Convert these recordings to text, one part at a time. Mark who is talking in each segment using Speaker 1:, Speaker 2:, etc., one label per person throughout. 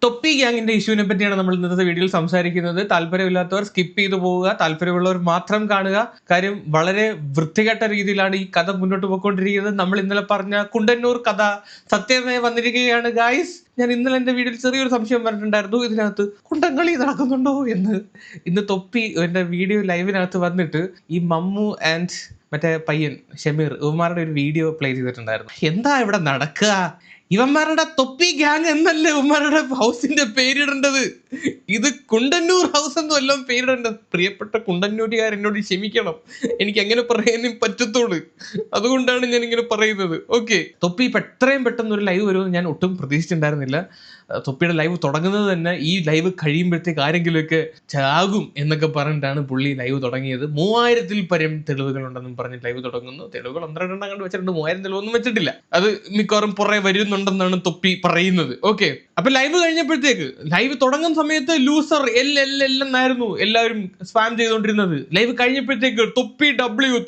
Speaker 1: തൊപ്പി ഗ്യാങ്ങിന്റെ ഇഷ്യൂവിനെ പറ്റിയാണ് നമ്മൾ ഇന്നത്തെ വീഡിയോയിൽ സംസാരിക്കുന്നത്. താല്പര്യമില്ലാത്തവർ സ്കിപ്പ് ചെയ്തു പോവുക, താല്പര്യമുള്ളവർ മാത്രം കാണുക. കാര്യം വളരെ വൃത്തികെട്ട രീതിയിലാണ് ഈ കഥ മുന്നോട്ട് പോയിക്കൊണ്ടിരിക്കുന്നത്. നമ്മൾ ഇന്നലെ പറഞ്ഞ കുണ്ടന്നൂർ കഥ സത്യമായി വന്നിരിക്കുകയാണ് ഗായ്സ്. ഞാൻ ഇന്നലെ എന്റെ വീഡിയോയിൽ ചെറിയൊരു സംശയം പറഞ്ഞിട്ടുണ്ടായിരുന്നു, ഇതിനകത്ത് കുണ്ടംകളി നടക്കുന്നുണ്ടോ എന്ന്. ഇന്ന് തൊപ്പി എന്റെ വീഡിയോ ലൈവിനകത്ത് വന്നിട്ട് ഈ മമ്മു ആൻഡ് മറ്റേ പയ്യൻ ഷമീർ ഇവന്മാരുടെ ഒരു വീഡിയോ പ്ലേ ചെയ്തിട്ടുണ്ടായിരുന്നു. എന്താ ഇവിടെ നടക്കുക? ഇവന്മാരുടെ തൊപ്പി ഗ്യാങ് എന്നല്ലേ ഇവന്മാരുടെ ഹൗസിന്റെ പേരിടേണ്ടത്? ഇത് കുണ്ടന്നൂർ ഹൗസ് എന്നും എല്ലാം പേരിടേണ്ടത്. പ്രിയപ്പെട്ട കുണ്ടന്നൂരുകാർ എന്നോട് ക്ഷമിക്കണം, എനിക്ക് അങ്ങനെ പറയാനേ പറ്റത്തുള്ളൂ. അതുകൊണ്ടാണ് ഞാൻ ഇങ്ങനെ പറയുന്നത്. ഓക്കെ, തൊപ്പി ഇപ്പം എത്രയും പെട്ടെന്ന് ഒരു ലൈവ് വരുമെന്ന് ഞാൻ ഒട്ടും പ്രതീക്ഷിച്ചിട്ടുണ്ടായിരുന്നില്ല. തൊപ്പിയുടെ ലൈവ് തുടങ്ങുന്നത് തന്നെ ഈ ലൈവ് കഴിയുമ്പോഴത്തേക്ക് ആരെങ്കിലുമൊക്കെ ചാകും എന്നൊക്കെ പറഞ്ഞിട്ടാണ് പുള്ളി ലൈവ് തുടങ്ങിയത്. 3000-ൽ പരം തെളിവുകളുണ്ടെന്നും പറഞ്ഞ് ലൈവ് തുടങ്ങുന്നു. തെളിവുകൾ 12 കണ്ട് വെച്ചിട്ടുണ്ട്, 3000 തെളിവൊന്നും വെച്ചിട്ടില്ല. അത് മിക്കവാറും പുറകെ വരുന്നുണ്ടെന്നാണ് തൊപ്പി പറയുന്നത്. ഓക്കെ, അപ്പൊ ലൈവ് കഴിഞ്ഞപ്പോഴത്തേക്ക് ലൈവ് തുടങ്ങുന്ന സമയത്ത് ലൂസർ എന്നായിരുന്നു എല്ലാവരും സ്പാം ചെയ്തുകൊണ്ടിരുന്നത്. ലൈവ് കഴിഞ്ഞപ്പോഴത്തേക്ക് തൊപ്പി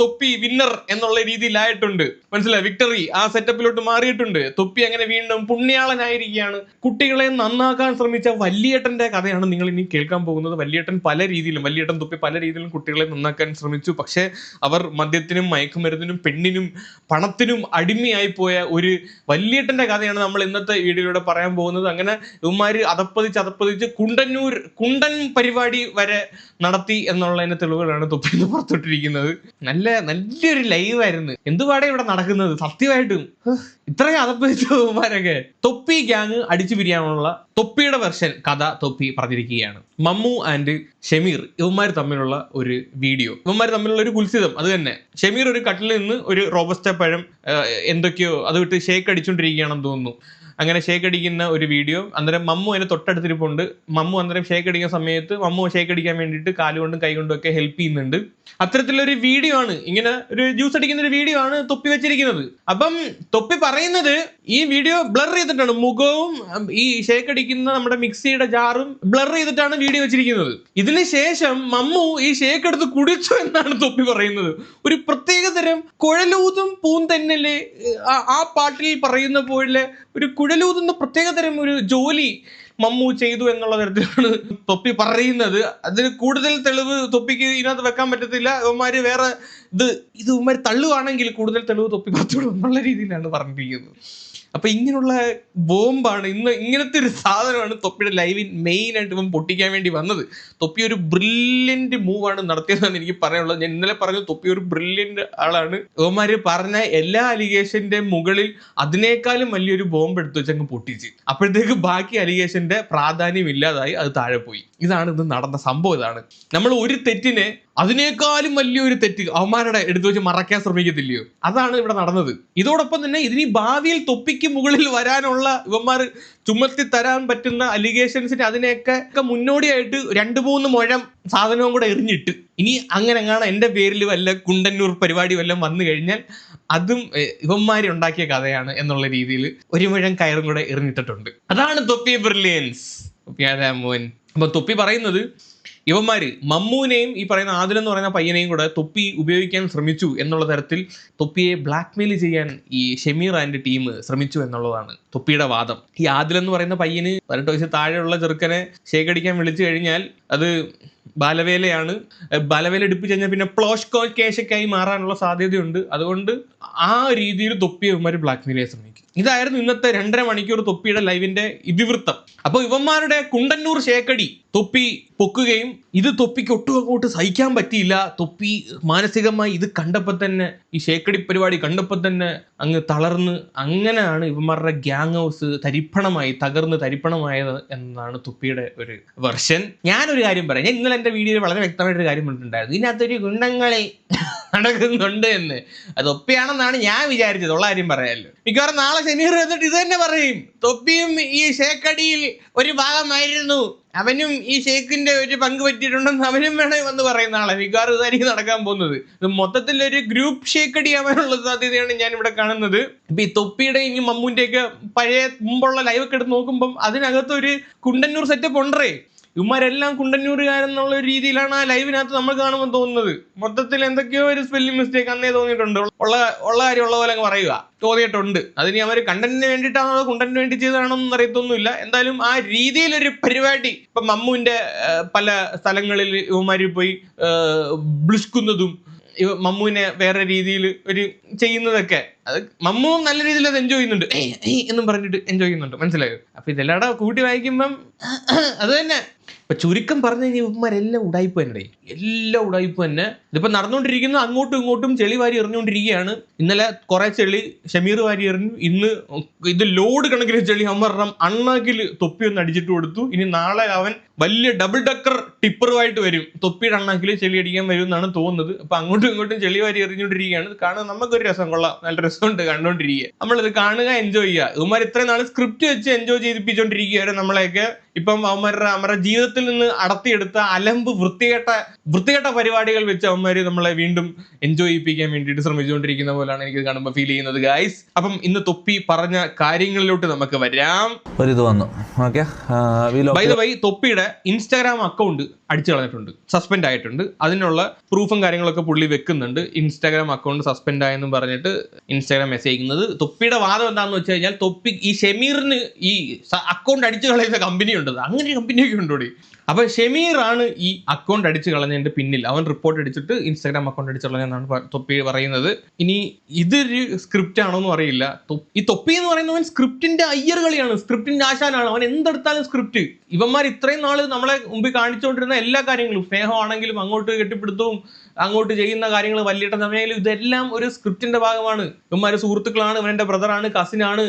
Speaker 1: തൊപ്പി വിന്നർ എന്നുള്ള രീതിയിലായിട്ടുണ്ട്. മനസ്സിലായി? വിക്ടറി ആ സെറ്റപ്പിലോട്ട് മാറിയിട്ടുണ്ട്. തൊപ്പി അങ്ങനെ വീണ്ടും പുണ്യാളനായിരിക്കുകയാണ്. കുട്ടികളെ നന്നാക്കാൻ ശ്രമിച്ച വല്യേട്ടന്റെ കഥയാണ് നിങ്ങൾ ഇനി കേൾക്കാൻ പോകുന്നത്. വല്യേട്ടൻ തൊപ്പി പല രീതിയിലും കുട്ടികളെ നന്നാക്കാൻ ശ്രമിച്ചു. പക്ഷെ അവർ മദ്യത്തിനും മയക്കുമരുന്നിനും പെണ്ണിനും പണത്തിനും അടിമയായി പോയ ഒരു വല്യേട്ടന്റെ കഥയാണ് നമ്മൾ ഇന്നത്തെ വീഡിയോയിലൂടെ പറയാൻ പോകുന്നത്. അങ്ങനെ ഇവന്മാര് അതപ്പതിച്ച് കുണ്ടൻ പരിപാടി വരെ നടത്തി എന്നുള്ളതിന്റെ തെളിവുകളാണ് തൊപ്പിന്ന് പുറത്തോട്ടിരിക്കുന്നത്. നല്ലൊരു ലൈവ് ആയിരുന്നു. എന്തുപാടെ ഇവിടെ നടക്കുന്നത്? സത്യമായിട്ടും ഇത്രയും അതപ്പതിച്ച ഇവന്മാരൊക്കെ തൊപ്പി ഗ്യാങ് അടിച്ചു പിരിയാനുള്ള തൊപ്പിയുടെ വെർഷൻ കഥ തൊപ്പി പറഞ്ഞിരിക്കുകയാണ്. മമ്മു ആൻഡ് ഷമീർ ഇവന്മാർ തമ്മിലുള്ള ഒരു വീഡിയോ, ഇവന്മാർ തമ്മിലുള്ള ഒരു കുൽസിതം. അത് തന്നെ, ഷമീർ ഒരു കട്ടിലിൽ നിന്ന് ഒരു റോബസ്റ്റ പഴം എന്തൊക്കെയോ അത് വിട്ട് ഷേക്ക് അടിച്ചുകൊണ്ടിരിക്കുകയാണെന്ന് തോന്നുന്നു. അങ്ങനെ ഷേക്ക് അടിക്കുന്ന ഒരു വീഡിയോ. അന്നേരം മമ്മു അതിന് തൊട്ടടുത്തിരിപ്പുണ്ട്. മമ്മു അന്നേരം ഷേക്ക് അടിക്കുന്ന സമയത്ത് മമ്മു ഷേക്ക് അടിക്കാൻ വേണ്ടിയിട്ട് കാലുകൊണ്ടും കൈകൊണ്ടും ഒക്കെ ഹെൽപ്പ് ചെയ്യുന്നുണ്ട്. അത്തരത്തിലൊരു വീഡിയോ ആണ്, ഇങ്ങനെ ഒരു ജ്യൂസ് അടിക്കുന്ന ഒരു വീഡിയോ ആണ് തൊപ്പി വെച്ചിരിക്കുന്നത്. അപ്പം തൊപ്പി പറയുന്നത് ഈ വീഡിയോ ബ്ലർ ചെയ്തിട്ടാണ്, മുഖവും ഈ ഷേക്ക് അടിക്കുന്ന നമ്മുടെ മിക്സിയുടെ ജാറും ബ്ലർ ചെയ്തിട്ടാണ് വീഡിയോ വെച്ചിരിക്കുന്നത്. ഇതിന് ശേഷം മമ്മു ഈ ഷേക്ക് എടുത്ത് കുടിച്ചു എന്നാണ് തൊപ്പി പറയുന്നത്. ഒരു പ്രത്യേകതരം കുഴലൂതും പൂന്തന്നല് ആ പാട്ടിൽ പറയുന്ന പോലെ ഒരു കുഴലൂതുന്ന പ്രത്യേകതരം ഒരു ജോലി മമ്മു ചെയ്തു എന്നുള്ള തരത്തിലാണ് തൊപ്പി പറയുന്നത്. അതിന് കൂടുതൽ തെളിവ് തൊപ്പിക്ക് ഇതിനകത്ത് വെക്കാൻ പറ്റത്തില്ല. ഇവന്മാര് വേറെ ഇത് ഇവന്മാര് തള്ളുവാണെങ്കിൽ കൂടുതൽ തെളിവ് തൊപ്പി പറ്റുള്ളൂ എന്നുള്ള രീതിയിലാണ് പറഞ്ഞിരിക്കുന്നത്. അപ്പൊ ഇങ്ങനെയുള്ള ബോംബാണ് ഇങ്ങനത്തെ ഒരു സാധനമാണ് തൊപ്പിയുടെ ലൈവിൽ മെയിൻ ആയിട്ട് ഇവൻ പൊട്ടിക്കാൻ വേണ്ടി വന്നത്. തൊപ്പി ഒരു ബ്രില്യന്റ് മൂവാണ് നടത്തിയതെന്നാണ് എനിക്ക് പറയാനുള്ളത്. ഞാൻ ഇന്നലെ പറഞ്ഞു തൊപ്പി ഒരു ബ്രില്യന്റ് ആളാണ്. ഇവന്മാര് പറഞ്ഞ എല്ലാ അലിഗേഷന്റെ മുകളിൽ അതിനേക്കാളും വലിയൊരു ബോംബ് എടുത്തു വെച്ചങ്ങ് പൊട്ടിച്ച്. അപ്പോഴത്തേക്ക് ബാക്കി അലിഗേഷന്റെ പ്രാധാന്യം ഇല്ലാതായി, അത് താഴെ പോയി. ഇതാണ് ഇത് നടന്ന സംഭവം. ഇതാണ് നമ്മൾ ഒരു തെറ്റിനെ അതിനേക്കാളും വലിയൊരു തെറ്റ് അവന്മാരുടെ എടുത്തു വെച്ച് മറയ്ക്കാൻ ശ്രമിക്കത്തില്ലയോ, അതാണ് ഇവിടെ നടന്നത്. ഇതോടൊപ്പം തന്നെ ഇതിന് ഭാവിയിൽ തൊപ്പിക്ക് മുകളിൽ വരാനുള്ള ഇവന്മാർ ചുമത്തി തരാൻ പറ്റുന്ന അലിഗേഷൻസിന് അതിനെയൊക്കെ മുന്നോടിയായിട്ട് 2-3 മുഴം സാധനവും കൂടെ എറിഞ്ഞിട്ട് ഇനി അങ്ങനെ കാണാൻ എൻ്റെ പേരിൽ വല്ല കുണ്ടന്നൂർ പരിപാടി വല്ലതും വന്നു കഴിഞ്ഞാൽ അതും ഇവന്മാര് ഉണ്ടാക്കിയ കഥയാണ് എന്നുള്ള രീതിയിൽ 1 മുഴം കയറും കൂടെ എറിഞ്ഞിട്ടിട്ടുണ്ട്. അതാണ് തൊപ്പി ബ്രില്യൻസ്. മോൻ അപ്പൊ തൊപ്പി പറയുന്നത് ഇവന്മാര് മമ്മൂനെയും ഈ പറയുന്ന ആദിൽ എന്ന് പറയുന്ന പയ്യനെയും കൂടെ തൊപ്പി ഉപയോഗിക്കാൻ ശ്രമിച്ചു എന്നുള്ള തരത്തിൽ തൊപ്പിയെ ബ്ലാക്ക്മെയിൽ ചെയ്യാൻ ഈ ഷമീർ ആൻഡ് ടീം ശ്രമിച്ചു എന്നുള്ളതാണ് തൊപ്പിയുടെ വാദം. ഈ ആദിൽ എന്ന് പറയുന്ന പയ്യന് 18 വയസ്സ് താഴെയുള്ള ചെറുക്കനെ ശേഖടിക്കാൻ വിളിച്ചു കഴിഞ്ഞാൽ അത് ബാലവേലയാണ്. ബാലവേല എടുപ്പിച്ച് കഴിഞ്ഞാൽ പിന്നെ പ്ലോഷ്കോ കേശക്കായി മാറാനുള്ള സാധ്യതയുണ്ട്. അതുകൊണ്ട് ആ രീതിയിൽ തൊപ്പി ഇവന്മാർ ബ്ലാക്ക്മെയിൽ ചെയ്യാൻ ശ്രമിക്കും. ഇതായിരുന്നു ഇന്നത്തെ 2.5 മണിക്കൂർ തൊപ്പിയുടെ ലൈവിന്റെ ഇതിവൃത്തം. അപ്പൊ ഇവന്മാരുടെ കുണ്ടന്നൂർ ഷേക്കടി തൊപ്പി പൊക്കുകയും ഇത് തൊപ്പിക്ക് ഒട്ടും അങ്ങോട്ട് സഹിക്കാൻ പറ്റിയില്ല. തൊപ്പി മാനസികമായി ഇത് കണ്ടപ്പോൾ തന്നെ, ഈ ഷേക്കടി പരിപാടി കണ്ടപ്പോൾ തന്നെ അങ്ങ് തളർന്ന്, അങ്ങനെയാണ് ഇവന്മാരുടെ ഗ്യാങ് ഹൗസ് തകർന്ന് തരിപ്പണമായത് എന്നാണ് തൊപ്പിയുടെ ഒരു വെർഷൻ. ഞാനൊരു കാര്യം പറയാം, ഞാൻ ഇന്നലെ എൻ്റെ വീഡിയോയിൽ വളരെ വ്യക്തമായിട്ടൊരു കാര്യം പറഞ്ഞിട്ടുണ്ടായിരുന്നു, ഇതിനകത്തൊരു ഗുണ്ടങ്ങളെ നടക്കുന്നുണ്ട് എന്ന്. അത് തൊപ്പിയാണെന്നാണ് ഞാൻ വിചാരിച്ചത്. ഉള്ള കാര്യം പറയാമല്ലോ. മിക്കവാറും നാളെ ഷമീർ എന്നിട്ട് ഇത് തന്നെ പറയും, തൊപ്പിയും ഈ ഷേക്കടിയിൽ ഒരു ഭാഗമായിരുന്നു, അവനും ഈ ഷേക്കിന്റെ ഒരു പങ്ക് പറ്റിയിട്ടുണ്ടെന്ന് അവനും വേണേ വന്ന് പറയുന്ന ആളെ. മിക്കവാറും ഇതായിരിക്കും നടക്കാൻ പോകുന്നത്. ഇത് മൊത്തത്തിൽ ഒരു ഗ്രൂപ്പ് ഷേക്കടി ആവാനുള്ള സാധ്യതയാണ് ഞാൻ ഇവിടെ കാണുന്നത്. ഇപ്പൊ ഈ തൊപ്പിയുടെ ഇനി മമ്മൂന്റെ ഒക്കെ പഴയ മുമ്പുള്ള ലൈവൊക്കെ എടുത്ത് നോക്കുമ്പോൾ അതിനകത്തൊരു കുണ്ടന്നൂർ സെറ്റപ്പ് ഉണ്ടേ. ഇവന്മാരെല്ലാം കുണ്ടന്നൂരുകാരെന്നുള്ള ഒരു രീതിയിലാണ് ആ ലൈവിനകത്ത് നമ്മൾ കാണുമ്പോൾ തോന്നുന്നത്. മൊത്തത്തിൽ എന്തൊക്കെയോ ഒരു സ്പെല്ലിംഗ് മിസ്റ്റേക്ക് അന്നേ തോന്നിയിട്ടുണ്ട്. ഉള്ള കാര്യം ഉള്ള പോലെ അങ്ങ് പറയുക തോന്നിയിട്ടുണ്ട്. അതിന് അവർ കണ്ടന്റിന് വേണ്ടിയിട്ടാണോ അതോ കുണ്ടന്റിന് വേണ്ടി ചെയ്തതാണോ എന്ന് അറിയത്തൊന്നുമില്ല. എന്തായാലും ആ രീതിയിലൊരു പരിപാടി ഇപ്പൊ മമ്മുവിന്റെ പല സ്ഥലങ്ങളിൽ ഇവന്മാര് പോയി ബ്ലിഷ്ക്കുന്നതും മമ്മുവിനെ വേറെ രീതിയിൽ ഒരു ചെയ്യുന്നതൊക്കെ അത് മമ്മുവും നല്ല രീതിയിൽ അത് എൻജോയ് ചെയ്യുന്നുണ്ട്. എന്നും പറഞ്ഞിട്ട് എൻജോയ് ചെയ്യുന്നുണ്ട്. മനസ്സിലായോ? അപ്പൊ ഇതെല്ലാം കൂട്ടി വായിക്കുമ്പം അത് തന്നെ. ഇപ്പൊ ചുരുക്കം പറഞ്ഞു കഴിഞ്ഞാൽ ഇവന്മാരെല്ലാം ഉടായ്പ തന്നെ, എല്ലാം ഉടായ്പ തന്നെ. ഇതിപ്പോ നടന്നുകൊണ്ടിരിക്കുന്നത് അങ്ങോട്ടും ഇങ്ങോട്ടും ചെളി വാരി എറിഞ്ഞുകൊണ്ടിരിക്കുകയാണ്. ഇന്നലെ കുറെ ചെളി ഷമീർ വാരി എറിഞ്ഞു. ഇന്ന് ഇത് ലോഡ് കണക്കിന് ചെളി അമ്മറം അണ്ണാക്കിൽ തൊപ്പി ഒന്ന് അടിച്ചിട്ട് കൊടുത്തു. ഇനി നാളെ അവൻ വലിയ ഡബിൾ ഡക്കർ ടിപ്പറുമായിട്ട് വരും. തൊപ്പിയുടെ അണ്ണാക്കിൽ ചെളി അടിക്കാൻ വരും എന്നാണ് തോന്നുന്നത്. അപ്പൊ അങ്ങോട്ടും ഇങ്ങോട്ടും ചെളി വാരി എറിഞ്ഞുകൊണ്ടിരിക്കുകയാണ്. ഇത് കാണാൻ നമുക്കൊരു രസം, കൊള്ളാം, നല്ല രസമുണ്ട് കണ്ടോണ്ടിരിക്കുക. നമ്മളിത് കാണുക, എൻജോയ് ചെയ്യുക. ഇവന്മാർ ഇത്രയും നാൾ സ്ക്രിപ്റ്റ് വെച്ച് എൻജോയ് ചെയ്തിപ്പിച്ചോണ്ടിരിക്കുകയായിരുന്നു നമ്മളെയൊക്കെ. ഇപ്പം അവന്മാരുടെ ജീവിതത്തിൽ നിന്ന് അടർത്തിയെടുത്ത അലമ്പ് വൃത്തികെട്ട പരിപാടികൾ വെച്ച് അവന്മാര് നമ്മളെ വീണ്ടും എൻജോയ് ചെയ്യിപ്പിക്കാൻ വേണ്ടിയിട്ട് ശ്രമിച്ചുകൊണ്ടിരിക്കുന്ന പോലാണ് എനിക്ക് കാണുമ്പോൾ ഫീൽ ചെയ്യുന്നത് ഗൈസ്. അപ്പം ഇന്ന് തൊപ്പി പറഞ്ഞ കാര്യങ്ങളിലോട്ട് നമുക്ക് വരാം. ബൈ ദ വൈ, തൊപ്പിയുടെ ഇൻസ്റ്റാഗ്രാം അക്കൗണ്ട് അടിച്ചു കളഞ്ഞിട്ടുണ്ട്, സസ്പെൻഡ് ആയിട്ടുണ്ട്. അതിനുള്ള പ്രൂഫും കാര്യങ്ങളൊക്കെ പുള്ളി വെക്കുന്നുണ്ട്. ഇൻസ്റ്റാഗ്രാം അക്കൗണ്ട് സസ്പെൻഡ് ആയെന്നും പറഞ്ഞിട്ട് ഇൻസ്റ്റാഗ്രാം മെസ്സേജ് അയക്കുന്നത്. തൊപ്പിയുടെ വാദം എന്താണെന്ന് വെച്ച് കഴിഞ്ഞാൽ, തൊപ്പി ഈ ഷമീറിന് ഈ അക്കൗണ്ട് അടിച്ചു കളയുന്ന കമ്പനി ഉണ്ട്, അങ്ങനെ കമ്പനിയൊക്കെ ഉണ്ടോടി. അപ്പൊ ഷമീർ ആണ് ഈ അക്കൗണ്ട് അടിച്ചു കളഞ്ഞതിന്റെ പിന്നിൽ. അവൻ റിപ്പോർട്ട് അടിച്ചിട്ട് ഇൻസ്റ്റാഗ്രാം അക്കൗണ്ട് അടിച്ചു കളഞ്ഞെന്നാണ് തൊപ്പി പറയുന്നത്. ഇനി ഇതൊരു സ്ക്രിപ്റ്റ് ആണോന്നും അറിയില്ല. ഈ തൊപ്പി എന്ന് പറയുന്നവൻ സ്ക്രിപ്റ്റിന്റെ അയ്യർ കളിയാണ്, സ്ക്രിപ്റ്റിന്റെ ആശാനാണ്. അവൻ എന്തെടുത്താലും സ്ക്രിപ്റ്റ്. ഇവന്മാർ ഇത്രയും നാള് നമ്മളെ മുമ്പിൽ കാണിച്ചുകൊണ്ടിരുന്ന എല്ലാ കാര്യങ്ങളും, സ്നേഹമാണെങ്കിലും അങ്ങോട്ട് കെട്ടിപ്പിടുത്തവും അങ്ങോട്ട് ചെയ്യുന്ന കാര്യങ്ങൾ, വലിയ സമയങ്ങളും, ഇതെല്ലാം ഒരു സ്ക്രിപ്റ്റിന്റെ ഭാഗമാണ്. ഇവന്മാര് സുഹൃത്തുക്കളാണ്, ഇവന്റെ ബ്രദറാണ്, കസിനാണ്,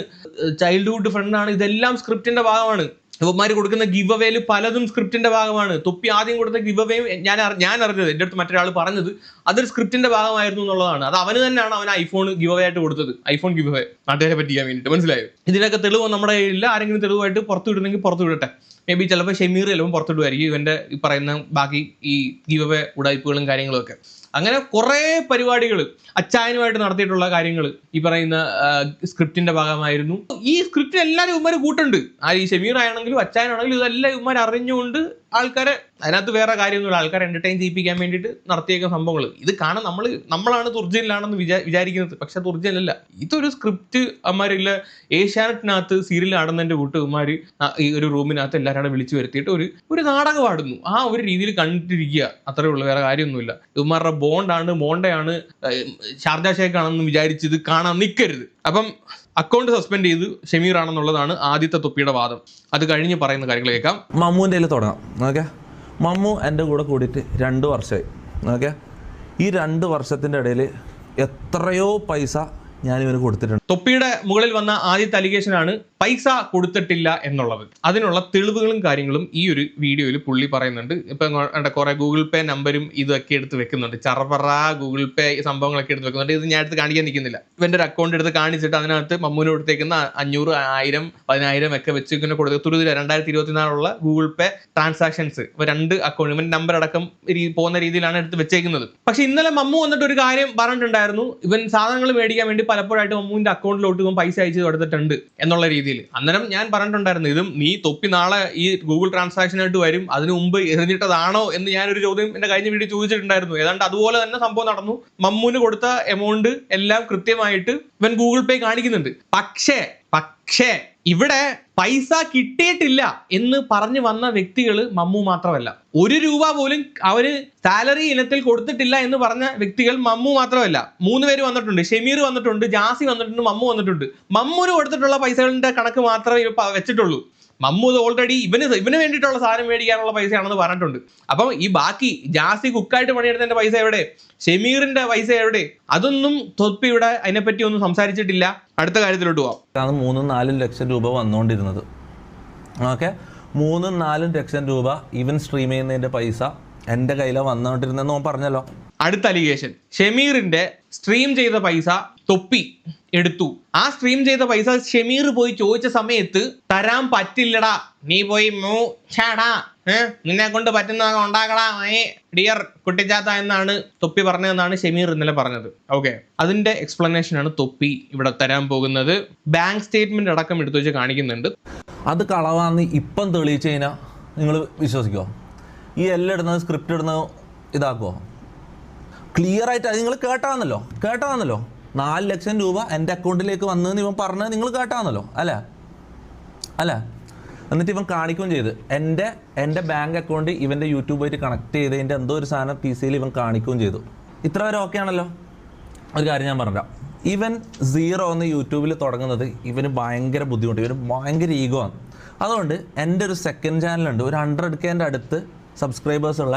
Speaker 1: ചൈൽഡ്ഹുഡ് ഫ്രണ്ടാണ്, ഇതെല്ലാം സ്ക്രിപ്റ്റിന്റെ ഭാഗമാണ്. ഇവന്മാര് കൊടുക്കുന്ന ഗിവ് അവേയിൽ പലതും സ്ക്രിപ്റ്റിന്റെ ഭാഗമാണ്. തൊപ്പി ആദ്യം കൊടുത്ത ഗിവ് അവേയും ഞാൻ അറിഞ്ഞത്, എൻ്റെ അടുത്ത് മറ്റൊരാൾ പറഞ്ഞത് അതൊരു സ്ക്രിപ്റ്റിന്റെ ഭാഗമായിരുന്നു എന്നുള്ളതാണ്. അത് അവന് തന്നെയാണ് അവൻ ഐഫോൺ ഗിവ് അവേ ആയിട്ട് കൊടുത്തത്, ഐഫോൺ ഗിവ് അവേ നാട്ടുകാരെ പറ്റിക്കാൻ വേണ്ടിയിട്ട്. മനസ്സിലായോ? ഇതിനൊക്കെ തെളിവ് നമ്മുടെ കയ്യിലില്ല. ആരെങ്കിലും തെളിവായിട്ട് പുറത്തു വിടണമെങ്കിൽ പുറത്തു വിടട്ടെ. മേ ബി ചിലപ്പോൾ ഷമീർ ചിലപ്പോൾ പുറത്തിടുമായിരിക്കും ഇവന്റെ ഈ പറയുന്ന ബാക്കി ഈ ഗിവ് അവേ ഉടായ്പകളും കാര്യങ്ങളും ഒക്കെ. അങ്ങനെ കുറേ പരിപാടികൾ അച്ചായനുമായിട്ട് നടത്തിയിട്ടുള്ള കാര്യങ്ങൾ ഈ പറയുന്ന സ്ക്രിപ്റ്റിന്റെ ഭാഗമായിരുന്നു. ഈ സ്ക്രിപ്റ്റിൽ എല്ലാവരും ഇവന്മാർ കൂട്ടുണ്ട്. ഈ ഷമീർ ആണെങ്കിലും അച്ചായനാണെങ്കിലും ഇതെല്ലാം ഇവന്മാർ അറിഞ്ഞുകൊണ്ട് ആൾക്കാരെ, അതിനകത്ത് വേറെ കാര്യമൊന്നുമില്ല, ആൾക്കാരെ എന്റർടൈൻ ചെയ്യിപ്പിക്കാൻ വേണ്ടിയിട്ട് നടത്തിയേക്കുന്ന സംഭവങ്ങൾ. ഇത് കാണാൻ നമ്മളാണ് തുർജയിലാണെന്ന് വിചാരിക്കുന്നത്. പക്ഷെ തുർജയിലല്ല, ഇതൊരു സ്ക്രിപ്റ്റ്. അമ്മമാരില്ല ഏഷ്യാനെറ്റിനകത്ത് സീരിയൽ ആടുന്നതിന്റെ കൂട്ട് ഇവന്മാർ ഈ ഒരു റൂമിനകത്ത് എല്ലാവരും വിളിച്ചു വരുത്തിയിട്ട് ഒരു നാടകം ആടുന്നു. ആ ഒരു രീതിയിൽ കണ്ടിട്ടിരിക്കുക, അത്രേ ഉള്ളൂ, വേറെ കാര്യമൊന്നുമില്ല. ഇവന്മാരുടെ ബോണ്ടാണ്, മോണ്ടയാണ്, ഷാർജ ഷേഖാണെന്ന് വിചാരിച്ചത് കാണാൻ നിൽക്കരുത്. അപ്പം അക്കൗണ്ട് സസ്പെൻഡ് ചെയ്ത് ഷമീർ ആണെന്നുള്ളതാണ് ആദ്യത്തെ തൊപ്പിയുടെ വാദം. അത് കഴിഞ്ഞ് പറയുന്ന കാര്യങ്ങൾ കേൾക്കാം.
Speaker 2: മമ്മുവിൻ്റെ കയ്യിൽ തുടങ്ങാം. ഓക്കെ, മമ്മു എൻ്റെ കൂടെ കൂടിയിട്ട് 2 വർഷമായി. ഓക്കെ, ഈ 2 വർഷത്തിൻ്റെ ഇടയിൽ എത്രയോ പൈസ ഞാനിവന് കൊടുത്തിട്ടുണ്ട്.
Speaker 1: തൊപ്പിയുടെ മുകളിൽ വന്ന ആദ്യത്തെ അലിഗേഷനാണ് പൈസ കൊടുത്തിട്ടില്ല എന്നുള്ളത്. അതിനുള്ള തെളിവുകളും കാര്യങ്ങളും ഈ ഒരു വീഡിയോയിൽ പുള്ളി പറയുന്നുണ്ട്. ഇപ്പം കുറെ ഗൂഗിൾ പേ നമ്പരും ഇതൊക്കെ എടുത്ത് വെക്കുന്നുണ്ട്, ചറപറ ഗൂഗിൾ പേ സംഭവങ്ങളൊക്കെ എടുത്ത് വെക്കുന്നുണ്ട്. ഇത് ഞാൻ എടുത്ത് കാണിക്കാൻ നിൽക്കുന്നില്ല. ഇവന്റെ ഒരു അക്കൗണ്ട് എടുത്ത് കാണിച്ചിട്ട് അതിനകത്ത് മമ്മൂന് കൊടുത്തേക്കുന്ന 500, 1000, 10,000 ഒക്കെ വെച്ച് ഇങ്ങനെ കൊടുത്ത് 2024 ഗൂഗിൾ പേ ട്രാൻസാക്ഷൻസ് 2 അക്കൗണ്ട് ഇവന്റെ നമ്പർ അടക്കം പോകുന്ന രീതിയിലാണ് എടുത്ത് വെച്ചേക്കുന്നത്. പക്ഷെ ഇന്നലെ മമ്മു വന്നിട്ട് ഒരു കാര്യം പറഞ്ഞിട്ടുണ്ടായിരുന്നു. ഇവൻ സാധനങ്ങൾ മേടിക്കാൻ വേണ്ടി പലപ്പോഴായിട്ട് മമ്മുവിന്റെ അക്കൗണ്ടിലോട്ട് ഇവൻ പൈസ അയച്ചു കൊടുത്തിട്ടുണ്ട് എന്നുള്ള രീതിയിൽ. അന്നേരം ഞാൻ പറഞ്ഞിട്ടുണ്ടായിരുന്നു, ഇതും നീ തൊപ്പി നാളെ ഈ ഗൂഗിൾ ട്രാൻസാക്ഷനായിട്ട് വരും, അതിനു മുമ്പ് എറിഞ്ഞിട്ടതാണോ എന്ന് ഞാനൊരു ചോദ്യം എന്റെ കഴിഞ്ഞ വീഡിയോ ചോദിച്ചിട്ടുണ്ടായിരുന്നു. ഏതാണ്ട് അതുപോലെ തന്നെ സംഭവം നടന്നു. മമ്മുവിന് കൊടുത്ത എമൗണ്ട് എല്ലാം കൃത്യമായിട്ട് ഇവൻ ഗൂഗിൾ പേ കാണിക്കുന്നുണ്ട്. പക്ഷേ ഇവിടെ പൈസ കിട്ടിയിട്ടില്ല എന്ന് പറഞ്ഞു വന്ന വ്യക്തികൾ മമ്മു മാത്രമല്ല. 1 രൂപ പോലും അവര് സാലറി ഇനത്തിൽ കൊടുത്തിട്ടില്ല എന്ന് പറഞ്ഞ വ്യക്തികൾ മമ്മു മാത്രമല്ല. 3 പേര് വന്നിട്ടുണ്ട്. ഷമീർ വന്നിട്ടുണ്ട്, ജാസി വന്നിട്ടുണ്ട്, മമ്മു വന്നിട്ടുണ്ട്. മമ്മുന് കൊടുത്തിട്ടുള്ള പൈസകളുടെ കണക്ക് മാത്രമേ വെച്ചിട്ടുള്ളൂ. മമ്മു ഓൾറെഡി ഇവന് വേണ്ടിയിട്ടുള്ള സാധനം മേടിക്കാനുള്ള പൈസയാണെന്ന് പറഞ്ഞിട്ടുണ്ട്. അപ്പം ഈ ബാക്കി ജാസി കുക്കായിട്ട് പണിയെടുത്തതിന്റെ പൈസ എവിടെ? ഷമീറിന്റെ പൈസ എവിടെ? അതൊന്നും തൊപ്പി ഇവിടെ അതിനെപ്പറ്റി ഒന്നും സംസാരിച്ചിട്ടില്ല. അടുത്ത കാര്യത്തിലോട്ട് പോവാം.
Speaker 2: 3-4 ലക്ഷം രൂപ വന്നുകൊണ്ടിരുന്നത്. ഓക്കെ, 3-4 ലക്ഷം രൂപ ഇവൻ സ്ട്രീം ചെയ്യുന്നതിന്റെ പൈസ എൻ്റെ കയ്യിലാണ് വന്നുകൊണ്ടിരുന്നെന്ന് ഓൻ പറഞ്ഞല്ലോ.
Speaker 1: അടുത്ത അലിഗേഷൻ, ഷമീറിന്റെ സ്ട്രീം ചെയ്ത പൈസ തൊപ്പി എടുത്തു. ആ സ്ട്രീം ചെയ്ത പൈസ ഷമീർ പോയി ചോദിച്ച സമയത്ത് തരാൻ പറ്റില്ലടാ, നീ പോയി നിന്നെ കൊണ്ട് പറ്റുന്ന ഉണ്ടാക്കടാ ഡിയർ കുട്ടിച്ചാത്ത എന്നാണ് തൊപ്പി പറഞ്ഞതെന്നാണ് ഷമീർ ഇന്നലെ പറഞ്ഞത്. ഓക്കെ, അതിന്റെ എക്സ്പ്ലനേഷൻ ആണ് തൊപ്പി ഇവിടെ തരാൻ പോകുന്നത്. ബാങ്ക് സ്റ്റേറ്റ്മെന്റ് അടക്കം എടുത്തു വെച്ച് കാണിക്കുന്നുണ്ട്.
Speaker 2: അത് കളവാന്ന് ഇപ്പം തെളിയിച്ചു കഴിഞ്ഞാൽ നിങ്ങൾ വിശ്വസിക്കുമോ? ഈ എല്ലാം ഇടുന്നത് സ്ക്രിപ്റ്റ് ഇടുന്നത് ഇതാക്കുമോ? ക്ലിയർ ആയിട്ട് അത് നിങ്ങൾ കേട്ടാന്നല്ലോ 4 ലക്ഷം രൂപ എൻ്റെ അക്കൗണ്ടിലേക്ക് വന്നതെന്ന് ഇവൻ പറഞ്ഞത് നിങ്ങൾ കേട്ടാന്നല്ലോ അല്ല. എന്നിട്ട് ഇവൻ കാണിക്കുകയും ചെയ്ത് എൻ്റെ ബാങ്ക് അക്കൗണ്ട് ഇവൻ്റെ യൂട്യൂബായിട്ട് കണക്ട് ചെയ്തതിൻ്റെ എന്തോ ഒരു സാധനം PC-യിൽ ഇവൻ കാണിക്കുകയും ചെയ്തു. ഇത്ര വരെ ഓക്കെ ആണല്ലോ. ഒരു കാര്യം ഞാൻ പറഞ്ഞുതരാം. ഇവൻ 0 എന്ന് യൂട്യൂബിൽ തുടങ്ങുന്നത് ഇവന് ഭയങ്കര ബുദ്ധിമുട്ട്, ഇവന് ഭയങ്കര ഈഗോ ആണ്. അതുകൊണ്ട് എൻ്റെ ഒരു സെക്കൻഡ് ചാനലുണ്ട്, ഒരു 100K അടുത്ത് സബ്സ്ക്രൈബേഴ്സ് ഉള്ള,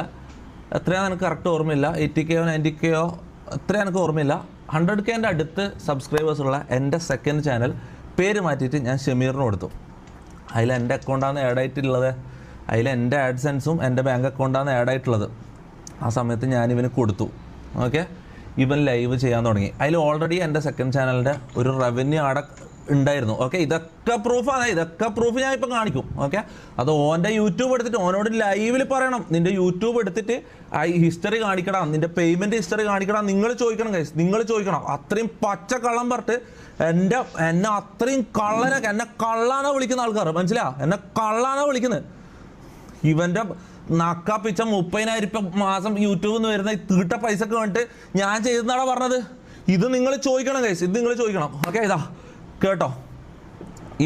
Speaker 2: എത്രയാണെന്ന് എനിക്ക് കറക്റ്റ് ഓർമ്മയില്ല, 80K 90K എത്രയാണ് എനിക്ക് ഓർമ്മയില്ല, 100K അടുത്ത് സബ്സ്ക്രൈബേഴ്സ് ഉള്ള എൻ്റെ സെക്കൻഡ് ചാനൽ പേര് മാറ്റിയിട്ട് ഞാൻ ഷമീറിന് കൊടുത്തു. അതിൽ എൻ്റെ അക്കൗണ്ടാണ് ആഡ് ആയിട്ടുള്ളത്, അതിൽ എൻ്റെ ആഡ്സെൻസും എൻ്റെ ബാങ്ക് അക്കൗണ്ടാണ് ആഡ് ആയിട്ടുള്ളത്. ആ സമയത്ത് ഞാനിവന് കൊടുത്തു. ഓക്കെ, ഇവൻ ലൈവ് ചെയ്യാൻ തുടങ്ങി. അതിൽ ഓൾറെഡി എൻ്റെ സെക്കൻഡ് ചാനലിൻ്റെ ഒരു റവന്യൂ അവിടെ ഉണ്ടായിരുന്നു. ഓക്കെ, ഇതൊക്കെ പ്രൂഫാണ്, ഇതൊക്കെ പ്രൂഫ് ഞാൻ ഇപ്പം കാണിക്കും. ഓക്കെ, അത് ഓൻ്റെ യൂട്യൂബ് എടുത്തിട്ട് ഓനോട് ലൈവിൽ പറയണം, നിൻ്റെ യൂട്യൂബ് എടുത്തിട്ട് ആ ഹിസ്റ്ററി കാണിക്കണം, നിൻ്റെ പേയ്മെൻറ്റ് ഹിസ്റ്ററി കാണിക്കണം. നിങ്ങൾ ചോദിക്കണം ഗൈസ്, നിങ്ങൾ ചോദിക്കണം. അത്രയും പച്ച കള്ളം പറഞ്ഞിട്ട് എന്നെ അത്രയും എന്നെ കള്ളാണോ വിളിക്കുന്ന ആൾക്കാർ, മനസ്സിലാ? എന്നെ കള്ളാണോ വിളിക്കുന്നത്. ഇവൻ്റെ നക്കാപ്പിച്ച 30,000 മാസം യൂട്യൂബിൽ നിന്ന് വരുന്ന തീട്ട പൈസക്ക് വേണ്ടിയിട്ട് ഞാൻ ചെയ്തെന്നാണ് പറഞ്ഞത്. ഇത് നിങ്ങൾ ചോദിക്കണം ഗൈസ്, ഇത് നിങ്ങൾ ചോദിക്കണം. ഓക്കെ, ഇതാ കേട്ടോ,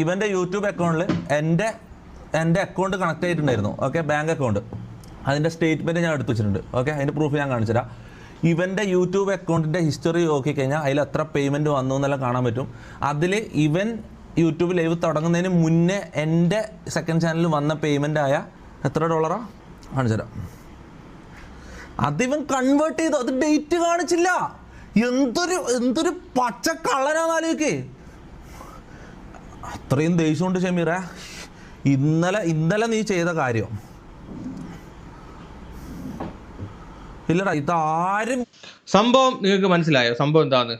Speaker 2: ഇവൻ്റെ യൂട്യൂബ് അക്കൗണ്ടിൽ എൻ്റെ അക്കൗണ്ട് കണക്ട് ചെയ്തിട്ടുണ്ടായിരുന്നു. ഓക്കെ, ബാങ്ക് അക്കൗണ്ട്, അതിൻ്റെ സ്റ്റേറ്റ്മെൻറ്റ് ഞാൻ എടുത്തു വെച്ചിട്ടുണ്ട്. ഓക്കെ, അതിൻ്റെ പ്രൂഫ് ഞാൻ കാണിച്ചുതരാം. ഇവൻ്റെ യൂട്യൂബ് അക്കൗണ്ടിൻ്റെ ഹിസ്റ്ററി നോക്കിക്കഴിഞ്ഞാൽ അതിൽ എത്ര പേയ്മെൻറ്റ് വന്നു എന്നെല്ലാം കാണാൻ പറ്റും. അതിൽ ഇവൻ യൂട്യൂബ് ലൈവ് തുടങ്ങുന്നതിന് മുന്നേ എൻ്റെ സെക്കൻഡ് ചാനലിൽ വന്ന പേയ്മെൻ്റ് ആയ എത്ര $? കാണിച്ചുതരാം. അതിവൻ കൺവേർട്ട് ചെയ്തു, അത് ഡേറ്റ് കാണിച്ചില്ല. എന്തൊരു പച്ച കള്ളനാന്നാലോചിക്കേ. അത്രയും ദേഷ്യമുണ്ട് ഷമീറേ. ഇന്നലെ നീ ചെയ്ത കാര്യം ഇല്ലടാ, ഇതാരും
Speaker 1: സംഭവം നിങ്ങൾക്ക് മനസ്സിലായോ? സംഭവം എന്താന്ന്?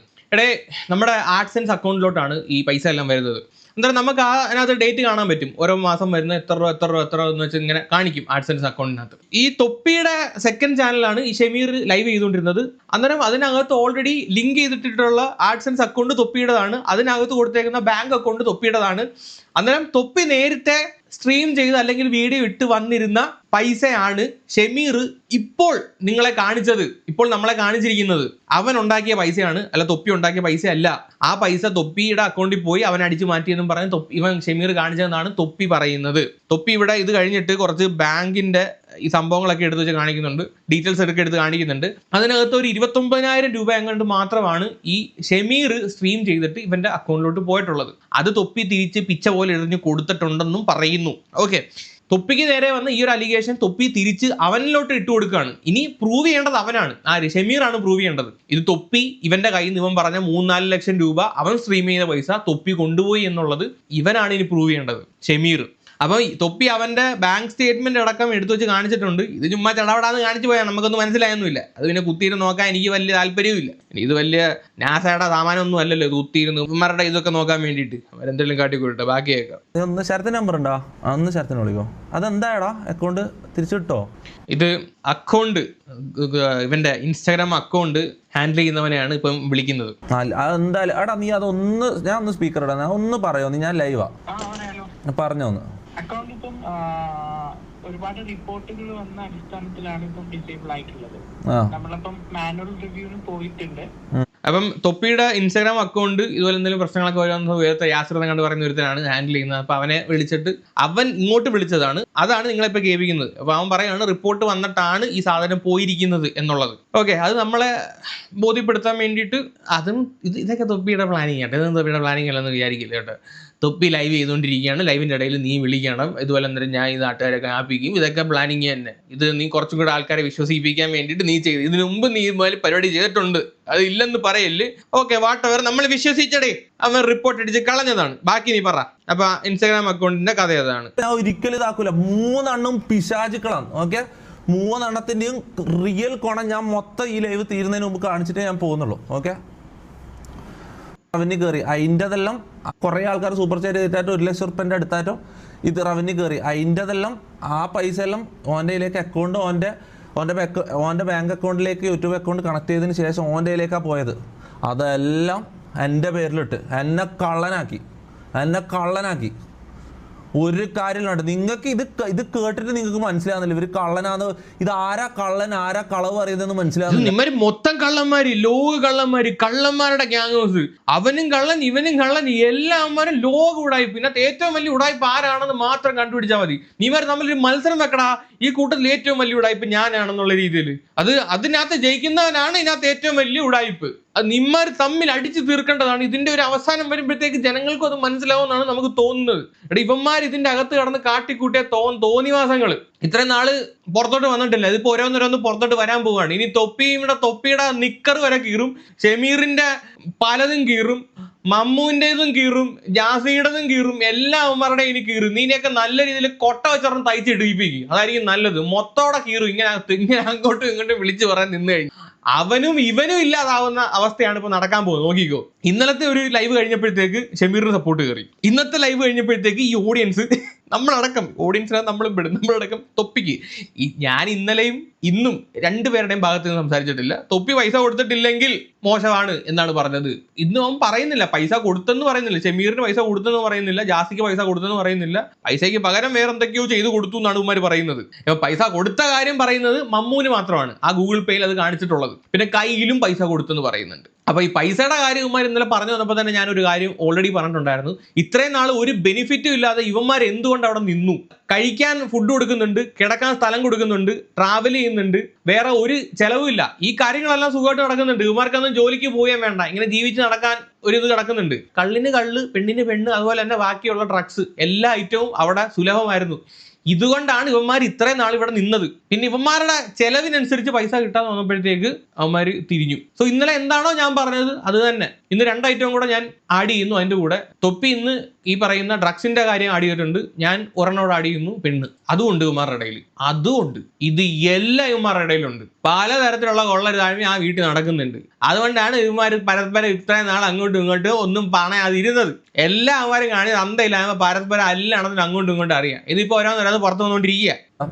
Speaker 1: നമ്മുടെ ആഡ്സെൻസ് അക്കൗണ്ടിലോട്ടാണ് ഈ പൈസ എല്ലാം വരുന്നത്. എന്തായാലും നമുക്ക് അതിനകത്ത് ഡേറ്റ് കാണാൻ പറ്റും, ഓരോ മാസം വരുന്ന എത്ര രൂപ എന്ന് വെച്ചാൽ ഇങ്ങനെ കാണിക്കും ആഡ്സെൻസ് അക്കൗണ്ടിനകത്ത്. ഈ തൊപ്പിയുടെ സെക്കൻഡ് ചാനലാണ് ഈ ഷമീർ ലൈവ് ചെയ്തുകൊണ്ടിരുന്നത്. അന്നേരം അതിനകത്ത് ഓൾറെഡി ലിങ്ക് ചെയ്തിട്ടുള്ള ആഡ്സെൻസ് അക്കൗണ്ട് തൊപ്പിയുടേതാണ്, അതിനകത്ത് കൊടുത്തേക്കുന്ന ബാങ്ക് അക്കൗണ്ട് തൊപ്പിയുടേതാണ്. അന്നേരം തൊപ്പി നേരത്തെ സ്ട്രീം ചെയ്ത് അല്ലെങ്കിൽ വീഡിയോ ഇട്ട് വന്നിരുന്ന പൈസയാണ് ഷമീർ ഇപ്പോൾ നിങ്ങളെ കാണിച്ചത്, ഇപ്പോൾ നമ്മളെ കാണിച്ചിരിക്കുന്നത്. അവൻ ഉണ്ടാക്കിയ പൈസയാണ്, അല്ല തൊപ്പി ഉണ്ടാക്കിയ പൈസ അല്ല. ആ പൈസ തൊപ്പിയുടെ അക്കൗണ്ടിൽ പോയി അവൻ അടിച്ചു മാറ്റിയെന്നും പറഞ്ഞ് ഇവൻ ഷമീർ കാണിച്ചതെന്നാണ് തൊപ്പി പറയുന്നത്. തൊപ്പി ഇവിടെ ഇത് കഴിഞ്ഞിട്ട് കുറച്ച് ബാങ്കിന്റെ ഈ സംഭവങ്ങളൊക്കെ എടുത്ത് വെച്ച് കാണിക്കുന്നുണ്ട്, ഡീറ്റെയിൽസ് എടുത്ത് കാണിക്കുന്നുണ്ട്. അതിനകത്ത് ഒരു 29,000 രൂപ എങ്ങാണ്ട് മാത്രമാണ് ഈ ഷമീർ സ്ട്രീം ചെയ്തിട്ട് ഇവന്റെ അക്കൗണ്ടിലോട്ട് പോയിട്ടുള്ളത്. അത് തൊപ്പി തിരിച്ച് പിച്ച പോലെ എറിഞ്ഞ് കൊടുത്തിട്ടുണ്ടെന്നും പറയുന്നു. ഓക്കെ, തൊപ്പിക്ക് നേരെ വന്ന ഈ ഒരു അലിഗേഷൻ തൊപ്പി തിരിച്ച് അവനിലോട്ട് ഇട്ട് കൊടുക്കുകയാണ്. ഇനി പ്രൂവ് ചെയ്യേണ്ടത് അവനാണ്, ആര്? ഷമീറാണ് പ്രൂവ് ചെയ്യേണ്ടത്. ഇത് തൊപ്പി ഇവന്റെ കയ്യിൽ നിന്ന് ഇവൻ പറഞ്ഞ 3-4 ലക്ഷം രൂപ അവൻ സ്ട്രീം ചെയ്ത പൈസ തൊപ്പി കൊണ്ടുപോയി എന്നുള്ളത് ഇവനാണ് ഇനി പ്രൂവ് ചെയ്യേണ്ടത്, ഷമീർ. അപ്പോൾ തൊപ്പി അവന്റെ ബാങ്ക് സ്റ്റേറ്റ്മെന്റ് അടക്കം എടുത്തു വെച്ച് കാണിച്ചിട്ടുണ്ട്. ഇത് ചുമ്മാ ചടപടാന്ന് കാണിച്ചു പോയാൽ നമുക്കൊന്നും മനസ്സിലായൊന്നുമില്ല. അത് പിന്നെ കുത്തിയിരുന്ന് നോക്കാൻ എനിക്ക് വലിയ താല്പര്യവുമില്ല. ഇത് വലിയ നാസയുടെ സാമാനമൊന്നും അല്ലല്ലോ, ഇത് കുത്തിയിരുന്ന് ഇവന്മാരുടെ ഇതൊക്കെ നോക്കാൻ വേണ്ടിയിട്ട് അവരെന്തെങ്കിലും കാട്ടിക്കൊള്ളട്ടെ, ബാക്കി കേൾക്കാം.
Speaker 2: ഒന്ന് ശരത്തിന് നമ്പർ ഉണ്ടോ? ഒന്ന് ശരത്തിന് വിളിക്കോ. അതെന്താടാ അക്കൗണ്ട് തിരിച്ചു കിട്ടോ?
Speaker 1: ഇത് അക്കൗണ്ട് ഇവന്റെ ഇൻസ്റ്റാഗ്രാം അക്കൗണ്ട് ഹാൻഡിൽ ചെയ്യുന്നവനെയാണ് ഇപ്പം വിളിക്കുന്നത്.
Speaker 2: എന്തായാലും എടാ നീ അതൊന്ന് ഞാൻ ഒന്ന് സ്പീക്കർ ഇടാ, ഒന്ന് പറയോ നീ, ഞാൻ ലൈവാ, പറഞ്ഞോന്ന്.
Speaker 3: അക്കൗണ്ട് ഇപ്പം ഒരുപാട് റിപ്പോർട്ടുകൾ വന്ന അടിസ്ഥാനത്തിലാണ് ഇപ്പം ഡിസേബിൾ ആയിട്ടുള്ളത്. നമ്മളിപ്പം മാനുവൽ റിവ്യൂവിന് പോയിട്ടുണ്ട്.
Speaker 1: അപ്പം തൊപ്പിയുടെ ഇൻസ്റ്റാഗ്രാം അക്കൗണ്ട് ഇതുപോലെ എന്തെങ്കിലും പ്രശ്നങ്ങളൊക്കെ വരുന്ന യാശ്രത കണ്ട് പറയുന്ന ഒരുത്തനാണ് ഹാൻഡിൽ ചെയ്യുന്നത്. അപ്പൊ അവനെ വിളിച്ചിട്ട് അവൻ ഇങ്ങോട്ട് വിളിച്ചതാണ്, അതാണ് നിങ്ങളിപ്പോൾ കേൾപ്പിക്കുന്നത്. അപ്പൊ അവൻ പറയാണ് റിപ്പോർട്ട് വന്നിട്ടാണ് ഈ സാധനം പോയിരിക്കുന്നത് എന്നുള്ളത്. ഓക്കെ, അത് നമ്മളെ ബോധ്യപ്പെടുത്താൻ വേണ്ടിയിട്ട് അതും ഇതൊക്കെ തൊപ്പിയുടെ പ്ലാനിങ് ആട്ടെ. ഇതൊന്നും തൊപ്പിയുടെ പ്ലാനിങ് അല്ലെന്ന് വിചാരിക്കില്ല കേട്ടോ. തൊപ്പി ലൈവ് ചെയ്തുകൊണ്ടിരിക്കുകയാണ്, ലൈവിൻ്റെ ഇടയിൽ നീ വിളിക്കണം, ഇതുപോലെ എന്തെങ്കിലും ഞാൻ ഈ നാട്ടുകാരൊക്കെ ആപ്പിക്കും, ഇതൊക്കെ പ്ലാനിങ് തന്നെ. ഇത് നീ കുറച്ചും കൂടെ ആൾക്കാരെ വിശ്വസിപ്പിക്കാൻ വേണ്ടിയിട്ട് നീ ചെയ്ത്, ഇതിനു മുമ്പ് നീ ഇതുപോലെ പരിപാടി ചെയ്തിട്ടുണ്ട്, അത് ഇല്ലെന്ന് പറയല്. ഓക്കെ, വാട്ടവർ, നമ്മൾ വിശ്വസിച്ചടേ, അവൻ റിപ്പോർട്ട് അടിച്ച് കളഞ്ഞതാണ്, ബാക്കി നീ പറ. അപ്പൊ ഇൻസ്റ്റാഗ്രാം അക്കൗണ്ടിന്റെ കഥ അതാണ്.
Speaker 2: ഒരിക്കലും ഇതാക്കൂല, 3 എണ്ണം പിശാചുക്കളാണ്. ഓക്കെ, 3 എണ്ണത്തിന്റെയും റിയൽ കോണം ഞാൻ മൊത്തം ഈ ലൈവ് തീരുന്നതിന് മുമ്പ് കാണിച്ചിട്ടേ ഞാൻ പോകുന്നുള്ളൂ. ഓക്കെ, റവന്യൂ കയറി അതിൻ്റെതെല്ലാം കുറേ ആൾക്കാർ സൂപ്പർ ചാറ്റ് ചെയ്തിട്ടായിട്ട് 1 ലക്ഷം റുപ്യൻ്റെ അടുത്തായിട്ടോ ഇത് റവന്യൂ കയറി അതിൻ്റെതെല്ലാം ആ പൈസ എല്ലാം ഓൻ്റെ അക്കൗണ്ട് ഓൻ്റെ ബാങ്ക് അക്കൗണ്ടിലേക്ക് യൂട്യൂബ് അക്കൗണ്ട് കണക്ട് ചെയ്തതിന് ശേഷം ഓൻ്റെ കയ്യിലേക്കാണ് പോയത്. അതെല്ലാം എൻ്റെ പേരിലിട്ട് എന്നെ കള്ളനാക്കി. ഒരു കാര്യമില്ല. നിങ്ങൾക്ക് ഇത് കേട്ടിട്ട് നിങ്ങൾക്ക് മനസ്സിലാവുന്നില്ല ഇവർ കള്ളനാന്ന്. ഇത് ആരാ കള്ളൻ ആരാ കളവ് അറിയുന്നതെന്ന് മനസ്സിലാവുന്നില്ല.
Speaker 1: ഇവര് മൊത്തം കള്ളന്മാര്, ലോക കള്ളന്മാര്, കള്ളന്മാരുടെ ഗ്യാങ് ഹൗസ്. അവനും കള്ളൻ ഇവനും കള്ളൻ, എല്ലാവരും ലോക ഉടായ്പ. ഇതിനകത്ത് ഏറ്റവും വലിയ ഉടായ്പ ആരാണെന്ന് മാത്രം കണ്ടുപിടിച്ചാൽ മതി. നീമാര് തമ്മിലൊരു മത്സരം വെക്കടാ, ഈ കൂട്ടത്തിൽ ഏറ്റവും വലിയ ഉടായ്പ ഞാനാണെന്നുള്ള രീതിയിൽ. അതിനകത്ത് ജയിക്കുന്നവനാണ് ഇതിനകത്ത് ഏറ്റവും വലിയ ഉടായ്പ്. അത് നിമ്മാർ തമ്മിൽ അടിച്ചു തീർക്കേണ്ടതാണ്. ഇതിന്റെ ഒരു അവസാനം വരുമ്പോഴത്തേക്ക് ജനങ്ങൾക്കും അത് മനസ്സിലാവുമെന്നാണ് നമുക്ക് തോന്നുന്നത്. ഇവന്മാർ ഇതിന്റെ അകത്ത് കടന്ന് കാട്ടിക്കൂട്ടിയ തോന്നിവാസങ്ങൾ ഇത്രയും നാള് പുറത്തോട്ട് വന്നിട്ടില്ല. ഇതിപ്പോ ഓരോന്നോരോന്ന് പുറത്തോട്ട് വരാൻ പോവുകയാണ്. ഇനി തൊപ്പിയുടെ നിക്കർ വരെ കീറും, ഷമീറിന്റെ പലതും കീറും, മമ്മുവിൻ്റെതും കീറും, ജാസിയുടേതും കീറും, എല്ലാ അവന്മാരുടെയും ഇനി കീറും. നീനെയൊക്കെ നല്ല രീതിയിൽ കൊട്ട വെച്ചൊരെണ്ണം തയ്ച്ചിടിപ്പിക്കും, അതായിരിക്കും നല്ലത്. മൊത്തോടെ കീറും. ഇങ്ങനെ അങ്ങോട്ടും ഇങ്ങോട്ടും വിളിച്ചു പറയാൻ നിന്ന് കഴിഞ്ഞു അവനും ഇവനും ഇല്ലാതാവുന്ന അവസ്ഥയാണ് ഇപ്പൊ നടക്കാൻ പോകുന്നത്. നോക്കിക്കോ, ഇന്നലത്തെ ഒരു ലൈവ് കഴിഞ്ഞപ്പോഴത്തേക്ക് ഷമീറിന് സപ്പോർട്ട് കയറി. ഇന്നത്തെ ലൈവ് കഴിഞ്ഞപ്പോഴത്തേക്ക് ഈ ഓഡിയൻസ് നമ്മളടക്കം, ഓഡിയൻസിനകത്ത് നമ്മളും പെടും, നമ്മളടക്കം തൊപ്പിക്ക്. ഞാൻ ഇന്നലെയും ഇന്നും രണ്ടുപേരുടെയും ഭാഗത്ത് നിന്ന് സംസാരിച്ചിട്ടില്ല. തൊപ്പി പൈസ കൊടുത്തിട്ടില്ലെങ്കിൽ മോശമാണ് എന്നാണ് പറഞ്ഞത്. ഇന്നും അവൻ പറയുന്നില്ല പൈസ കൊടുത്തെന്ന് പറയുന്നില്ല, ഷമീറിന് പൈസ കൊടുത്തെന്ന് പറയുന്നില്ല, ജാസിക്ക് പൈസ കൊടുത്തെന്ന് പറയുന്നില്ല. പൈസയ്ക്ക് പകരം വേറെ എന്തൊക്കെയോ ചെയ്തു കൊടുത്തു എന്നാണ് ഉമ്മാർ പറയുന്നത്. അപ്പൊ പൈസ കൊടുത്ത കാര്യം പറയുന്നത് മമ്മൂന് മാത്രമാണ്, ആ ഗൂഗിൾ പേയിൽ അത് കാണിച്ചിട്ടുള്ളത്. പിന്നെ കയ്യിലും പൈസ കൊടുത്തെന്ന് പറയുന്നുണ്ട്. അപ്പൊ ഈ പൈസയുടെ കാര്യം ഇവന്മാർ ഇന്നലെ പറഞ്ഞു വന്നപ്പോൾ തന്നെ ഞാനൊരു കാര്യം ഓൾറെഡി പറഞ്ഞിട്ടുണ്ടായിരുന്നു. ഇത്രയും നാൾ ഒരു ബെനിഫിറ്റും ഇല്ലാതെ ഇവന്മാർ എന്തുകൊണ്ട് അവിടെ നിന്നു? കഴിക്കാൻ ഫുഡ് കൊടുക്കുന്നുണ്ട്, കിടക്കാൻ സ്ഥലം കൊടുക്കുന്നുണ്ട്, ട്രാവൽ ചെയ്യുന്നുണ്ട്, വേറെ ഒരു ചെലവുമില്ല. ഈ കാര്യങ്ങളെല്ലാം സുഖമായിട്ട് നടക്കുന്നുണ്ട്. ഇവന്മാർക്കൊന്നും ജോലിക്ക് പോവുകയും വേണ്ട, ഇങ്ങനെ ജീവിച്ച് നടക്കാൻ ഒരു ഇത് കിടക്കുന്നുണ്ട്. കള്ളിന് കള്ള്, പെണ്ണിന് പെണ്ണ്, അതുപോലെ തന്നെ ബാക്കിയുള്ള ഡ്രഗ്സ് എല്ലാ ഐറ്റവും അവിടെ സുലഭമായിരുന്നു. ഇതുകൊണ്ടാണ് ഇവന്മാർ ഇത്രയും നാൾ ഇവിടെ നിന്നത്. പിന്നെ ഇവന്മാരുടെ ചെലവിനനുസരിച്ച് പൈസ കിട്ടാതെ വന്നപ്പോഴത്തേക്ക് അവന്മാർ തിരിഞ്ഞു. സോ ഇന്നലെ എന്താണോ ഞാൻ പറഞ്ഞത് അത് തന്നെ ഇന്ന് 2 ഐറ്റവും കൂടെ ഞാൻ ആഡ് ചെയ്യുന്നു. അതിന്റെ കൂടെ തൊപ്പി ഇന്ന് ഈ പറയുന്ന ഡ്രഗ്സിന്റെ കാര്യം ആഡ് ചെയ്തിട്ടുണ്ട്, ഞാൻ ഒരെണ്ണോട് ആഡ് ചെയ്യുന്നു പെണ്ണ്. അതുകൊണ്ട് ഇവന്മാരുടെ ഇടയിൽ, അതുകൊണ്ട് ഇത് എല്ലാ ഇവന്മാരുടെ ഇടയിലുണ്ട്. പലതരത്തിലുള്ള കൊള്ളരു താഴ്മ ആ വീട്ടിൽ നടക്കുന്നുണ്ട്. അതുകൊണ്ടാണ് ഇവന്മാർ പരസ്പരം ഇത്രയും നാൾ അങ്ങോട്ടും ഇങ്ങോട്ടും ഒന്നും പറയാതിരുന്നത്. എല്ലാ അവന്മാരും കാണിയത് അന്തയില്ലായ്മ പരസ്പരം എല്ലാണെന്ന് അങ്ങോട്ടും ഇങ്ങോട്ടും അറിയാം. ഇതിപ്പോ ഓരോന്നോരോന്ന് പുറത്തു വന്നുകൊണ്ടിരിക്കുക.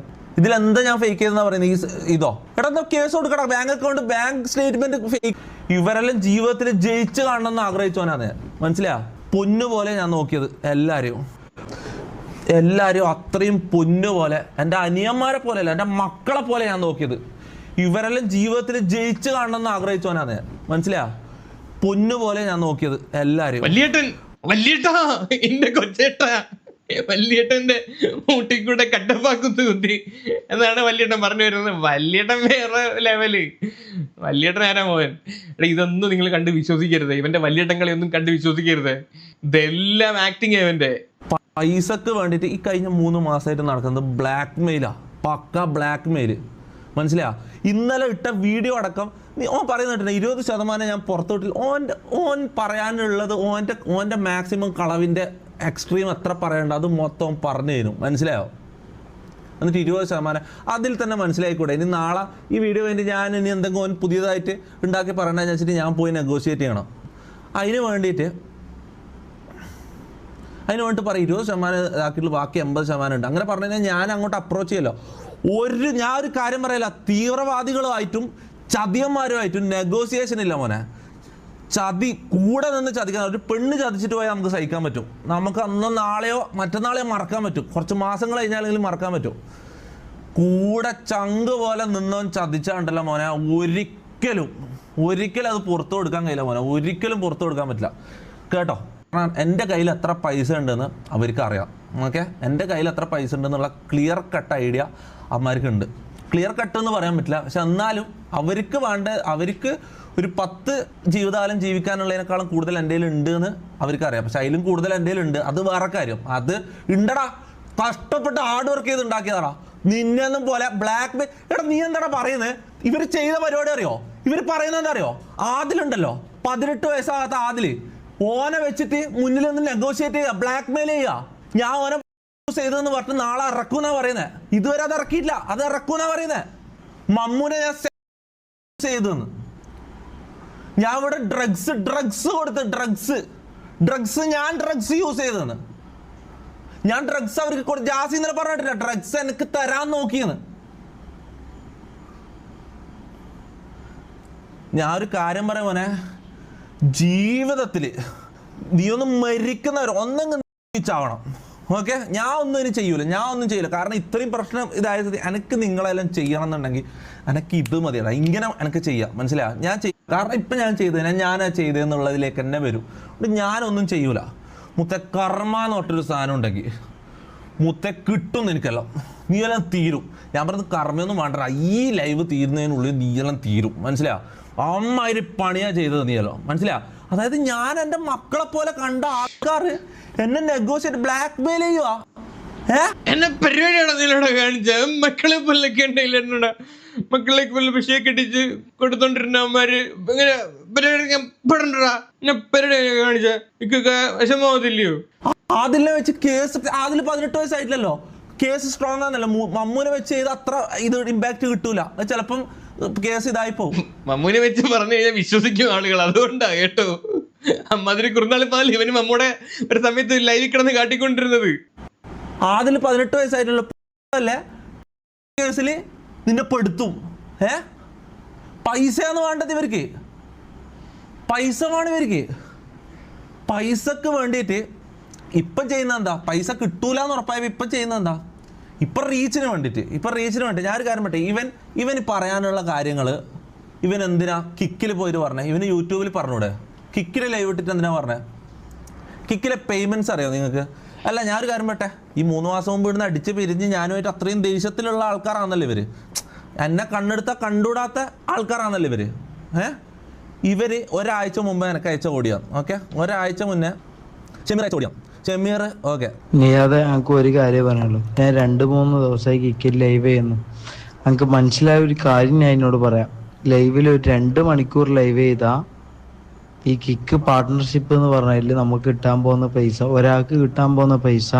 Speaker 2: ഇതിലെന്താ ഞാൻ ഫേക്ക് ചെയ്തെന്നാ പറയുന്നത്? ഇതോ എടാ കേസ് കൊടുക്കടാ, bank account, bank statement fake. ഇവരെല്ലാം ജീവിതത്തിൽ ജയിച്ച് കാണണമെന്ന് ആഗ്രഹിച്ചവനാണ്, മനസ്സിലാ? പൊന്നുപോലെ ഞാൻ നോക്കിയത് എല്ലാവരും അത്രയും പൊന്നുപോലെ, എൻ്റെ അനിയന്മാരെ പോലെയല്ല, എൻ്റെ മക്കളെ പോലെ ഞാൻ നോക്കിയത്. ഇവരെല്ലാം ജീവിതത്തിൽ ജയിച്ച് കാണണമെന്ന് ആഗ്രഹിച്ചവനാണ്, മനസ്സിലാ? പൊന്നുപോലെ ഞാൻ നോക്കിയത് എല്ലാവരും.
Speaker 1: വല്യേട്ടാ എന്റെ കൊച്ചേട്ടാ, വല്യേട്ടന്റെ മൂട്ടിക്കൂടെ കട്ടപ്പാക്കുത്ത് കുത്തി എന്നാണ് വല്യേട്ടൻ പറഞ്ഞു വരുന്നത്. വല്യേട്ടൻ വേറെ ലെവല്, വല്യേട്ടൻ ആരാ മോൻ? ഇതൊന്നും നിങ്ങൾ കണ്ട് വിശ്വസിക്കരുത്, ഇവന്റെ വല്യേട്ടൻ കളിയൊന്നും കണ്ട് വിശ്വസിക്കരുത്. ഇതെല്ലാം ആക്ടിങ് ഇവന്റെ.
Speaker 2: പൈസക്ക് വേണ്ടിയിട്ട് ഈ കഴിഞ്ഞ 3 മാസമായിട്ട് നടക്കുന്നത് ബ്ലാക്ക് മെയിലാ, പക്ക ബ്ലാക്ക് മെയില്, മനസ്സിലാ? ഇന്നലെ ഇട്ട വീഡിയോ അടക്കം ഓൻ പറയുന്നുണ്ട് 20% ഞാൻ പുറത്തുവിട്ടില്ല. ഓൻ പറയാനുള്ളത് ഓൻ്റെ മാക്സിമം കളവിൻ്റെ എക്സ്ട്രീം എത്ര പറയണ്ട അത് മൊത്തം പറഞ്ഞു തരും, മനസ്സിലായോ? എന്നിട്ട് 20% അതിൽ തന്നെ മനസ്സിലായിക്കൂടെ? ഇനി നാളെ ഈ വീഡിയോ വേണ്ടി ഞാൻ ഇനി എന്തെങ്കിലും പുതിയതായിട്ട് ഉണ്ടാക്കി പറയണമെന്ന് വെച്ചിട്ട് ഞാൻ പോയി നെഗോഷിയേറ്റ് ചെയ്യണം. അതിന് വേണ്ടിയിട്ട് പറയും 20% ഇതാക്കിയിട്ടുള്ള ബാക്കി 80% ഉണ്ട്. അങ്ങനെ പറഞ്ഞു കഴിഞ്ഞാൽ ഞാൻ അങ്ങോട്ട് അപ്രോച്ച് ചെയ്യല്ലോ. ഞാൻ ഒരു കാര്യം പറയില്ല, തീവ്രവാദികളുമായിട്ടും ചതിയന്മാരുമായിട്ടും നെഗോസിയേഷൻ ഇല്ല മോനെ. ചതി കൂടെ നിന്ന് ചതിക്കാൻ, ഒരു പെണ്ണ് ചതിച്ചിട്ട് പോയാൽ നമുക്ക് സഹിക്കാൻ പറ്റും, നമുക്ക് അന്നോ നാളെയോ മറ്റന്നാളെയോ മറക്കാൻ പറ്റും, കുറച്ച് മാസങ്ങൾ കഴിഞ്ഞാലെങ്കിലും മറക്കാൻ പറ്റും. കൂടെ ചങ്ക് പോലെ നിന്നവൻ ചതിച്ചാണ്ടല്ലോ മോനെ, ഒരിക്കലും അത് പുറത്തു കൊടുക്കാൻ കഴിയില്ല മോനെ, ഒരിക്കലും പുറത്തു കൊടുക്കാൻ പറ്റില്ല കേട്ടോ. കാരണം എൻ്റെ കയ്യിൽ എത്ര പൈസ ഉണ്ടെന്ന് അവർക്ക് അറിയാം. ഓക്കെ, എൻ്റെ കയ്യിൽ എത്ര പൈസ ഉണ്ടെന്നുള്ള ക്ലിയർ കട്ട് ഐഡിയ അമ്മമാർക്കുണ്ട്. ക്ലിയർ കട്ട് എന്ന് പറയാൻ പറ്റില്ല, പക്ഷെ എന്നാലും അവർക്ക് ഒരു 10 ജീവിതകാലം ജീവിക്കാനുള്ളതിനേക്കാളും കൂടുതൽ എൻ്റെ കയ്യിൽ ഉണ്ട് എന്ന് അവർക്കറിയാം. പക്ഷെ അതിലും കൂടുതൽ എൻ്റെ കയ്യിൽ ഉണ്ട്, അത് വേറെ കാര്യം. അത് ഉണ്ടടാ, കഷ്ടപ്പെട്ട് ഹാർഡ് വർക്ക് ചെയ്ത് ഉണ്ടാക്കിയതാടാ. നിന്നൊന്നും പോലെ ബ്ലാക്ക് മെയിൽ. എടാ നീ എന്താടാ പറയുന്നത്? ഇവർ ചെയ്ത പരിപാടി അറിയോ? ഇവർ പറയുന്നത് എന്താ അറിയോ? ആദിലുണ്ടല്ലോ, 18 വയസ്സാകാത്ത ആദില്, ഓനെ വെച്ചിട്ട് മുന്നിൽ നിന്ന് നെഗോഷിയേറ്റ് ചെയ്യുക, ബ്ലാക്ക് മെയിൽ ചെയ്യുക. ഞാൻ ഓനെ ചെയ്തെന്ന് പറഞ്ഞിട്ട് നാളെ ഇറക്കൂന്നാ പറയുന്നത്. ഇതുവരെ അത് ഇറക്കിയില്ല, അത് ഇറക്കൂന്നാ പറയുന്നത്. മമ്മൂനെ ഞാൻ ചെയ്തെന്ന്, ഞാൻ ഇവിടെ ഡ്രഗ്സ് കൊടുത്ത് ഡ്രഗ്സ് ഞാൻ ഡ്രഗ്സ് യൂസ് ചെയ്തെന്ന്, ഞാൻ ഡ്രഗ്സ് അവർക്ക് ജാസി ഇന്നലെ പറഞ്ഞിട്ടില്ല, ഡ്രഗ്സ് എനിക്ക് തരാൻ നോക്കിയെന്ന്. ഞാൻ ഒരു കാര്യം പറയാം മോനെ, ജീവിതത്തിൽ നീ ഒന്ന് മരിക്കുന്നവർ ഒന്നെങ്കിൽ ചാവണം, ഓക്കെ, ഞാൻ ഒന്നും ചെയ്യൂല. കാരണം ഇത്രയും പ്രശ്നം ഇതായത് എനിക്ക് നിങ്ങളെല്ലാം ചെയ്യണം എന്നുണ്ടെങ്കിൽ എനിക്ക് ഇത് മതിയല്ല, ഇങ്ങനെ എനിക്ക് ചെയ്യാം, മനസ്സിലാവും. ഞാൻ കാരണം ഇപ്പം ഞാൻ ചെയ്തത് ഞാനാ ചെയ്തതെന്നുള്ളതിലേക്ക് തന്നെ വരും. ഞാനൊന്നും ചെയ്യൂല. മുത്തെ കർമ്മ എന്ന് പറഞ്ഞൊരു സാധനം ഉണ്ടെങ്കിൽ മുത്തെ കിട്ടും എനിക്കല്ലോ, നീയെല്ലാം തീരും. ഞാൻ പറഞ്ഞത് കർമ്മയൊന്നും വേണ്ട, ഈ ലൈവ് തീരുന്നതിനുള്ളിൽ നീയെല്ലാം തീരും, മനസ്സിലാ. അമ്മാതിരി പണിയാ ചെയ്തത് നീയല്ലോ, മനസ്സിലാ. അതായത് ഞാൻ എൻ്റെ മക്കളെ പോലെ കണ്ട ആൾക്കാർ എന്നെ നെഗോഷിയേറ്റ് ബ്ലാക്ക് മെയിൽ ചെയ്യുക.
Speaker 1: എന്നെ പരിപാടിയാണ് നിന്നോട് കാണിച്ചത്. മക്കളെ പോലൊക്കെ ഉണ്ടെങ്കിൽ എന്നോട് മക്കളെ പോലെ വിഷയം കെട്ടിച്ച് കൊടുത്തോണ്ടിരുന്ന അമ്മമാര് ഇങ്ങനെ പരിപാടി കാണിച്ച ഇക്കൊക്കെ വിഷമാവത്തില്ലയോ?
Speaker 2: അതിലെ വെച്ച് കേസ് അതിൽ 18 വയസ്സായിട്ടില്ലല്ലോ, കേസ് സ്ട്രോങ് ആണല്ലോ. മമ്മൂനെ വെച്ച് ചെയ്ത് അത്ര ഇത് ഇമ്പാക്ട് കിട്ടൂല, ചിലപ്പം കേസ് ഇതായി പോകും.
Speaker 1: മമ്മൂനെ വെച്ച് പറഞ്ഞു കഴിഞ്ഞാൽ വിശ്വസിക്കും ആളുകൾ, അതുകൊണ്ടാ കേട്ടോ. അമ്മാതിരി കുറുനാളിപ്പാൽ ഇവന് മമ്മൂടെ ഒരു സമയത്ത് ലൈവിൽ കിടന്ന് കാട്ടിക്കൊണ്ടിരുന്നത്.
Speaker 2: അതിൽ 18 വയസ്സായിട്ടുള്ള അല്ലേ കേസിൽ നിന്നെ പെടുത്തും. പൈസയാണ് വേണ്ടത് ഇവർക്ക്, പൈസ വേണം ഇവർക്ക്. പൈസക്ക് വേണ്ടിയിട്ട് ഇപ്പം ചെയ്യുന്ന എന്താ, പൈസ കിട്ടൂല എന്ന് ഉറപ്പായപ്പോൾ ഇപ്പം ചെയ്യുന്ന എന്താ, ഇപ്പം റീച്ചിന് വേണ്ടിയിട്ട്. ഞാനൊരു കാര്യം പറ്റേ, ഇവൻ പറയാനുള്ള കാര്യങ്ങൾ ഇവൻ എന്തിനാ കിക്കിൽ പോയിട്ട് പറഞ്ഞേ? ഇവന് യൂട്യൂബിൽ പറഞ്ഞൂടെ? കിക്കിൽ ലൈവ് ഇട്ടിട്ട് എന്തിനാ പറഞ്ഞേ? കിക്കിലെ പേയ്മെൻറ്റ്സ് അറിയോ നിങ്ങൾക്ക്? അല്ല, ഞാനൊരു കാര്യം പറ്റേ, ഈ 3 മാസം മുമ്പ് ഇവിടുന്ന് അടിച്ച് പിരിഞ്ഞ് ഞാനുമായിട്ട് അത്രയും ദേഷ്യത്തിലുള്ള ആൾക്കാരാണല്ലോ ഇവർ. എന്നെ കണ്ണെടുത്ത കണ്ടുകൂടാത്ത ആൾക്കാരാണല്ലോ ഇവർ. ഇവർ ഒരാഴ്ച മുമ്പ് എനിക്ക് അയച്ച ഓടിയാണ്. ഓക്കെ, ഒരാഴ്ച മുന്നേ ഷമീർ അയച്ച ഓടിയാണ്. ഷമീർ ഓക്കെ,
Speaker 4: നീ അത് എനിക്ക് ഒരു കാര്യം പറയാനുള്ളൂ. ഞാൻ 2-3 ദിവസമായി കിക്കിൽ ലൈവ് ചെയ്യുന്നു. എനിക്ക് മനസ്സിലായ ഒരു കാര്യം ഞാൻ എന്നോട് പറയാം. ലൈവിൽ ഒരു 2 മണിക്കൂർ ലൈവ് ചെയ്താൽ ഈ കിക്ക് പാർട്ട്ണർഷിപ്പ് എന്ന് പറഞ്ഞാൽ നമുക്ക് കിട്ടാൻ പോകുന്ന പൈസ, ഒരാൾക്ക് കിട്ടാൻ പോകുന്ന പൈസ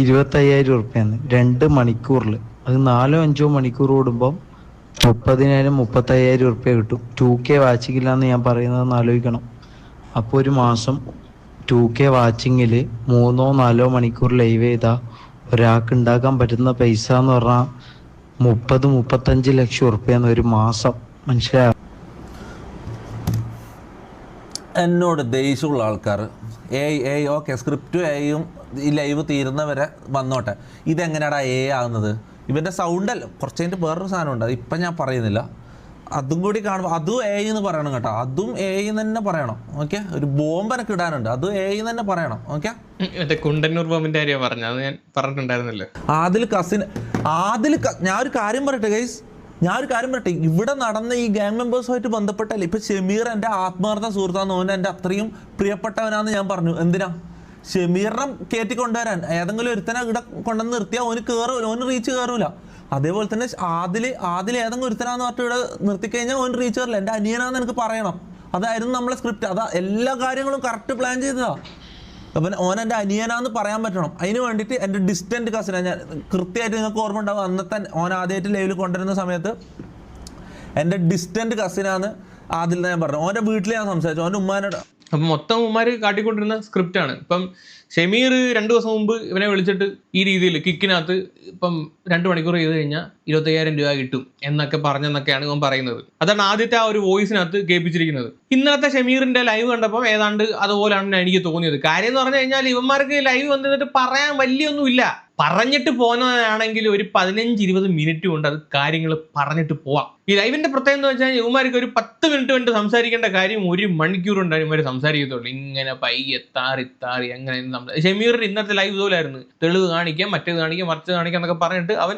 Speaker 4: 25,000 ഉറുപ്പ്യാണ് 2 മണിക്കൂറിൽ. അത് 4-5 മണിക്കൂർ കൂടുമ്പം 30,000-35,000 ഉറുപ്പ്യ കിട്ടും. 2K വാച്ചിങ്ങില്ല എന്ന് ഞാൻ പറയുന്നതെന്ന് ആലോചിക്കണം. അപ്പോൾ ഒരു മാസം 2K വാച്ചിങ്ങിൽ 3-4 മണിക്കൂർ ലൈവ് ചെയ്താൽ ഒരാൾക്ക് ഉണ്ടാക്കാൻ പറ്റുന്ന പൈസ എന്ന് പറഞ്ഞാൽ 30-35 ലക്ഷം ഉറുപ്പ്യാണ് ഒരു മാസം. മനസ്സിലായോ?
Speaker 2: എന്നോട് ദേഷ്യമുള്ള ആൾക്കാർ ഓക്കെ സ്ക്രിപ്റ്റും എയും ഈ ലൈവ് തീരുന്നവരെ വന്നോട്ടെ. ഇതെങ്ങനെയാടാ ആകുന്നത്? ഇവൻ്റെ സൗണ്ടല്ല, കുറച്ച് കഴിഞ്ഞിട്ട് വേറൊരു സാധനം ഉണ്ട്, ഇപ്പം ഞാൻ പറയുന്നില്ല. അതും കൂടി കാണുമ്പോൾ അതും എന്ന് പറയണം കേട്ടോ, അതും തന്നെ പറയണം. ഓക്കെ, ഒരു ബോംബനൊക്കെ ഇടാനുണ്ട്, അത് തന്നെ പറയണം. ഓക്കെ,
Speaker 1: കുണ്ടന്നൂർ ബോംബിന്റെ കാര്യം പറഞ്ഞു, അത് ഞാൻ പറഞ്ഞിട്ടുണ്ടായിരുന്നല്ലോ.
Speaker 2: ഞാൻ ഒരു കാര്യം പറയട്ടെ, ഇവിടെ നടന്ന ഈ ഗ്യാങ് മെമ്പേഴ്സുമായിട്ട് ബന്ധപ്പെട്ടല്ലേ ഇപ്പം ഷമീർ എൻ്റെ ആത്മാർത്ഥ സുഹൃത്താന്ന്, ഓൻ എൻ്റെ അത്രയും പ്രിയപ്പെട്ടവനാന്ന് ഞാൻ പറഞ്ഞു. എന്തിനാ? ഷമീറിനെ കയറ്റി കൊണ്ടുവരാൻ. ഏതെങ്കിലും ഒരുത്തനെ ഇവിടെ കൊണ്ടുവന്ന് നിർത്തിയാൽ ഓന് റീച്ച് കയറൂല. അതേപോലെ തന്നെ ആദിൽ ഏതെങ്കിലും ഒരുത്തനാന്ന് പറഞ്ഞിട്ട് ഇവിടെ നിർത്തിക്കഴിഞ്ഞാൽ ഓൻ റീച്ച് കയറില്ല. എൻ്റെ അനിയനാന്ന് എനിക്ക് പറയണം. അതായിരുന്നു നമ്മളെ സ്ക്രിപ്റ്റ്. എല്ലാ കാര്യങ്ങളും കറക്റ്റ് പ്ലാൻ ചെയ്തതാ. അപ്പം ഓൻ എൻ്റെ അനിയനാന്ന് പറയാൻ പറ്റണം. അതിന് വേണ്ടിയിട്ട് എൻ്റെ ഡിസ്റ്റൻറ്റ് കസിനാണ് ഞാൻ. കൃത്യമായിട്ട് നിങ്ങൾക്ക് ഓർമ്മ ഉണ്ടാവും, അന്നത്തെ ഓൻ ആദ്യമായിട്ട് ലൈവിൽ കൊണ്ടുവരുന്ന സമയത്ത് എൻ്റെ ഡിസ്റ്റൻറ്റ് കസിനാന്ന് ആദിൽ ഞാൻ പറഞ്ഞു. ഓൻ്റെ വീട്ടിൽ ഞാൻ സംസാരിച്ചു, ഓൻ്റെ ഉമ്മാനോട്.
Speaker 1: അപ്പം മൊത്തം ഉമ്മാര് കാട്ടിക്കൊണ്ടിരുന്ന സ്ക്രിപ്റ്റാണ്. ഇപ്പം ഷമീർ 2 ദിവസം മുമ്പ് ഇവനെ വിളിച്ചിട്ട് ഈ രീതിയിൽ കിക്കിനകത്ത് ഇപ്പം 2 മണിക്കൂർ ചെയ്ത് കഴിഞ്ഞാൽ 25,000 രൂപ കിട്ടും എന്നൊക്കെ പറഞ്ഞെന്നൊക്കെയാണ് ഇവൻ പറയുന്നത്. അതാണ് ആദ്യത്തെ ആ ഒരു വോയിസിനകത്ത് കേൾപ്പിച്ചിരിക്കുന്നത്. ഇന്നലത്തെ ഷമീറിന്റെ ലൈവ് കണ്ടപ്പോൾ ഏതാണ്ട് അതുപോലെയാണ് എനിക്ക് തോന്നിയത്. കാര്യം എന്ന് പറഞ്ഞു കഴിഞ്ഞാൽ ഇവന്മാർക്ക് ലൈവ് വന്നിട്ട് പറയാൻ വലിയൊന്നുമില്ല. പറഞ്ഞിട്ട് പോകുന്നതാണെങ്കിൽ ഒരു 15-20 മിനിറ്റ് കൊണ്ട് അത് കാര്യങ്ങൾ പറഞ്ഞിട്ട് പോവാം. ഈ ലൈവിന്റെ പ്രത്യേകത എന്ന് വെച്ചാൽ ഇവന്മാർക്ക് ഒരു 10 മിനിറ്റ് കൊണ്ട് സംസാരിക്കേണ്ട കാര്യം 1 മണിക്കൂർ കൊണ്ടാണ് ഇവർ സംസാരിക്കത്തുള്ളൂ. ഇങ്ങനെ പയ്യെ താറി അങ്ങനെ. ഷമീറിന്റെ ഇന്നത്തെ ലൈവ് ഇതുപോലായിരുന്നു. തെളിവ് കാണിക്കാം, മറ്റേത് കാണിക്കാം, മറിച്ച് കാണിക്കാം എന്നൊക്കെ പറഞ്ഞിട്ട് അവൻ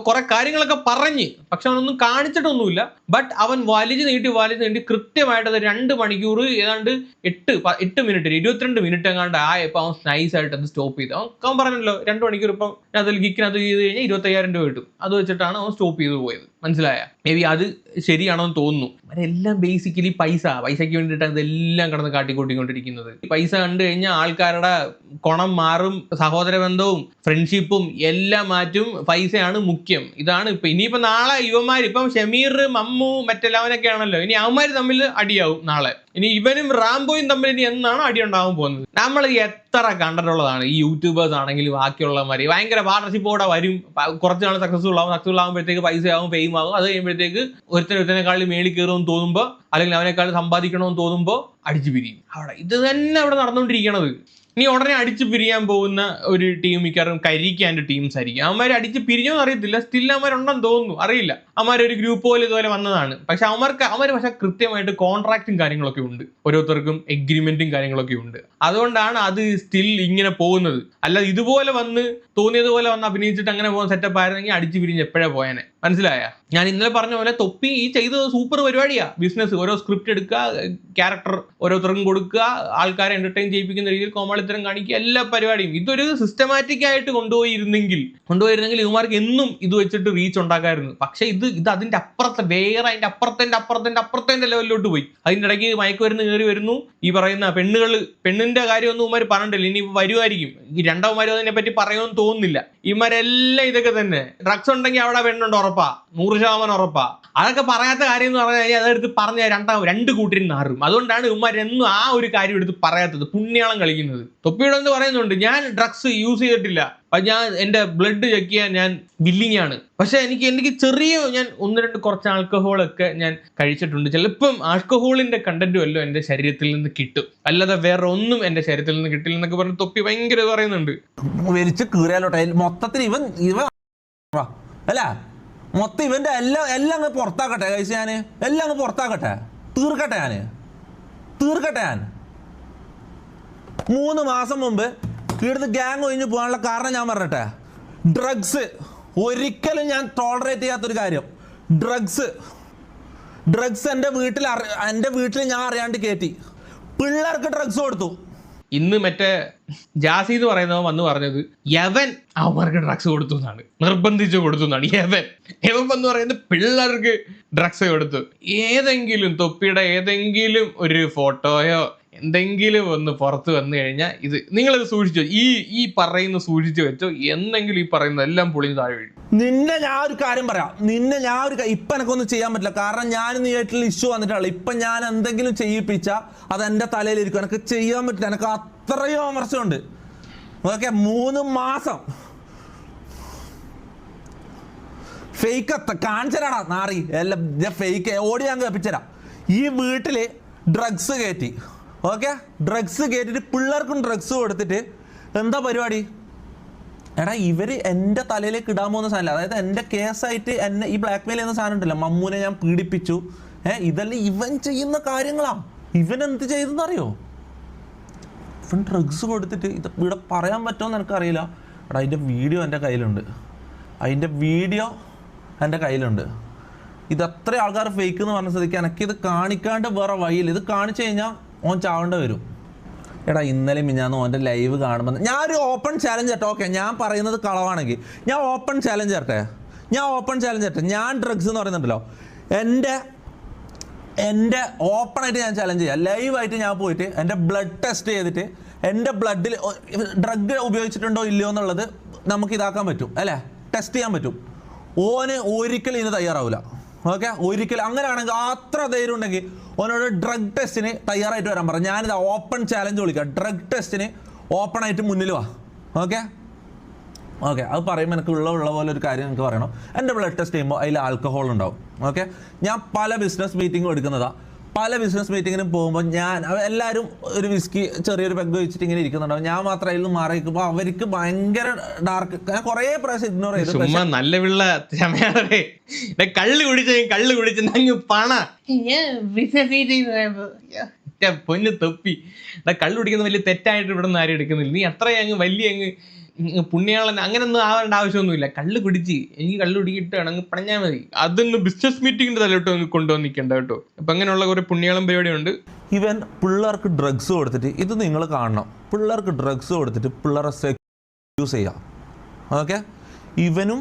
Speaker 1: കുറെ കാര്യങ്ങളൊക്കെ പറഞ്ഞ്, പക്ഷെ അവനൊന്നും കാണിച്ചിട്ടൊന്നുമില്ല. ബട്ട് അവൻ വലിച്ചു നീട്ടി കൃത്യമായിട്ട് അത് 2 മണിക്കൂർ ഏതാണ്ട് 8 മിനിറ്റ് 22 മിനിറ്റ് എങ്ങാണ്ട് ആയപ്പോൾ അവൻ നൈസായിട്ട് അത് സ്റ്റോപ്പ് ചെയ്തു. അവൻ പറഞ്ഞല്ലോ 2 മണിക്കൂർ ഇപ്പം അതിൽ ഗിക്കിനകത്ത് ചെയ്ത് കഴിഞ്ഞാൽ 25,000 രൂപ കിട്ടും. അത് വെച്ചിട്ടാണ് അവൻ സ്റ്റോപ്പ് ചെയ്ത് പോയത്. മനസ്സിലായ? മേ ബി അത് ശരിയാണോ എന്ന് തോന്നുന്നു. അവരെല്ലാം ബേസിക്കലി പൈസയ്ക്ക് വേണ്ടിയിട്ടാണ് ഇതെല്ലാം കിടന്ന് കാട്ടിക്കൂട്ടിക്കൊണ്ടിരിക്കുന്നത്. പൈസ കണ്ടു കഴിഞ്ഞാൽ ആൾക്കാരുടെ കുണം മാറും, സഹോദര ബന്ധവും ഫ്രണ്ട്ഷിപ്പും എല്ലാം മാറ്റും. പൈസയാണ് മുഖ്യം. ഇതാണ് ഇപ്പം. ഇനിയിപ്പോൾ നാളെ യുവന്മാർ ഇപ്പം ഷമീർ, മമ്മു, മറ്റെല്ലാവനൊക്കെ ആണല്ലോ, ഇനി അവന്മാർ തമ്മിൽ അടിയാവും നാളെ. ഇനി ഇവനും റാംബോയും തമ്മിൽ ഇനി എന്നാണ് അടി ഉണ്ടാവാൻ പോകുന്നത്? നമ്മൾ എത്ര കണ്ടിട്ടുള്ളതാണ്. ഈ യൂട്യൂബേഴ്സ് ആണെങ്കിലും ബാക്കിയുള്ളവന്മാർ ഭയങ്കര പാർട്ണർഷിപ്പോടെ വരും. കുറച്ച് നാൾ സക്സസ്ഫുൾ ആകുമ്പോഴത്തേക്ക് പൈസയാവും, ഫെയിം ആകും. അത് കഴിയുമ്പോഴത്തേക്ക് ഒരുത്തനേക്കാളും മേളിൽ കയറുമെന്ന് തോന്നുമ്പോൾ, അല്ലെങ്കിൽ അവനേക്കാളും സമ്പാദിക്കണമെന്ന് തോന്നുമ്പോൾ അടിച്ചു പിരിയും. ഇത് തന്നെ അവിടെ നടന്നുകൊണ്ടിരിക്കണത്. നീ ഉടനെ അടിച്ച് പിരിയാൻ പോകുന്ന ഒരു ടീം മിക്കവാറും കരിക്കാൻ്റെ ടീംസ് ആയിരിക്കും. അവന്മാർ അടിച്ച് പിരിഞ്ഞോന്ന് അറിയത്തില്ല, സ്റ്റിൽ അവന്മാരുണ്ടെന്ന് തോന്നുന്നു, അറിയില്ല. അവന്മാരൊരു ഗ്രൂപ്പ് പോലെ ഇതുപോലെ വന്നതാണ്. പക്ഷെ അവർ പക്ഷെ കൃത്യമായിട്ട് കോൺട്രാക്റ്റും കാര്യങ്ങളൊക്കെ ഉണ്ട്, ഓരോരുത്തർക്കും എഗ്രിമെന്റും കാര്യങ്ങളൊക്കെ ഉണ്ട്. അതുകൊണ്ടാണ് അത് സ്റ്റിൽ ഇങ്ങനെ പോകുന്നത്. അല്ല ഇതുപോലെ വന്ന് തോന്നിയതുപോലെ വന്ന് അഭിനയിച്ചിട്ട് അങ്ങനെ പോകുന്ന സെറ്റപ്പ് ആയിരുന്നെങ്കിൽ അടിച്ച് പിരിഞ്ഞ് എപ്പോഴേ പോയാനെ. മനസ്സിലായ? ഞാൻ ഇന്നലെ പറഞ്ഞ പോലെ തൊപ്പി ഈ ചെയ്തത് സൂപ്പർ പരിപാടിയാ. ബിസിനസ്, ഓരോ സ്ക്രിപ്റ്റ് എടുക്കുക, ക്യാരക്ടർ ഓരോരുത്തർക്കും കൊടുക്കുക, ആൾക്കാരെ എന്റർടൈൻ ചെയ്യിപ്പിക്കുന്ന രീതിയിൽ കോമാളിത്തരം കാണിക്കുക, എല്ലാ പരിപാടിയും. ഇതൊരു സിസ്റ്റമാറ്റിക് ആയിട്ട് കൊണ്ടുപോയിരുന്നെങ്കിൽ ഇവന്മാർക്ക് എന്നും ഇത് വെച്ചിട്ട് റീച്ച് ഉണ്ടാക്കായിരുന്നു. പക്ഷെ ഇത് അതിന്റെ അപ്പുറത്തെ വേറെ അതിന്റെ അപ്പുറത്തെ ലെവലിലോട്ട് പോയി. അതിന്റെ ഇടയ്ക്ക് മയക്കുമരുന്ന് കയറി വരുന്നു. ഈ പറയുന്ന പെണ്ണിന്റെ കാര്യമൊന്നും ഇവന്മാർ പറഞ്ഞിട്ടില്ല, ഇനി വരുമായിരിക്കും. ഈ രണ്ടാമന്മാരും അതിനെ പറ്റി പറയുമെന്ന് തോന്നുന്നില്ല. ഇവന്മാരെല്ലാം ഇതൊക്കെ തന്നെ. ഡ്രഗ്സ് ഉണ്ടെങ്കിൽ അവിടെ പെണ്ണുണ്ട് ഉറപ്പാ, 100% ഉറപ്പാ. അതൊക്കെ പറയാത്ത കാര്യം എന്ന് പറഞ്ഞു കഴിഞ്ഞാൽ അതെടുത്ത് പറഞ്ഞ രണ്ട് കൂട്ടരും നാറും. അതുകൊണ്ടാണ് ഇവന്മാരെന്നും ആ ഒരു കാര്യം എടുത്ത് പറയാത്തത്, പുണ്യാളം കളിക്കുന്നത്. തൊപ്പിയുടെ എന്ന് പറയുന്നുണ്ട്, ഞാൻ ഡ്രഗ്സ് യൂസ് ചെയ്തിട്ടില്ല, ഞാൻ എൻ്റെ ബ്ലഡ് ചെക്ക് ചെയ്യാൻ ഞാൻ വില്ലിങ് ആണ്. പക്ഷെ എനിക്ക് ഞാൻ 1-2 കുറച്ച് ആൽക്കഹോളൊക്കെ ഞാൻ കഴിച്ചിട്ടുണ്ട്. ചിലപ്പം ആൽക്കഹോളിന്റെ കണ്ടന്റും എല്ലാം എൻ്റെ ശരീരത്തിൽ നിന്ന് കിട്ടും, അല്ലാതെ വേറെ ഒന്നും എൻ്റെ ശരീരത്തിൽ നിന്ന് കിട്ടില്ല എന്നൊക്കെ പറഞ്ഞ് തൊപ്പി ഭയങ്കര പറയുന്നുണ്ട്.
Speaker 2: മൊത്തത്തിൽ ഇവൻ അല്ല മൊത്തം ഇവന്റെ എല്ലാം അങ്ങ് പുറത്താക്കട്ടെ കഴിച്ച്, ഞാൻ എല്ലാം അങ്ങ് പുറത്താക്കട്ടെ, തീർക്കട്ടെ ഞാൻ 3 മാസം മുമ്പ് ഇവിടുന്ന് ഗ്യാങ് ഒഴിഞ്ഞു പോകാനുള്ള കാരണം ഞാൻ പറഞ്ഞിട്ടെ. ഡ്രഗ്സ് ഒരിക്കലും ഞാൻ ടോളറേറ്റ് ചെയ്യാത്തൊരു കാര്യം. ഡ്രഗ്സ് എൻ്റെ വീട്ടിൽ ഞാൻ അറിയാണ്ട് കയറ്റി പിള്ളേർക്ക് ഡ്രഗ്സ് കൊടുത്തു.
Speaker 1: ഇന്ന് മറ്റേ ജാസി എന്ന് പറയുന്നവൻ വന്ന് പറഞ്ഞത് യവൻ അവർക്ക് ഡ്രഗ്സ് കൊടുത്തു എന്നാണ്, നിർബന്ധിച്ച് കൊടുത്തു എന്നാണ്. യവൻ വന്ന് പറയുന്നത് പിള്ളേർക്ക് ഡ്രഗ്സ് കൊടുത്തു. ഏതെങ്കിലും തൊപ്പിയുടെ ഏതെങ്കിലും ഒരു ഫോട്ടോയോ എന്തെങ്കിലും ഒന്ന് പുറത്ത് വന്നു കഴിഞ്ഞാൽ ഇത് നിങ്ങളിത് സൂക്ഷിച്ചോ, ഈ പറയുന്ന സൂക്ഷിച്ചു വെച്ചോ, എന്തെങ്കിലും ഈ പറയുന്ന എല്ലാം പൊളിഞ്ഞ് താഴെ വീഴും.
Speaker 2: നിന്നെ ഞാൻ ഒരു കാര്യം പറയാം, ഇപ്പൊ എനിക്കൊന്നും ചെയ്യാൻ പറ്റില്ല, കാരണം ഞാൻ നീയായിട്ടുള്ള ഇഷ്യൂ വന്നിട്ടുള്ള. ഇപ്പൊ ഞാൻ എന്തെങ്കിലും ചെയ്യിപ്പിച്ചാൽ അത് എൻ്റെ തലയിലിരിക്കും, എനിക്ക് ചെയ്യാൻ പറ്റില്ല, എനിക്ക് അത്രയും അമർച്ചമുണ്ട്. ഓക്കെ, 3 മാസം ഫേക്ക് കാണിച്ചരാടാ നാറി, എല്ലാം ഫേക്ക് ഓടി ഞാൻ കേൾപ്പിച്ചരാ. ഈ വീട്ടില് ഡ്രഗ്സ് കയറ്റി, ഓക്കെ, ഡ്രഗ്സ് കയറ്റിട്ട് പിള്ളേർക്കും ഡ്രഗ്സ് കൊടുത്തിട്ട് എന്താ പരിപാടി? എടാ ഇവര് എൻ്റെ തലയിലേക്ക് ഇടാൻ പോകുന്ന സാധനം, അതായത് എൻ്റെ കേസായിട്ട് എന്നെ ഈ ബ്ലാക്ക് മെയിൽ ചെയ്യുന്ന സാധനം ഉണ്ടല്ലോ, മമ്മൂനെ ഞാൻ പീഡിപ്പിച്ചു, ഇതെല്ലാം ഇവൻ ചെയ്യുന്ന കാര്യങ്ങളാ. ഇവൻ എന്ത് ചെയ്തെന്നറിയോ? ഇവൻ ഡ്രഗ്സ് കൊടുത്തിട്ട് ഇത് ഇവിടെ പറയാൻ പറ്റുമെന്ന് എനിക്കറിയില്ല. എടാ അതിൻ്റെ വീഡിയോ എൻ്റെ കയ്യിലുണ്ട്. ഇത് എത്ര ആൾക്കാർ ഫേക്ക് എന്ന് പറഞ്ഞ സ്ഥിതിക്ക് എനിക്കിത് കാണിക്കാണ്ട് വേറെ വഴിയില്ല. ഇത് കാണിച്ചു കഴിഞ്ഞാൽ ഓൻ ചാവേണ്ട വരും. എടാ ഇന്നലെ മിഞ്ഞാന്ന് ഓൻ്റെ ലൈവ് കാണുമ്പോൾ ഞാനൊരു ഓപ്പൺ ചാലഞ്ച് തരട്ടെ. ഓക്കെ, ഞാൻ പറയുന്നത് കളവാണെങ്കിൽ ഞാൻ ഓപ്പൺ ചാലഞ്ച് തരട്ടെ. ഞാൻ ഡ്രഗ്സ് എന്ന് പറയുന്നുണ്ടല്ലോ, എൻ്റെ ഓപ്പണായിട്ട് ഞാൻ ചാലഞ്ച് ചെയ്യാം. ലൈവായിട്ട് ഞാൻ പോയിട്ട് എൻ്റെ ബ്ലഡ് ടെസ്റ്റ് ചെയ്തിട്ട് എൻ്റെ ബ്ലഡിൽ ഡ്രഗ് ഉപയോഗിച്ചിട്ടുണ്ടോ ഇല്ലയോ എന്നുള്ളത് നമുക്ക് ഇതാക്കാൻ പറ്റും, അല്ലേ, ടെസ്റ്റ് ചെയ്യാൻ പറ്റും. ഓന് ഒരിക്കലും ഇതിന് തയ്യാറാവില്ല. ഓക്കെ, ഒരിക്കലും അങ്ങനെയാണെങ്കിൽ അത്ര ധൈര്യം ഉണ്ടെങ്കിൽ ഓനോട് ഡ്രഗ് ടെസ്റ്റിന് തയ്യാറായിട്ട് വരാൻ പറ. ഞാനിത് ഓപ്പൺ ചാലഞ്ച് വിളിക്കാം, ഡ്രഗ് ടെസ്റ്റിന് ഓപ്പണായിട്ട് മുന്നിൽ വാ. ഓക്കെ, അത് പറയുമ്പോൾ എനിക്ക് ഉള്ള പോലെ ഒരു കാര്യം എനിക്ക് പറയണം. എൻ്റെ ബ്ലഡ് ടെസ്റ്റ് ചെയ്യുമ്പോൾ അതിൽ ആൽക്കഹോൾ ഉണ്ടാവും. ഓക്കെ, ഞാൻ പല ബിസിനസ് മീറ്റിങ്ങും എടുക്കുന്നതാണ്. പല ബിസിനസ് മീറ്റിങ്ങിനും പോകുമ്പോൾ എല്ലാവരും ഒരു വിസ്കി ചെറിയൊരു പെഗ് വെച്ചിട്ട് ഇങ്ങനെ ഇരിക്കുന്നുണ്ടാവും. ഞാൻ മാത്രം അതിൽ മാറി നിൽക്കുമ്പോൾ അവർക്ക് ഭയങ്കര ഡാർക്ക്. ഞാൻ കുറേ പ്രാവശ്യം ഇഗ്നോർ ചെയ്തു.
Speaker 1: നല്ല പിള്ള കള്ള് കുടിച്ചു പണ പൊന്ന് തൊപ്പി. കള്ളു കുടിക്കുന്നത് വലിയ തെറ്റായിട്ട് ഇവിടെ നിന്ന് ആരും എടുക്കുന്നില്ല. നീ അത്രയും വലിയ പുണ്യാളൻ അങ്ങനൊന്നും ആവേണ്ട ആവശ്യമൊന്നുമില്ല. കള്ളു കുടിച്ചിട്ട് അങ്ങ് പണഞ്ഞാൽ മതി. അതൊന്നും ബിസിനസ് മീറ്റിങ്ങിന്റെ തലോട്ട് കൊണ്ടുവന്ന് നിൽക്കണ്ട കേട്ടോ. അപ്പൊ അങ്ങനെയുള്ള കുറെ പുണ്യാളം പരിപാടിയുണ്ട്.
Speaker 2: ഇവൻ പിള്ളേർക്ക് ഡ്രഗ്സ് കൊടുത്തിട്ട്, ഇത് നിങ്ങൾ കാണണം, പിള്ളേർക്ക് ഡ്രഗ്സ് കൊടുത്തിട്ട് പിള്ളേരെ യൂസ് ചെയ്യാം. ഓക്കെ, ഇവനും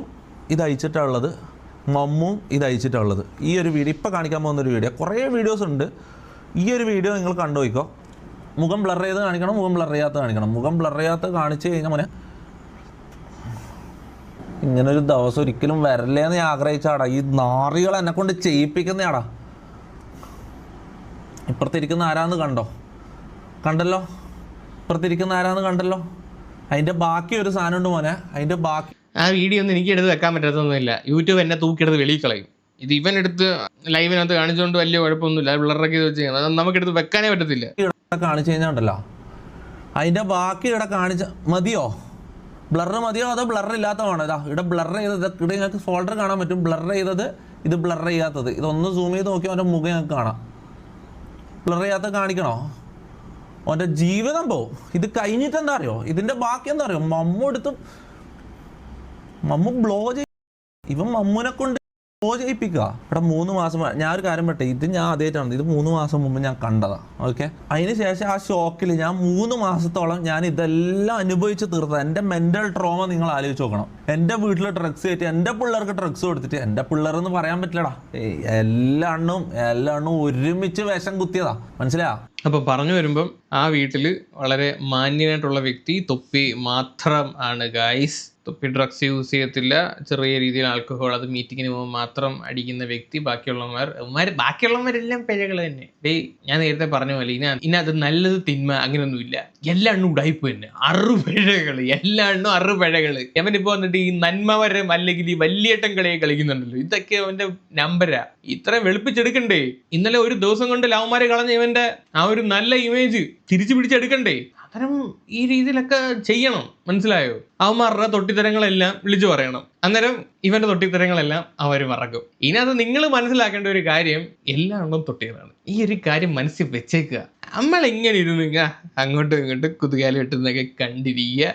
Speaker 2: ഇത് അയച്ചിട്ടുള്ളത്, മമ്മും ഇത് അയച്ചിട്ടുള്ളത്. ഈ ഒരു വീഡിയോ ഇപ്പം കാണിക്കാൻ പോകുന്നൊരു വീഡിയോ, കുറേ വീഡിയോസ് ഉണ്ട്. ഈ ഒരു വീഡിയോ നിങ്ങൾ കണ്ടുപോയിക്കോ. മുഖം ബ്ലർ ചെയ്ത് കാണിക്കണം, മുഖം ബ്ലർ ചെയ്യാത്ത കാണിക്കണം. മുഖം ബ്ലർ ചെയ്യാത്ത കാണിച്ച് കഴിഞ്ഞാൽ മോനെ ഇങ്ങനൊരു ദിവസം ഒരിക്കലും വരല്ലേന്ന് ഞാൻ ആഗ്രഹിച്ചാടാ. ഈ നാറികൾ എന്നെ കൊണ്ട് ചെയ്യിപ്പിക്കുന്നയാടാ. ഇപ്പുറത്തിരിക്കുന്ന ആരാന്ന് കണ്ടല്ലോ. അതിൻ്റെ ബാക്കി ഒരു സാധനം ഉണ്ട് മോനെ. അതിൻ്റെ ബാക്കി
Speaker 1: ആ വീഡിയോ ഒന്നും എനിക്ക് എടുത്ത് വെക്കാൻ പറ്റത്തൊന്നുമില്ല. യൂട്യൂബ് എന്നെ തൂക്കിയെടുത്ത് വെളിയിൽ കളയും. ഇത് ഇവനെടുത്ത് ലൈവിനകത്ത് കാണിച്ചുകൊണ്ട് വലിയ കുഴപ്പമൊന്നുമില്ല. ബ്ലറൊക്കെ ഇത് വെച്ച് അത് നമുക്കെടുത്ത് വെക്കാനേ പറ്റത്തില്ല.
Speaker 2: കാണിച്ചു കഴിഞ്ഞാൽ ഉണ്ടല്ലോ, അതിൻ്റെ ബാക്കി ഇവിടെ കാണിച്ച മതിയോ? ബ്ലറ് മതിയോ അതോ ബ്ലർ ഇല്ലാത്ത വേണോ? ഇതാ ഇവിടെ ബ്ലർ ചെയ്തത്, ഇവിടെ നിങ്ങൾക്ക് ഫോൾഡർ കാണാൻ പറ്റും. ബ്ലർ ചെയ്തത്, ഇത് ബ്ലർ ചെയ്യാത്തത്. ഇതൊന്ന് സൂം ചെയ്ത് നോക്കി അവൻ്റെ മുഖം ഞങ്ങൾക്ക് കാണാം. ബ്ലർ ചെയ്യാത്ത കാണിക്കണോ? അവൻ്റെ ജീവിതം പോവും. ഇത് കഴിഞ്ഞിട്ട് എന്താ അറിയോ, ഇതിൻ്റെ ബാക്കി എന്താ അറിയോ, മമ്മു ബ്ലോ ഇവൻ മമ്മുനെ കൊണ്ട് ചെയ്യിപ്പിക്കുക. ഇവിടെ 3 മാസം ഞാൻ ഒരു കാര്യം പറ്റേ, ഇത് ഞാൻ ആദ്യമായിട്ടാണ്, ഇത് 3 മാസം മുമ്പ് ഞാൻ കണ്ടതാ. ഓക്കെ, അതിന് ശേഷം ആ ഷോക്കിൽ ഞാൻ 3 മാസത്തോളം ഞാൻ ഇതെല്ലാം അനുഭവിച്ച് തീർത്തത്. എൻ്റെ മെന്റൽ ട്രോമ നിങ്ങൾ ആലോചിച്ച് നോക്കണം. എൻ്റെ വീട്ടിൽ ഡ്രഗ്സ് കയറ്റി എൻ്റെ പിള്ളേർക്ക് ഡ്രഗ്സ് കൊടുത്തിട്ട്, എൻ്റെ പിള്ളേരെന്ന് പറയാൻ പറ്റില്ലടാ, എല്ലാ എണ്ണവും ഒരുമിച്ച് വിഷം കുത്തിയതാ. മനസ്സിലായോ?
Speaker 1: അപ്പൊ പറഞ്ഞു വരുമ്പം ആ വീട്ടില് വളരെ മാന്യനായിട്ടുള്ള വ്യക്തി തൊപ്പി മാത്രം ആണ് ഗൈസ്. തൊപ്പി ഡ്രഗ്സ് യൂസ് ചെയ്യത്തില്ല, ചെറിയ രീതിയിൽ ആൽക്കഹോൾ, അത് മീറ്റിങ്ങിന് പോകുമ്പോൾ മാത്രം അടിക്കുന്ന വ്യക്തി. ബാക്കിയുള്ളവരെല്ലാം പിഴകൾ തന്നെ. ഞാൻ നേരത്തെ പറഞ്ഞ പോലെ ഇനി അത് നല്ലത് തിന്മ അങ്ങനെയൊന്നുമില്ല, എല്ലാ എണ്ണും ഉടായ്പ തന്നെ. 6 പിഴകൾ, എല്ലാ എണ്ണും 6 പിഴകൾ. അവനിപ്പോ വന്നിട്ട് ഈ നന്മവരം അല്ലെങ്കിൽ ഈ വലിയേട്ടം കളിയെ കളിക്കുന്നുണ്ടല്ലോ, ഇതൊക്കെ അവന്റെ നമ്പരാ. ഇത്രയും വെളുപ്പിച്ചെടുക്കണ്ടേ? ഇന്നലെ ഒരു ദിവസം കൊണ്ട് ലവന്മാരെ കളഞ്ഞ ഇവന്റെ ആ ഒരു നല്ല ഇമേജ് തിരിച്ചു പിടിച്ചെടുക്കണ്ടേ? അത്തരം ഈ രീതിയിലൊക്കെ ചെയ്യണം. മനസ്സിലായോ? അവന്മാരുടെ തൊട്ടിത്തരങ്ങളെല്ലാം വിളിച്ചു പറയണം. അന്നേരം ഇവന്റെ തൊട്ടിത്തരങ്ങളെല്ലാം അവർ മറക്കും. ഇതിനകത്ത് നിങ്ങൾ മനസ്സിലാക്കേണ്ട ഒരു കാര്യം, എല്ലാവരും തൊട്ടിയതാണ്. ഈ ഒരു കാര്യം മനസ്സിൽ വെച്ചേക്കുക. നമ്മളിങ്ങനെ ഇരുന്ന് അങ്ങോട്ടും ഇങ്ങോട്ടും കുതുകാലം ഇട്ടുന്നൊക്കെ കണ്ടിരിക്കുക,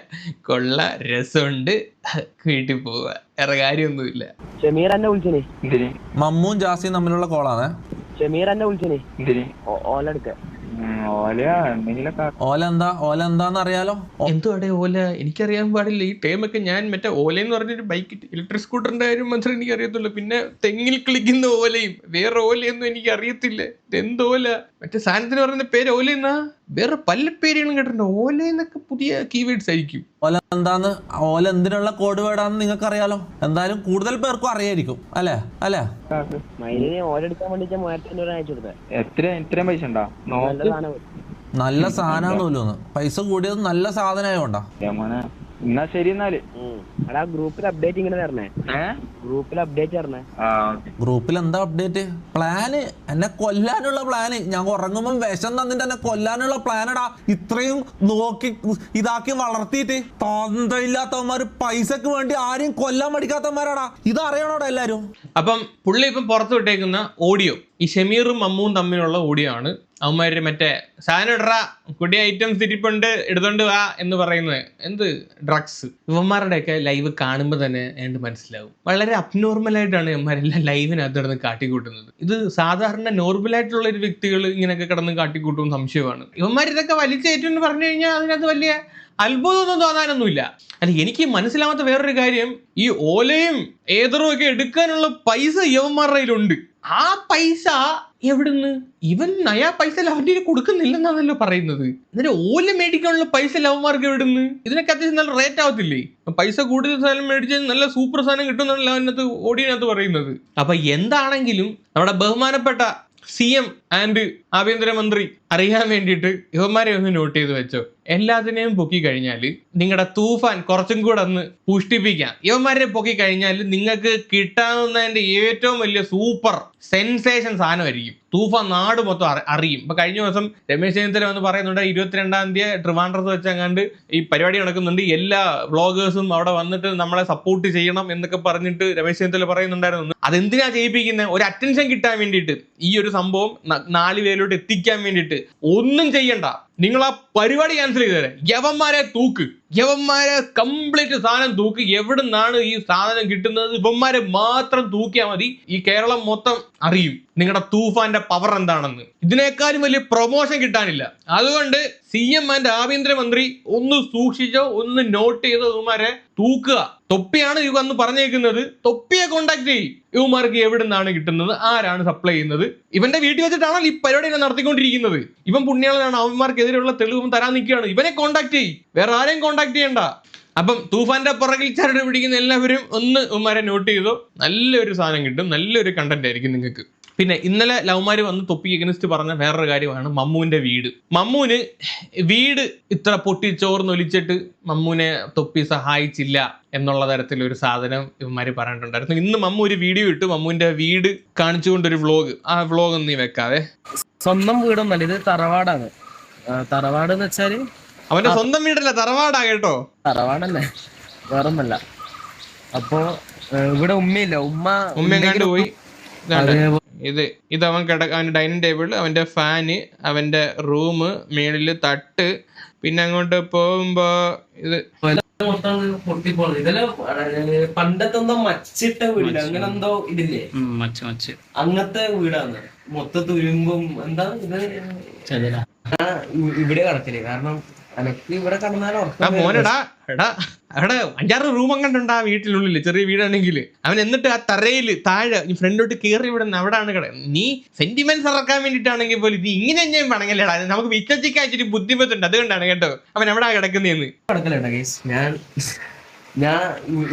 Speaker 1: കൊള്ള രസമുണ്ട്, വീട്ടിൽ പോവുക, വേറെ കാര്യമൊന്നുമില്ല.
Speaker 5: ഷമീർ എന്നെ വിളിച്ചേ,
Speaker 2: മമ്മും ജാസിയും തമ്മിലുള്ള കോളാണ്.
Speaker 5: ഷമീർ എന്നെ വിളിച്ചേ, ഓലെടുക്ക
Speaker 2: ഓല എന്താന്ന് അറിയാലോ?
Speaker 1: എന്തുവാടെ ഓല? എനിക്കറിയാൻ പാടില്ല ഈ ടൈമൊക്കെ. ഞാൻ മറ്റേ ഓലയെന്ന് പറഞ്ഞൊരു ബൈക്ക്, ഇലക്ട്രിക് സ്കൂട്ടറിന്റെ കാര്യം മാത്രമേ എനിക്ക് അറിയത്തുള്ളൂ. പിന്നെ തെങ്ങിൽ കളിക്കുന്ന ഓലയും വേറെ ഓലയൊന്നും എനിക്ക് അറിയത്തില്ല. എന്തോല? മറ്റേ സാധനത്തിന് പറയുന്ന പേര് ഓല എന്നാ? വേറെ പല പേരുകളും കേട്ടിട്ടുണ്ട്. ഓല എന്നൊക്കെ പുതിയ കീവേഡ്സ് ആയിരിക്കും.
Speaker 2: ഓല എന്താന്ന്, ഓല എന്തിനുള്ള കോഡ് വേർഡാന്ന് നിങ്ങൾക്ക് അറിയാലോ. എന്തായാലും കൂടുതൽ പേർക്കും അറിയായിരിക്കും അല്ലേ?
Speaker 5: ഓലെടുക്കാൻ വേണ്ടി 3500 അയച്ചു കൊടുത്തത്.
Speaker 3: എത്രയും പൈസ ഉണ്ടോ?
Speaker 2: നല്ല സാധനമൊന്നുമില്ല, പൈസ കൂടിയത് നല്ല സാധനമായോണ്ടാ.
Speaker 3: എന്നാ ശരി. എന്നാല്
Speaker 5: ഗ്രൂപ്പിൽ അപ്ഡേറ്റ് ഇങ്ങനെ തരണേ, ഗ്രൂപ്പിൽ അപ്ഡേറ്റ് തരണേ.
Speaker 2: ഗ്രൂപ്പിൽ എന്താ അപ്ഡേറ്റ്? പ്ലാന്, എന്നെ കൊല്ലാനുള്ള പ്ലാന്. ഞാൻ ഉറങ്ങുമ്പം വിഷം തന്നിട്ട് എന്നെ കൊല്ലാനുള്ള പ്ലാനടാ. ഇത്രയും നോക്കി ഇതാക്കി വളർത്തിയിട്ട് തന്തയില്ലാത്തവന്മാര് പൈസക്ക് വേണ്ടി ആരെയും കൊല്ലാൻ പഠിക്കാത്തവന്മാരാടാ. ഇത് അറിയണോടാ എല്ലാരും.
Speaker 1: അപ്പം പുള്ളി ഇപ്പം പുറത്തു വിട്ടേക്കുന്ന ഓഡിയോ ഈ ഷമീറും മമ്മുവും തമ്മിലുള്ള ഓഡിയോ ആണ്. അവന്മാര് മറ്റേ സാധനം ഇടറാ, കുടി ഐറ്റംസ് ഇരിപ്പുണ്ട്, എടുത്തോണ്ട് വാ എന്ന് പറയുന്നത്. എന്ത് ഡ്രഗ്സ്? ഇവന്മാരുടെയൊക്കെ ലൈവ് കാണുമ്പോൾ തന്നെ എനിക്ക് മനസ്സിലാവും, വളരെ അബ്നോർമലായിട്ടാണ് ഇവന്മാരെല്ലാം ലൈവിനകത്ത് കിടന്ന് കാട്ടിക്കൂട്ടുന്നത്. ഇത് സാധാരണ നോർമലായിട്ടുള്ള ഒരു വ്യക്തികൾ ഇങ്ങനെയൊക്കെ കിടന്ന് കാട്ടിക്കൂട്ടും സംശയമാണ്. ഇവന്മാർ ഇതൊക്കെ വലിച്ചേറ്റം എന്ന് പറഞ്ഞു കഴിഞ്ഞാൽ അതിനകത്ത് വലിയ അത്ഭുതമൊന്നും തോന്നാനൊന്നുമില്ല. അല്ല, എനിക്ക് മനസ്സിലാവാത്ത വേറൊരു കാര്യം, ഈ ഓലയും ഏതറും ഒക്കെ എടുക്കാനുള്ള പൈസ യവന്മാരുടെ കയ്യിലുണ്ട്. ആ പൈസ എവിടുന്ന്? ഇവൻ നയാ പൈസ അവൻ്റെ കൊടുക്കുന്നില്ലെന്നാണല്ലോ പറയുന്നത്. എന്നിട്ട് ഓല മേടിക്കാനുള്ള പൈസ ലവന്മാർക്ക് എവിടുന്ന്? ഇതിനൊക്കെ അത്യാവശ്യം നല്ല റേറ്റ് ആവത്തില്ലേ? പൈസ കൂടുതൽ സാധനം മേടിച്ചാൽ നല്ല സൂപ്പർ സാധനം കിട്ടുമെന്നാണല്ലോ അതിനകത്ത് ഓഡിയനകത്ത് പറയുന്നത്. അപ്പൊ എന്താണെങ്കിലും നമ്മുടെ ബഹുമാനപ്പെട്ട CM ആൻഡ് ആഭ്യന്തരമന്ത്രി അറിയാൻ വേണ്ടിയിട്ട് ഇവന്മാരെ ഒന്ന് നോട്ട് ചെയ്ത് വെച്ചോ. എല്ലാത്തിനെയും പൊക്കി കഴിഞ്ഞാൽ നിങ്ങളുടെ തൂഫാൻ കുറച്ചും കൂടെ ഒന്ന് പുഷ്ടിപ്പിക്കാം. ഇവന്മാരെ പൊക്കി കഴിഞ്ഞാൽ നിങ്ങൾക്ക് കിട്ടാവുന്നതിന്റെ ഏറ്റവും വലിയ സൂപ്പർ സെൻസേഷൻ സാധനമായിരിക്കും. തൂഫാൻ നാട് മൊത്തം അറിയും. ഇപ്പൊ കഴിഞ്ഞ ദിവസം രമേശ് ചെന്നിത്തല വന്ന് പറയുന്നുണ്ട്, 22-ാം തീയതി ട്രിവാൻഡ്രത്ത് വെച്ചങ്ങാണ്ട് ഈ പരിപാടി നടക്കുന്നുണ്ട്, എല്ലാ വ്ളോഗേഴ്സും അവിടെ വന്നിട്ട് നമ്മളെ സപ്പോർട്ട് ചെയ്യണം എന്നൊക്കെ പറഞ്ഞിട്ട് രമേശ് ചെന്നിത്തല പറയുന്നുണ്ടായിരുന്നു. അതെന്തിനാ ചെയ്യിപ്പിക്കുന്നത്? ഒരു അറ്റൻഷൻ കിട്ടാൻ വേണ്ടിയിട്ട്, ഈ ഒരു സംഭവം 4 പേരിലോട്ട് എത്തിക്കാൻ വേണ്ടിയിട്ട്. ഒന്നും ചെയ്യണ്ട, നിങ്ങൾ ആ പരിപാടി ക്യാൻസൽ ചെയ്തേരെ. യവന്മാരെ തൂക്ക്, യവന്മാരെ കംപ്ലീറ്റ് സാധനം തൂക്ക്. എവിടെ നിന്നാണ് ഈ സാധനം കിട്ടുന്നത്? ഇവന്മാരെ മാത്രം തൂക്കിയാൽ മതി, ഈ കേരളം മൊത്തം അറിയും നിങ്ങളുടെ തൂഫാന്റെ പവർ എന്താണെന്ന്. ഇതിനേക്കാളും വലിയ പ്രൊമോഷൻ കിട്ടാനില്ല. അതുകൊണ്ട് CM ആൻഡ് ആഭ്യന്തരമന്ത്രി ഒന്ന് സൂക്ഷിച്ചോ, ഒന്ന് നോട്ട് ചെയ്തോ, ഇവന്മാരെ തൂക്കുക. തൊപ്പിയാണ് ഇവ അന്ന് പറഞ്ഞേക്കുന്നത്, തൊപ്പിയെ കോണ്ടാക്ട് ചെയ്യും. ഇവന്മാർക്ക് എവിടെ നിന്നാണ് കിട്ടുന്നത്, ആരാണ് സപ്ലൈ ചെയ്യുന്നത്? ഇവന്റെ വീട്ടിൽ വെച്ചിട്ടാണല്ലോ ഈ പരിപാടി നടത്തിക്കൊണ്ടിരിക്കുന്നത്. ഇവൻ പുണ്യാളനാണ്, അവന്മാർക്കെതിരെയുള്ള തെളിവും തരാൻ നിൽക്കുകയാണ്. ഇവനെ കോണ്ടാക്ട് ചെയ്യും, വേറെ ആരെയും കോണ്ടാക്ട് ചെയ്യണ്ട. അപ്പം തൂഫാന്റെ പുറകിൽ ചരട് പിടിക്കുന്ന എല്ലാവരും ഒന്ന് ഇവന്മാരെ നോട്ട് ചെയ്തോ. നല്ലൊരു സാധനം കിട്ടും, നല്ലൊരു കണ്ടന്റ് ആയിരിക്കും നിങ്ങൾക്ക്. പിന്നെ ഇന്നലെ ലവ്മാര് വന്ന് തൊപ്പിക്ക് എഗനിസ്റ്റ് പറഞ്ഞ വേറൊരു കാര്യമാണ് മമ്മൂന്റെ വീട്. മമ്മൂന് വീട് ഇത്ര പൊട്ടിച്ചോർന്നൊലിച്ചിട്ട് മമ്മൂനെ തൊപ്പി സഹായിച്ചില്ല എന്നുള്ള തരത്തിലൊരു സാധനം ഇവന്മാര് പറഞ്ഞിട്ടുണ്ടായിരുന്നു. ഇന്ന് മമ്മൂ ഒരു വീഡിയോ ഇട്ടു, മമ്മൂന്റെ വീട് കാണിച്ചുകൊണ്ടൊരു വ്ളോഗ്. ആ വ്ളോഗ് ഒന്നും നീ വെക്കാതെ.
Speaker 6: സ്വന്തം വീടൊന്നല്ല, ഇത് തറവാടാണ്. തറവാട് എന്ന് വെച്ചാല്
Speaker 1: അവന്റെ സ്വന്തം വീടല്ല, തറവാടാ കേട്ടോ.
Speaker 5: തറവാടല്ലേ, വേറൊന്നല്ല. അപ്പൊ ഇവിടെ ഉമ്മയില്ല,
Speaker 1: ഉമ്മയും കണ്ടു പോയി. ഇത് അവൻ അവന്റെ ഡൈനിങ് ടേബിൾ, അവന്റെ ഫാന്, അവന്റെ റൂം, മേളില് തട്ട്, പിന്നെ അങ്ങോട്ട് പോകുമ്പോ ഇത്
Speaker 6: പണ്ടത്തെ എന്തോ മച്ചിട്ട വീട് അങ്ങനെ എന്തോ ഇതില്ലേ, അങ്ങനത്തെ വീടാണ്. മൊത്തം തുരുമ്പും എന്താ ഇത് ഇവിടെ കിടക്കില്ലേ. കാരണം എനക്ക് ഇവിടെ കടന്നാലോ
Speaker 1: മോനടാ എടാ അവിടെ 5-6 റൂം അങ്ങോട്ടുണ്ടാ വീട്ടിനുള്ളിൽ, ചെറിയ വീടാണെങ്കിൽ. അവൻ എന്നിട്ട് ആ തറയില് താഴെ ഫ്രണ്ടോട്ട് കയറി വിടുന്ന അവിടാണ് കട. നീ സെന്റിമെന്റ്സ് ഇറക്കാൻ വേണ്ടിട്ടാണെങ്കിൽ പോലും നീ ഇങ്ങനെ ഞാൻ പണങ്ങല്ലേടാ, നമുക്ക് വിശ്വസിക്കാൻ ഇച്ചിരി ബുദ്ധിമുട്ടുണ്ട്, അതുകൊണ്ടാണ് കേട്ടോ അവൻ എവിടാ കിടക്കുന്നതെന്ന്.
Speaker 6: കിടക്കലുണ്ട ഗൈസ്, ഞാൻ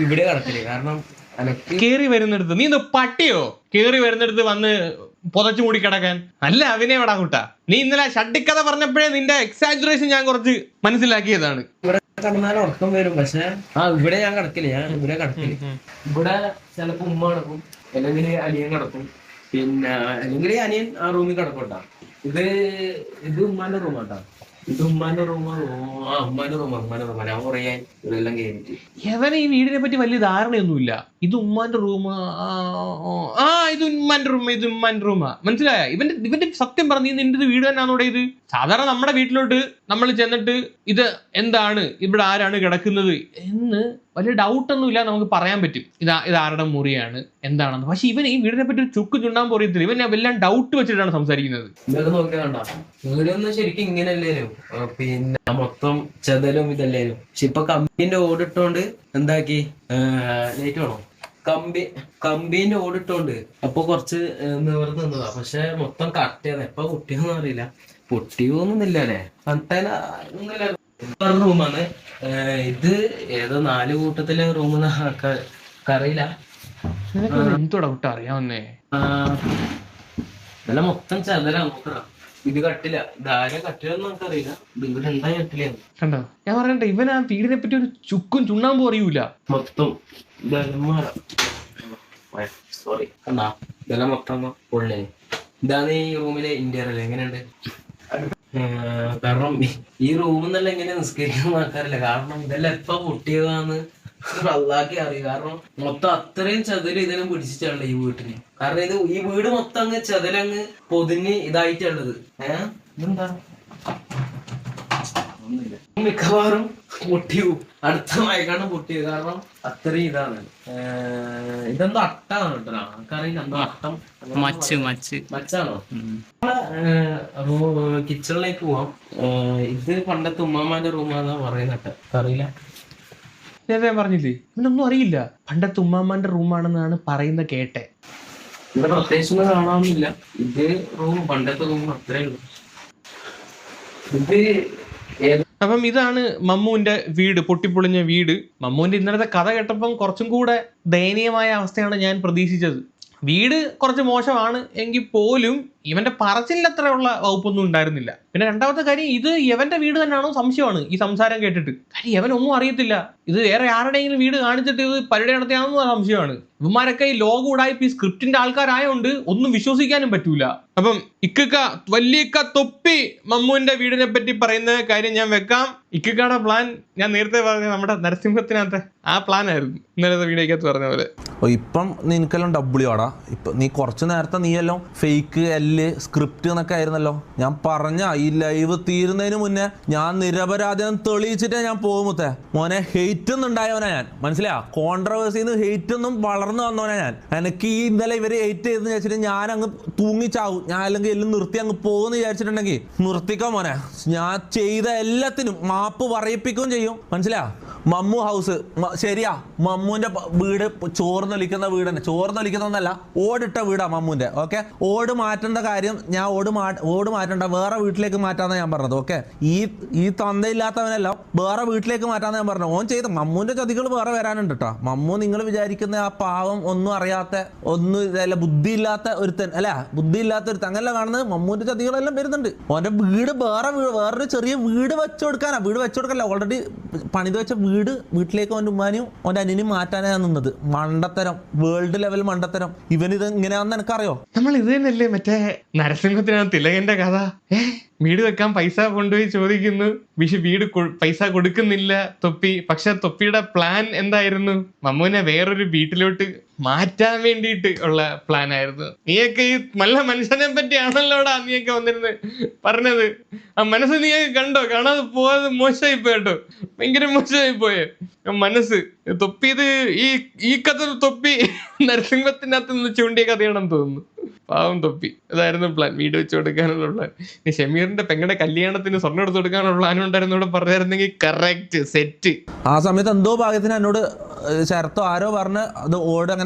Speaker 6: ഇവിടെ കിടക്കില്ലേ. കാരണം
Speaker 1: കേറി വരുന്നിടത്ത് നീ ഒന്ന് പട്ടിയോ? കേറി വരുന്നിടത്ത് വന്ന് പുതച്ചു മൂടി കിടക്കാൻ നല്ല അഭിനയപ്പെടാ കൂട്ടാ. നീ ഇന്നലെ ഷഡ്ഡിക്കഥ പറഞ്ഞപ്പോഴേ നിന്റെ എക്സാജുറേഷൻ ഞാൻ കുറച്ച് മനസ്സിലാക്കിയതാണ്.
Speaker 6: ഇവിടെ കടന്നാലും ഉറക്കം വരും, പക്ഷെ ഇവിടെ ഞാൻ കിടക്കില്ല. ഞാൻ ഇവിടെ കിടക്കില്ല. ഇവിടെ ചിലപ്പോ ഉമ്മ കിടക്കും, അല്ലെങ്കിൽ അനിയൻ കിടക്കും, പിന്നെ അല്ലെങ്കിൽ അനിയൻ ആ റൂമിൽ കിടക്കട്ടാ. ഇത് ഉമ്മാന്റെ റൂമാട്ടാ. ഇത് ഉമ്മാന്റെ റൂമാണ്. ഉമ്മാന്റെ റൂമാ ഞാൻ കുറേ ഇതെല്ലാം കഴിഞ്ഞിട്ട്.
Speaker 1: എവനെ ഈ വീടിനെ പറ്റി വലിയ ധാരണയൊന്നുമില്ല. ഇത് ഉമ്മാന്റെ റൂം, ഇത് ഉമ്മാന്റെ റൂമാ, മനസ്സിലായ? ഇവന്റെ സത്യം പറഞ്ഞു നിന്റെ വീട് തന്നെയാണോടെ ഇത്? സാധാരണ നമ്മുടെ വീട്ടിലോട്ട് നമ്മൾ ചെന്നിട്ട് ഇത് എന്താണ്, ഇവിടെ ആരാണ് കിടക്കുന്നത് എന്ന് വലിയ ഡൗട്ടൊന്നും ഇല്ല, നമുക്ക് പറയാൻ പറ്റും ഇത് ആരുടെ മുറിയാണ് എന്താണെന്ന്. പക്ഷെ ഇവൻ ഈ വീടിനെ പറ്റി ഒരു ചുക്ക് ചുണ്ടാൻ പറയത്തില്ല. ഇവൻ എല്ലാം ഡൗട്ട് വെച്ചിട്ടാണ് സംസാരിക്കുന്നത്.
Speaker 6: ഇതൊക്കെ നോക്കിയാണ്ട വീടൊന്നും ശരിക്കും ഇങ്ങനെയല്ലേലും, പിന്നെ മൊത്തം ചെതലും ഇതല്ലേലും. പക്ഷെ ഇപ്പൊ കമ്പിന്റെ ഓടിട്ടോണ്ട് എന്താക്കി, ലേറ്റ് വേണോ, കമ്പീന്റെ ഓടിട്ടോണ്ട് അപ്പൊ കുറച്ച് നിവർന്ന് നിന്നതാ. പക്ഷെ മൊത്തം കട്ടിയാണ്. എപ്പൊ പൊട്ടിയൊന്നും അറിയില്ല. പൊട്ടിയൊന്നുമില്ല അല്ലേ, റൂമാണ് ഇത്. ഏതോ 4 കൂട്ടത്തിലെ റൂമെന്ന് അറിയില്ല.
Speaker 1: എന്തോടാ കുട്ട അറിയാവുന്നേ?
Speaker 6: ഇതെല്ലാം മൊത്തം ചെതലാ. നോക്കടാ, ഇത് കട്ടില്ല. ഇതാരെ കട്ടിലൊന്നും നമുക്കറിയില്ല. ഇവിടെ എന്താ കട്ടിലാണ്
Speaker 1: കണ്ടോ? ഞാൻ പറയട്ടെ, ഇവൻ ആ വീടിനെ പറ്റി ഒരു ചുക്കും ചുണ്ണാമ്പും അറിയൂല.
Speaker 6: മൊത്തം സോറി കണ്ടാ, ഇതെല്ലാം മൊത്തം പൊള്ളേ. ഇതാണ് ഈ റൂമിലെ ഇന്റീരിയർ. എങ്ങനെയുണ്ട്? കാരണം ഈ റൂമിൽ നിന്നെല്ലാം എങ്ങനെ നിസ്കരിക്കുന്ന ആൾക്കാരില്ല. കാരണം ഇതെല്ലാം എപ്പ പൊട്ടിയതാന്ന് അള്ളാക്കി അറിയാം. കാരണം മൊത്തം അത്രയും ചതില് ഇതിനും പിടിച്ചിട്ടുള്ള ഈ വീട്ടിന്. കാരണം ഈ വീട് മൊത്തം അങ്ങ് ചതിലങ്ങ് പൊതിഞ്ഞ് ഇതായിട്ടുള്ളത്. ഇതെന്താ മിക്കവാറും പൊട്ടിയു, അടുത്ത മയക്കാണ് പൊട്ടിയത്. കാരണം അത്രയും ഇതാണ്. ഇതെന്തോ അട്ടാണ് കേട്ടോ, നമുക്കറിയില്ല എന്തോ അട്ടം മച്ചാണോ. കിച്ചണിലേക്ക് പോവാം. ഇത് പണ്ടത്തെ ഉമ്മാമാന്റെ റൂമാന്നാ പറയുന്നത്, അറിയില്ല.
Speaker 1: ഞാൻ പറഞ്ഞില്ലേ, ഇവനൊന്നും അറിയില്ല. പണ്ടത്തെ ഉമ്മാമാന്റെ റൂമാണെന്നാണ് പറയുന്ന കേട്ടെ.
Speaker 6: ഇവിടെ പ്രത്യേകിച്ച് കാണാനൊന്നുമില്ല. ഇത് റൂം പണ്ടത്തെ റൂം അത്രേ ഉള്ളൂ. ഇത്
Speaker 1: അപ്പം ഇതാണ് മമ്മുവിന്റെ വീട്, പൊട്ടിപ്പൊളിഞ്ഞ വീട്. മമ്മുവിന്റെ ഇന്നലത്തെ കഥ കേട്ടപ്പം കുറച്ചും കൂടെ ദയനീയമായ അവസ്ഥയാണ് ഞാൻ പ്രതീക്ഷിച്ചത്. വീട് കുറച്ച് മോശമാണ് എങ്കിൽ പോലും ഇവന്റെ പറച്ചിലത്രയുള്ള വകുപ്പൊന്നും ഉണ്ടായിരുന്നില്ല. പിന്നെ രണ്ടാമത്തെ കാര്യം, ഇത് ഇവന്റെ വീട് തന്നെയാണോ സംശയമാണ് ഈ സംസാരം കേട്ടിട്ട്. കാര്യം ഇവനൊന്നും അറിയത്തില്ല. ഇത് വേറെ ആരുടെയെങ്കിലും വീട് കാണിച്ചിട്ട് ഇത് പരിപാടി നടത്തിയാണെന്ന് സംശയമാണ്. ഇവന്മാരൊക്കെ ഈ ലോകം ഉടായ്പ ഈ സ്ക്രിപ്റ്റിന്റെ ആൾക്കാരായോണ്ട് ഒന്നും വിശ്വസിക്കാനും പറ്റൂല. അപ്പം വലിയ തൊപ്പി മമ്മുവിന്റെ വീടിനെ പറ്റി പറയുന്ന കാര്യം ഞാൻ വെക്കാം. ഇക്കയുടെ പ്ലാൻ ഞാൻ നേരത്തെ പറഞ്ഞ നമ്മുടെ നരസിംഹത്തിനകത്തെ ആ പ്ലാൻ ആയിരുന്നു ഇന്നലത്തെ വീഡിയോക്കകത്ത് പറഞ്ഞ പോലെ.
Speaker 2: ഇപ്പം നിനക്കെല്ലാം ഡബ്ല്യു ആടാ. ഇപ്പം നീ കുറച്ച് നേരത്തെ നീയെല്ലാം ഫേക്ക് സ്ക്രിപ്റ്റ് എന്നൊക്കെ ആയിരുന്നല്ലോ. ഞാൻ പറഞ്ഞ ഈ ലൈവ് തീരുന്നതിന് മുന്നേ ഞാൻ നിരപരാധിയം തെളിയിച്ചിട്ടേ ഞാൻ പോകുമ്പത്തേ മോനെ. ഹെയ്റ്റ് ഒന്നും ഉണ്ടായവനാ ഞാൻ, മനസ്സിലാ? കോൺട്രവേഴ്സിന്ന് ഹെയ്റ്റ് ഒന്നും വളർന്നു വന്നവനാ ഞാൻ. എനിക്ക് ഈ ഇന്നലെ ഇവര് ഹെയ്റ്റ് ചെയ്തെന്ന് വിചാരിച്ചിട്ട് ഞാൻ അങ്ങ് തൂങ്ങിച്ചാവും. ഞാൻ അല്ലെങ്കിൽ എല്ലാം നിർത്തി അങ്ങ് പോകുമെന്ന് വിചാരിച്ചിട്ടുണ്ടെങ്കിൽ നിർത്തിക്കോ മോനെ. ഞാൻ ചെയ്ത എല്ലാത്തിനും മാപ്പ് പറയിപ്പിക്കുകയും ചെയ്യും, മനസ്സിലാ? മമ്മു ഹൗസ് ശരിയാ, മമ്മുവിന്റെ വീട് ചോർന്നൊലിക്കുന്ന വീട് തന്നെ. ചോർന്നൊലിക്കുന്നല്ല, ഓടിട്ട വീടാ മമ്മുവിന്റെ. ഓക്കെ, ഓട് മാറ്റേണ്ട കാര്യം ഞാൻ ഓട് മാറ്റണ്ട, വേറെ വീട്ടിലേക്ക് മാറ്റാന്നാ ഞാൻ പറഞ്ഞത്. ഓക്കെ, ഈ തന്തയില്ലാത്തവനെല്ലാം വേറെ വീട്ടിലേക്ക് മാറ്റാന്ന് ഞാൻ പറഞ്ഞു. ഓൻ ചെയ്ത മമ്മുവിന്റെ ചതികൾ വേറെ വരാനുണ്ട് കേട്ടോ. മമ്മു നിങ്ങൾ വിചാരിക്കുന്ന ആ പാവം ഒന്നും അറിയാത്ത ഒന്നും ഇതല്ല, ബുദ്ധിയില്ലാത്ത ഒരുത്തൻ അല്ല, ബുദ്ധിയില്ലാത്ത ഒരുത്തൻ അങ്ങനെയല്ല കാണുന്നത്. മമ്മുവിന്റെ ചതികളെല്ലാം വരുന്നുണ്ട്. ഓന്റെ വീട് വേറൊരു ചെറിയ വീട് വെച്ചുകൊടുക്കാനാ. വീട് വെച്ചുകൊടുക്കല്ല, ഓൾറെഡി പണിത് വെച്ച വീട്ടിലേക്ക് അവൻ്റെ ഉമ്മാനെയും അവൻ്റെ അനിയനെയും മാറ്റാനാണ് നിന്നത്. മണ്ടത്തരം, വേൾഡ് ലെവൽ മണ്ടത്തരം. ഇവനിത് ഇങ്ങനെയാണെന്ന് എനിക്കറിയോ?
Speaker 1: നമ്മൾ ഇത് തന്നെയല്ലേ മറ്റേ നരസിംഹത്തിനകത്ത് തിലകന്റെ കഥ. വീട് വെക്കാൻ പൈസ കൊണ്ടുപോയി ചോദിക്കുന്നു. വീട് പൈസ കൊടുക്കുന്നില്ല തൊപ്പി. പക്ഷെ തൊപ്പിയുടെ പ്ലാൻ എന്തായിരുന്നു? മമ്മുവിനെ വേറൊരു വീട്ടിലോട്ട് മാറ്റാൻ വേണ്ടിയിട്ട് ഉള്ള പ്ലാൻ ആയിരുന്നു. നീയൊക്കെ ഈ നല്ല മനുഷ്യനെ പറ്റിയാണല്ലോടാ നീയൊക്കെ വന്നിരുന്നത് പറഞ്ഞത്. ആ മനസ്സ് നീയൊക്കെ കണ്ടോ? കാണാതെ പോവാതെ മോശമായി പോയോ? ഭയങ്കര മോശമായി പോയെ മനസ്സ്. തൊപ്പി ഇത് ഈ കഥ തൊപ്പി നരസിംഹത്തിനകത്ത് നിന്ന് ചൂണ്ടിയ കഥയാണെന്ന് തോന്നുന്നു. പാവം തൊപ്പി. അതായിരുന്നു പ്ലാൻ, വീട് വെച്ച് കൊടുക്കാനുള്ള പ്ലാൻ. ഈ ഷമീറിന്റെ പെങ്ങളുടെ കല്യാണത്തിന് സ്വർണ്ണം എടുത്ത് കൊടുക്കാനുള്ള പ്ലാൻ ഉണ്ടായിരുന്നു. ഇവിടെ പറഞ്ഞായിരുന്നെങ്കിൽ കറക്റ്റ് സെറ്റ്.
Speaker 2: ആ സമയത്ത് എന്തോ ഭാഗ്യത്തിന് എന്നോട് ശരത്തോ ആരോ പറഞ്ഞ് അത് ഓട് അങ്ങനെ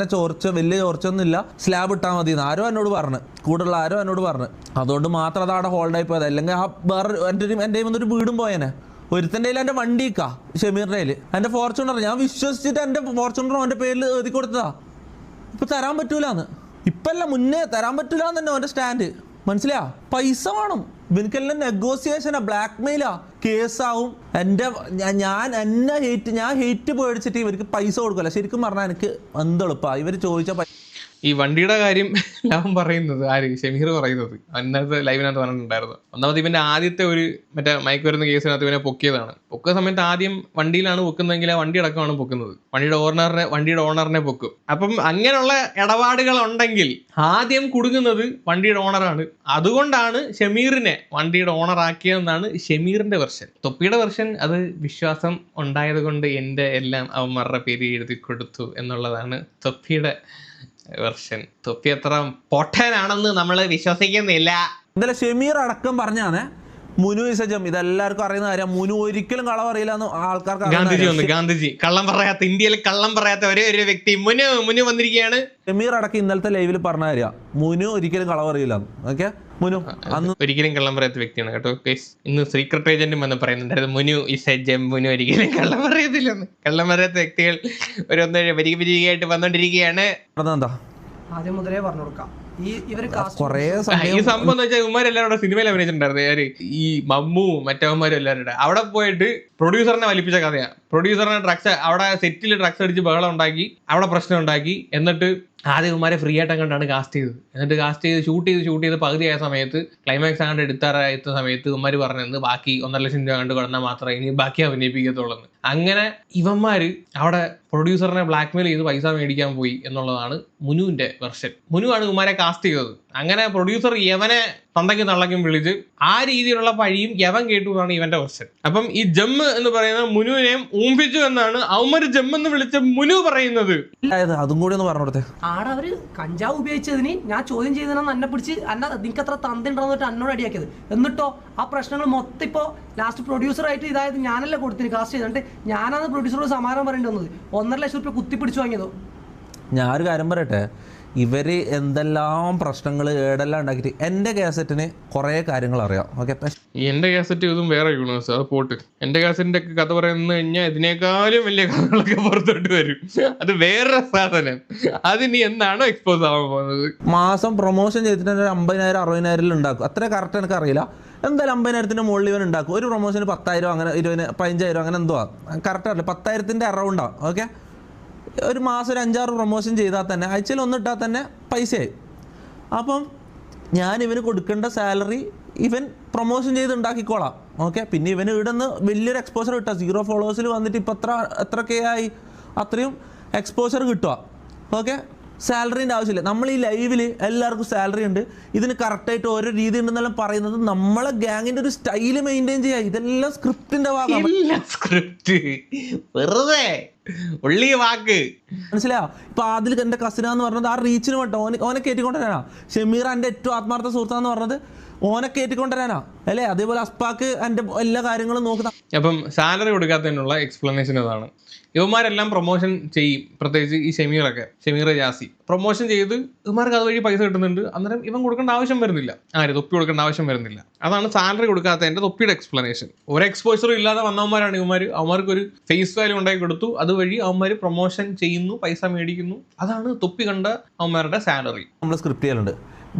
Speaker 2: വലിയ ചോർച്ചൊന്നും ഇല്ല, സ്ലാബ് ഇട്ടാൽ മതി എന്ന് ആരോ എന്നോട് പറഞ്ഞ്, കൂടുള്ള ആരോ എന്നോട് പറഞ്ഞ്. അതുകൊണ്ട് മാത്രം അത് അവിടെ ഹോൾഡായി പോയത്. അല്ലെങ്കിൽ ആ വേറെ എൻ്റെ ഒരു വീടും പോയേനെ. ഒരുത്തൻ്റെ കയ്യിൽ എൻ്റെ വണ്ടിക്കാ, ഷമീറിൻ്റെ കയ്യിൽ എൻ്റെ ഫോർച്യൂണർ. ഞാൻ വിശ്വസിച്ചിട്ട് എൻ്റെ ഫോർച്യൂണർ അവൻ്റെ പേരിൽ എഴുതി കൊടുത്തതാ. ഇപ്പം തരാൻ പറ്റൂലെന്ന്. ഇപ്പല്ല മുന്നേ തരാൻ പറ്റൂലെന്ന് തന്നെ അവൻ്റെ സ്റ്റാൻഡ്. മനസ്സിലാ? പൈസ വേണം ഇവനിക്കെല്ലാം. നെഗോസിയേഷനാ, ബ്ലാക്ക് മെയിലാ, കേസാവും. ഞാൻ ഹെയ്റ്റ് പേടിച്ചിട്ട് ഇവർക്ക് പൈസ കൊടുക്കില്ല. ശരിക്കും പറഞ്ഞാൽ എനിക്ക് എന്തെളുപ്പാ ഇവർ ചോദിച്ച
Speaker 1: ഈ വണ്ടിയുടെ കാര്യം ഞാൻ പറയുന്നത് ഷമീർ പറയുന്നത് അന്നത്തെ ലൈവിനകത്ത് പറഞ്ഞിട്ടുണ്ടായിരുന്നു. ഒന്നാമത് ഇവന്റെ ആദ്യത്തെ ഒരു മറ്റേ മയക്ക് വരുന്ന കേസിനകത്ത് ഇവനെ പൊക്കിയതാണ്. പൊക്കുന്ന സമയത്ത് ആദ്യം വണ്ടിയിലാണ് പൊക്കുന്നതെങ്കിൽ ആ വണ്ടി അടക്കമാണ് പൊക്കുന്നത്. വണ്ടിയുടെ ഓണറിനെ പൊക്കും. അപ്പം അങ്ങനെയുള്ള ഇടപാടുകൾ ഉണ്ടെങ്കിൽ ആദ്യം കുടുങ്ങുന്നത് വണ്ടിയുടെ ഓണറാണ്. അതുകൊണ്ടാണ് ഷമീറിനെ വണ്ടിയുടെ ഓണറാക്കിയതെന്നാണ് ഷമീറിന്റെ വെർഷൻ. തൊപ്പിയുടെ വെർഷൻ അത് വിശ്വാസം ഉണ്ടായത് കൊണ്ട് എൻ്റെ എല്ലാം അവന്മാരുടെ പേര് എഴുതി കൊടുത്തു എന്നുള്ളതാണ് തൊപ്പിയുടെ വെർഷൻ. തൊപ്പി അത്ര പൊട്ടനാണെന്ന് നമ്മൾ വിശ്വസിക്കുന്നില്ല.
Speaker 2: എന്തായാലും ഷമീർ അടക്കം പറഞ്ഞാണ് മുനു ഇസജം, ഇതെല്ലാവർക്കും അറിയുന്ന കാര്യം. മുനു ഒരിക്കലും കള്ളം അറിയില്ല എന്ന് ആൾക്കാർക്ക്.
Speaker 1: ഗാന്ധിജി കള്ളം പറയാത്ത, ഇന്ത്യയിൽ കള്ളം പറയാത്ത ഒരേ ഒരു വ്യക്തി മുനു വന്നിരിക്കുകയാണ്.
Speaker 2: ഷമീർ അടക്കം ഇന്നലത്തെ ലൈവിൽ പറഞ്ഞ കാര്യം, മുനു ഒരിക്കലും കള്ളം അറിയില്ല. ഓക്കെ, മുനു അന്ന്
Speaker 1: ഒരിക്കലും കള്ളം പറയാത്ത വ്യക്തിയാണ് കേട്ടോ. ഇന്ന് സീക്രട്ട് ഏജന്റും വന്ന് പറയുന്നുണ്ടായിരുന്നു മുനു ഇസജം, മുനു ഒരിക്കലും കള്ളം പറയത്തില്ലെന്ന്. കള്ളം പറയാത്ത വ്യക്തികൾ വരികയായിട്ട് വന്നോണ്ടിരിക്കുകയാണ്.
Speaker 2: എന്താ
Speaker 7: ആദ്യം മുതലേ പറഞ്ഞു കൊടുക്കാം. ഈ
Speaker 1: സംഭവം എന്ന് വെച്ചാൽ ഇവന്മാരെല്ലാവരുടെ സിനിമയിൽ അഭിനയിച്ചിട്ടുണ്ടായിരുന്നു. ഈ മമ്മു മറ്റവന്മാരും എല്ലാവരുടെ അവിടെ പോയിട്ട് പ്രൊഡ്യൂസറിനെ വലിപ്പിച്ച കഥയാണ്. പ്രൊഡ്യൂസറിനെ അവിടെ സെറ്റിൽ ഡ്രഗ്സ് അടിച്ച് ബഹളം ഉണ്ടാക്കി, അവിടെ പ്രശ്നം ഉണ്ടാക്കി. എന്നിട്ട് ആദ്യം ഇവന്മാരെ ഫ്രീ ആയിട്ട് അങ്ങോട്ടാണ് കാസ്റ്റ് ചെയ്തത്. എന്നിട്ട് കാസ്റ്റ് ചെയ്ത് ഷൂട്ട് ചെയ്ത് പകുതിയായ സമയത്ത് ക്ലൈമാക്സ് അങ്ങോട്ട് എടുത്താറായ സമയത്ത് ഇവന്മാർ പറഞ്ഞത് ബാക്കി 1.5 ലക്ഷം രൂപ കണ്ട് കൊടുന്നാൽ മാത്രമേ ഇനി ബാക്കി അഭിനയിപ്പിക്കത്തുള്ളൂ. അങ്ങനെ ഇവന്മാര് അവിടെ പ്രൊഡ്യൂസറിനെ ബ്ലാക്ക്മെയിൽ ചെയ്ത് പൈസ മേടിക്കാൻ പോയി എന്നുള്ളതാണ് മുനുവിന്റെ വെർഷൻ. മുനുവാണ് ഇവന്മാരെ കാസ്റ്റ് ചെയ്തത്. അങ്ങനെ പ്രൊഡ്യൂസർ യവനെ തന്തയ്ക്കും തള്ളയ്ക്കും വിളിച്ച് ആ രീതിയിലുള്ള പഴിയും യവൻ കേട്ടു എന്നാണ് ഇവന്റെ വെർഷൻ. അപ്പം ഈ ജമ്മ് എന്ന് പറയുന്ന മുനുവിനെയും ഊമ്പിച്ചു എന്നാണ് അവന്മാര് ജമ്മെന്ന് വിളിച്ച മുനു പറയുന്നത്.
Speaker 2: അതും കൂടി ഒന്ന് പറഞ്ഞു കൊടുത്തേ.
Speaker 7: ആടെ അവര് കഞ്ചാവ് ഉപയോഗിച്ചതിന് ഞാൻ ചോദ്യം ചെയ്തതെന്ന് എന്നെ പിടിച്ച് നിങ്ങൾക്ക് അത്ര തന്തയുണ്ടെന്ന് പറഞ്ഞിട്ട് എന്നോട് അടിയാക്കിയത്. എന്നിട്ടോ ആ പ്രശ്നങ്ങൾ മൊത്തം ഇപ്പോൾ ലാസ്റ്റ് പ്രൊഡ്യൂസറായിട്ട് ഇതായത് ഞാനല്ല കൊടുത്തിന് കാസ്റ്റ് ചെയ്തിട്ട് ഞാനാണ് പ്രൊഡ്യൂസറോട് സമാധാനം പറയേണ്ടി വന്നത്. 1.5 ലക്ഷം രൂപ കുത്തിപ്പിടിച്ചു വാങ്ങിയതോ.
Speaker 2: ഞാനൊരു കാര്യം പറയട്ടെ, ഇവര് എന്തെല്ലാം പ്രശ്നങ്ങൾ ഏടെല്ലാം ഉണ്ടാക്കിയിട്ട് എൻ്റെ കാസറ്റിന് കുറേ കാര്യങ്ങൾ അറിയാം. ഓക്കെ,
Speaker 1: എൻ്റെ കാസറ്റ് ഇതും വേറെ യൂണിവേഴ്സ്, അത് പോട്ട്. എൻ്റെ കാസറ്റിന്റെ ഒക്കെ കഥ പറയുന്നത് കഴിഞ്ഞാൽ ഇതിനേക്കാളും വലിയ കഥകളൊക്കെ പുറത്തോട്ട് വരും. അത് വേറെ സാധനം. അതിനി എന്നാണോ എക്സ്പോസ് ആവാൻ പോകുന്നത്.
Speaker 2: മാസം പ്രൊമോഷൻ ചെയ്തിട്ട് 50,000 60,000 ഉണ്ടാക്കും. അത്ര കറക്റ്റ് എനിക്ക് അറിയില്ല. എന്തായാലും 50,000 മുകളിൽ ഇവൻ ഉണ്ടാക്കും. ഒരു പ്രൊമോഷന് 10,000 അങ്ങനെ 20,000 15,000 അങ്ങനെ എന്തോ കറക്റ്റ് അറിയില്ല. 10,000 അറൗണ്ടാണ്. ഓക്കെ, ഒരു മാസം 5-6 പ്രൊമോഷൻ ചെയ്താൽ തന്നെ ആഴ്ചയിൽ 1 ഇട്ടാൽ തന്നെ പൈസയായി. അപ്പം ഞാൻ ഇവന് കൊടുക്കേണ്ട സാലറി ഇവൻ പ്രൊമോഷൻ ചെയ്ത് ഉണ്ടാക്കിക്കോളാം. ഓക്കെ, പിന്നെ ഇവന് ഇവിടെ നിന്ന് വലിയൊരു എക്സ്പോഷർ കിട്ടുക. 0 ഫോളോവേഴ്സിൽ വന്നിട്ട് ഇപ്പം എത്ര കെ ആയി, അത്രയും എക്സ്പോഷർ കിട്ടുക. ഓക്കെ, സാലറീൻ്റെ ആവശ്യമില്ല. നമ്മൾ ഈ ലൈവിൽ എല്ലാവർക്കും സാലറി ഉണ്ട്. ഇതിന് കറക്റ്റായിട്ട് ഓരോ രീതി ഉണ്ടെന്നെല്ലാം പറയുന്നത് നമ്മളെ ഗ്യാങ്ങിൻ്റെ ഒരു സ്റ്റൈല് മെയിൻറ്റെയിൻ ചെയ്യുക. ഇതെല്ലാം സ്ക്രിപ്റ്റിൻ്റെ ഭാഗമാണ്.
Speaker 1: സ്ക്രിപ്റ്റ് വെറുതെ ഉള്ളിയ വാക്ക്
Speaker 2: മനസ്സിലായോ? ഇപ്പൊ ആദിൽ എൻ്റെ കസിനാന്ന് പറഞ്ഞത് ആ റീച്ചിന് വേണ്ട ഓനെ കയറ്റിക്കൊണ്ടുവരാനാ. ഷമീർ എൻ്റെ ഏറ്റവും ആത്മാർത്ഥ സുഹൃത്താന്ന് പറഞ്ഞത് ഓനെ കയറ്റിക്കൊണ്ടുവരാനാ അല്ലേ? അതേപോലെ അസ്പാക്ക് എൻ്റെ എല്ലാ കാര്യങ്ങളും നോക്കുന്ന.
Speaker 1: അപ്പം സാലറി കൊടുക്കാത്തതിനുള്ള എക്സ്പ്ലനേഷൻ അതാണ്. ഇവന്മാരെല്ലാം പ്രൊമോഷൻ ചെയ്യും, പ്രത്യേകിച്ച് ഈ ഷമീർ ജാസി പ്രൊമോഷൻ ചെയ്ത് ഇവന്മാർക്ക് അതുവഴി പൈസ കിട്ടുന്നുണ്ട്. അന്നേരം ഇവൻ കൊടുക്കേണ്ട ആവശ്യം വരുന്നില്ല, തൊപ്പി കൊടുക്കേണ്ട ആവശ്യം വരുന്നില്ല. അതാണ് സാലറി കൊടുക്കാത്തതിന്റെ തൊപ്പിയുടെ എക്സ്പ്ലനേഷൻ. ഒരു എക്സ്പോഷറും ഇല്ലാതെ വന്നവന്മാരാണ് ഇവന്മാർ. അവന്മാർക്കൊരു ഫേസ് വാല്യൂ ഉണ്ടാക്കി കൊടുത്തു, അതുവഴി അവന്മാർ പ്രൊമോഷൻ ചെയ്യുന്നു, പൈസ മേടിക്കുന്നു. അതാണ് തൊപ്പി കണ്ട അവന്മാരുടെ സാലറി.
Speaker 2: നമ്മൾ സ്ക്രിപ്റ്റ് ചെയ്യലുണ്ട്.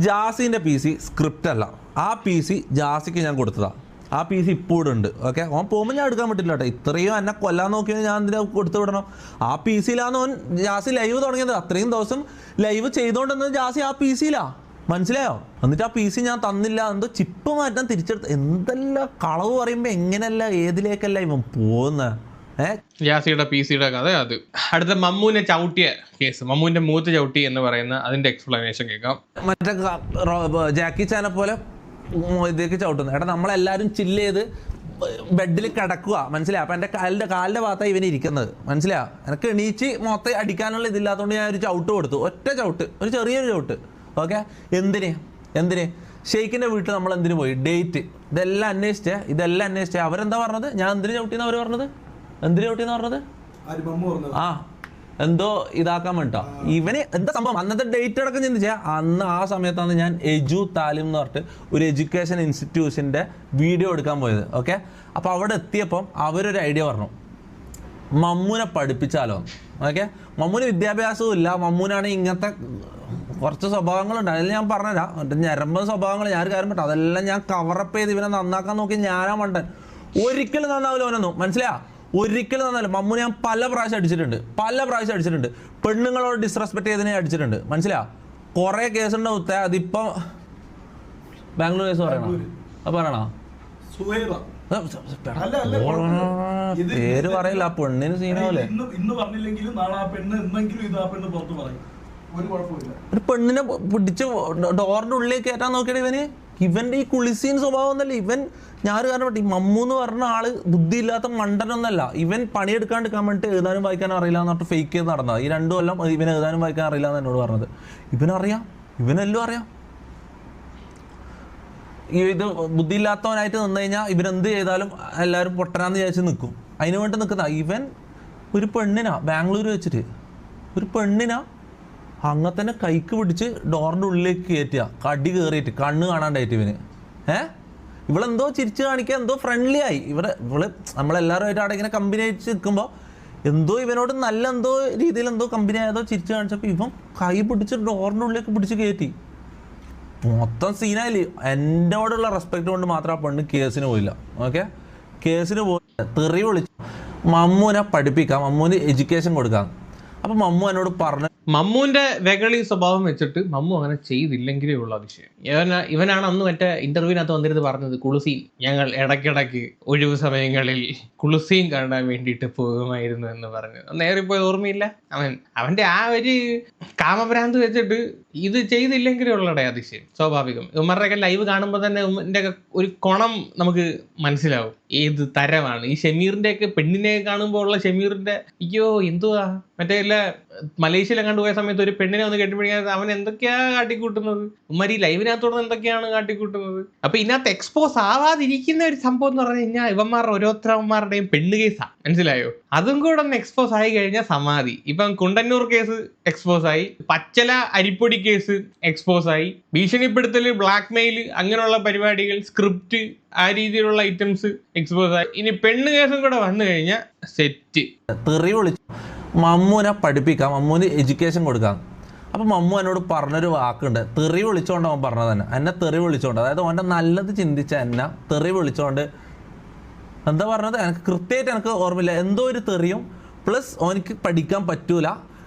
Speaker 2: ജാസിൻ്റെ PC സ്ക്രിപ്റ്റ് അല്ല, ആ PC ജാസിക്ക് ഞാൻ കൊടുത്തതാണ്. ആ PC ഇപ്പോൾ ഉണ്ട്. ഓക്കെ, ഓൻ പോകുമ്പോൾ ഞാൻ എടുക്കാൻ പറ്റില്ല കേട്ടോ. ഇത്രയും എന്നെ കൊല്ലാൻ നോക്കിയാൽ ഞാൻ എന്തിനാ കൊടുത്തു വിടണം? ആ PC-ലാണ് ഓൻ ജാസി ലൈവ് തുടങ്ങിയത്. അത്രയും ദിവസം ലൈവ് ചെയ്തുകൊണ്ടിരുന്നത് ജാസി ആ PC-ലാണ്. മനസ്സിലായോ? എന്നിട്ട് ആ PC ഞാൻ തന്നില്ല, എന്തോ ചിപ്പ് മാറ്റാൻ തിരിച്ചെടുത്ത്, എന്തെല്ലാം കളവ് പറയുമ്പോൾ എങ്ങനെയല്ല ഏതിലേക്കല്ല ഇവൻ പോകുന്നത്.
Speaker 1: യാസിയുടെ PC-യുടെ കഥ അത്. അടുത്ത മമ്മൂനെ ചവിട്ടിയ കേസ്, മമ്മൂന്റെ മൂത്ത് ചവിട്ടി എന്ന് പറയുന്ന അതിന്റെ എക്സ്പ്ലനേഷൻ കേൾക്കാം.
Speaker 2: മറ്റേ ജാക്കി ചാനെ പോലെ ഇതിലേക്ക് ചവിട്ടുന്നു. എടാ നമ്മളെല്ലാവരും ചില്ല് ചെയ്ത് ബെഡിൽ കിടക്കുക, മനസ്സിലായി? അപ്പം എൻ്റെ കാലിൻ്റെ ഭാഗത്താണ് ഇവൻ ഇരിക്കുന്നത്, മനസ്സിലായോ? എനിക്ക് എണീച്ച് മൊത്തം അടിക്കാനുള്ള ഇതില്ലാത്തതുകൊണ്ട് ഞാൻ ഒരു ചവിട്ട് കൊടുത്തു, ഒറ്റ ചവിട്ട്, ഒരു ചെറിയൊരു ചവിട്ട്. ഓക്കെ, എന്തിന് ഷെയ്ഖിൻ്റെ വീട്ടിൽ നമ്മൾ എന്തിനു പോയി? ഡേറ്റ്. ഇതെല്ലാം അന്വേഷിച്ചേ അവരെന്താ പറഞ്ഞത്? ഞാൻ എന്തിനു ചവിട്ടിയെന്ന് അവർ പറഞ്ഞത്? എന്തിനു ചവിട്ടിയെന്ന് പറഞ്ഞത്? ആ, എന്തോ ഇതാക്കാൻ വേണ്ടിട്ടോ. ഇവന് എന്താ സംഭവം? അന്നത്തെ ഡേറ്റ് അടക്കം ചിന്തിച്ചാൽ അന്ന് ആ സമയത്താണ് ഞാൻ എജു താലിം എന്ന് പറഞ്ഞിട്ട് ഒരു എഡ്യൂക്കേഷൻ ഇൻസ്റ്റിറ്റ്യൂഷൻ്റെ വീഡിയോ എടുക്കാൻ പോയത്. ഓക്കെ, അപ്പോൾ അവിടെ എത്തിയപ്പം അവരൊരു ഐഡിയ പറഞ്ഞു, മമ്മൂനെ പഠിപ്പിച്ചാലോ. ഓക്കെ, മമ്മൂന് വിദ്യാഭ്യാസവും ഇല്ല, മമ്മൂനാണെങ്കിൽ ഇങ്ങനത്തെ കുറച്ച് സ്വഭാവങ്ങളുണ്ട്. അതിൽ ഞാൻ പറഞ്ഞുതരാം, മറ്റേ ഞരമ്പൻ സ്വഭാവങ്ങൾ ഞാൻ ഒരു കാര്യം പറ്റും, അതെല്ലാം ഞാൻ കവറപ്പ് ചെയ്ത് ഇവനെ നന്നാക്കാൻ നോക്കി. ഞാനാ മണ്ടൻ, ഒരിക്കലും നന്നാവില്ല അവനൊന്നും, മനസ്സിലാ? ഒരിക്കലും നന്നല്ല. മമ്മൂനെ ഞാൻ പല പ്രാവശ്യം അടിച്ചിട്ടുണ്ട്. പെണ്ണുങ്ങളോട് ഡിസ്റെസ്പെക്ട് ചെയ്തതിനെ അടിച്ചിട്ടുണ്ട്, മനസ്സിലാ? കുറേ കേസുണ്ടാവും. അതിപ്പം ബാംഗ്ലൂർ കേസ് പറയണോ? പേര് പറയില്ല, ആ പെണ്ണിന് സീനാവൂലേ? ഒരു പെണ്ണിനെ പിടിച്ച് ഡോറിന്റെ ഉള്ളിലേക്ക് കയറ്റാൻ നോക്കിയിട്ട് ഇവന്റെ ഈ കുളിസീൻ സ്വഭാവം ഒന്നല്ല. ഇവൻ ഞാൻ കാരണം ഈ മമ്മൂ എന്ന് പറഞ്ഞ ആള് ബുദ്ധിയില്ലാത്ത മണ്ടനൊന്നല്ല. ഇവൻ പണിയെടുക്കാണ്ടിരിക്കാൻ വേണ്ടിട്ട് എഴുതാനും വായിക്കാനും അറിയില്ല എന്ന് പറഞ്ഞിട്ട് ഫേക്ക് ചെയ്ത് നടന്നത്. ഈ 2 കൊല്ലം ഇവൻ എഴുതാനും വായിക്കാൻ അറിയില്ല എന്ന് എന്നോട് പറഞ്ഞത്. ഇവനെല്ലാം അറിയാം. ഇത് ബുദ്ധിയില്ലാത്തവനായിട്ട് നിന്ന് കഴിഞ്ഞാൽ ഇവരെന്ത് ചെയ്താലും എല്ലാവരും പൊട്ടനാന്ന് വിചാരിച്ച് നിൽക്കും. അതിനു വേണ്ടി നിൽക്കുന്ന ഇവൻ ഒരു പെണ്ണിനാ ബാംഗ്ലൂർ വെച്ചിട്ട് അങ്ങനെ തന്നെ കൈക്ക് പിടിച്ച് ഡോറിൻ്റെ ഉള്ളിലേക്ക് കയറ്റുക, കടി കയറിയിട്ട് കണ്ണ് കാണാണ്ടായിട്ട് ഇവന്. ഇവളെന്തോ ചിരിച്ച് കാണിക്കുക, എന്തോ ഫ്രണ്ട്ലി ആയി. ഇവള് നമ്മളെല്ലാവരുമായിട്ട് അവിടെ ഇങ്ങനെ കമ്പനി അടിച്ച് നിൽക്കുമ്പോൾ എന്തോ ഇവനോട് നല്ല എന്തോ രീതിയിൽ എന്തോ കമ്പനി ആയതോ ചിരിച്ച് കാണിച്ചപ്പോൾ ഇവൻ കൈ പിടിച്ച് ഡോറിൻ്റെ ഉള്ളിലേക്ക് പിടിച്ച് കയറ്റി. മൊത്തം സീനായില്ലേ. എന്നോടുള്ള റെസ്പെക്ട് കൊണ്ട് മാത്രം ആ പെണ്ണ് കേസിന് പോയില്ല. ഓക്കെ, കേസിന് പോയി തെറി വിളിച്ചു. മമ്മൂനെ പഠിപ്പിക്കാം, മമ്മൂന് എഡ്യൂക്കേഷൻ കൊടുക്കാം. അപ്പം മമ്മു എന്നോട് പറഞ്ഞു,
Speaker 1: മമ്മൂന്റെ വെകളി സ്വഭാവം വെച്ചിട്ട് മമ്മു അങ്ങനെ ചെയ്തില്ലെങ്കിലേ ഉള്ള അതിശയം. ഇവനാണ് അന്ന് മറ്റേ ഇന്റർവ്യൂവിനകത്ത് വന്നിരുന്ന് പറഞ്ഞത്, കുളുസീൻ ഞങ്ങൾ ഇടയ്ക്കിടയ്ക്ക് ഒഴിവ് സമയങ്ങളിൽ കുളുസീൻ കാണാൻ വേണ്ടിയിട്ട് പോകുമായിരുന്നു എന്ന് പറഞ്ഞു. നേറിപ്പോയി ഓർമ്മയില്ല. അവന്റെ ആ ഒരു കാമഭ്രാന്ത് വെച്ചിട്ട് ഇത് ചെയ്തില്ലെങ്കിലേ ഉള്ളടേ അതിശയം. സ്വാഭാവികം. ഇവന്മാരുടെയൊക്കെ ലൈവ് കാണുമ്പോൾ തന്നെ ഇവന്റെ ഒരു കുണം നമുക്ക് മനസ്സിലാവും ഏത് തരമാണ്. ഈ ഷമീറിന്റെ ഒക്കെ പെണ്ണിനെ കാണുമ്പോൾ ഉള്ള ഷമീറിന്റെ അയ്യോ എന്തുവാ, മറ്റേ മലേഷ്യയിലെ കണ്ടുപോയ സമയത്ത് ഒരു പെണ്ണിനെ ഒന്ന് കെട്ടിപ്പിടിക്കാൻ അവൻ എന്തൊക്കെയാ കാട്ടിക്കൂട്ടുന്നത്. ഉമ്മാരി ലൈവിനകത്തോടെ എന്തൊക്കെയാണ് കാട്ടിക്കൂട്ടുന്നത്. അപ്പൊ ഇതിനകത്ത് എക്സ്പോസ് ആവാതിരിക്കുന്ന ഒരു സംഭവം എന്ന് പറഞ്ഞു കഴിഞ്ഞാൽ ഇവന്മാരുടെ ഓരോരുത്തരന്മാരുടെയും പെണ്ണ് കേസാ, മനസ്സിലായോ? അതും കൂടെ ഒന്ന് എക്സ്പോസ് ആയി കഴിഞ്ഞാൽ സമാധി. ഇപ്പം കുണ്ടന്നൂർ കേസ് എക്സ്പോസ് ആയി, പച്ചല അരിപ്പൊടി കേസ് എക്സ്പോസ് ആയി, ഭീഷണിപ്പെടുത്തല്, ബ്ലാക്ക് മെയിൽ, അങ്ങനെയുള്ള പരിപാടികൾ, സ്ക്രിപ്റ്റ്, ആ രീതിയിലുള്ള ഐറ്റംസ് എക്സ്പോസ് ആയി. ഇനി പെണ്ണ് കേസും കൂടെ വന്നു കഴിഞ്ഞാൽ സെറ്റ്.
Speaker 2: തെറി വിളിച്ചു. മമ്മൂനെ പഠിപ്പിക്കാം, മമ്മൂന് എഡ്യൂക്കേഷൻ കൊടുക്കാം. അപ്പം മമ്മു എന്നോട് പറഞ്ഞൊരു വാക്കുണ്ട്, തെറി വിളിച്ചോണ്ട് അവൻ പറഞ്ഞത് തന്നെ. എന്നെ തെറി വിളിച്ചോണ്ട്, അതായത് അവൻ്റെ നല്ലത് ചിന്തിച്ച എന്നെ തെറി വിളിച്ചോണ്ട് എന്താ പറഞ്ഞത് എനിക്ക് കൃത്യമായിട്ട് എനിക്ക് ഓർമ്മയില്ല. എന്തോ ഒരു തെറിയും പ്ലസ് അവനിക്ക് പഠിക്കാൻ പറ്റൂല,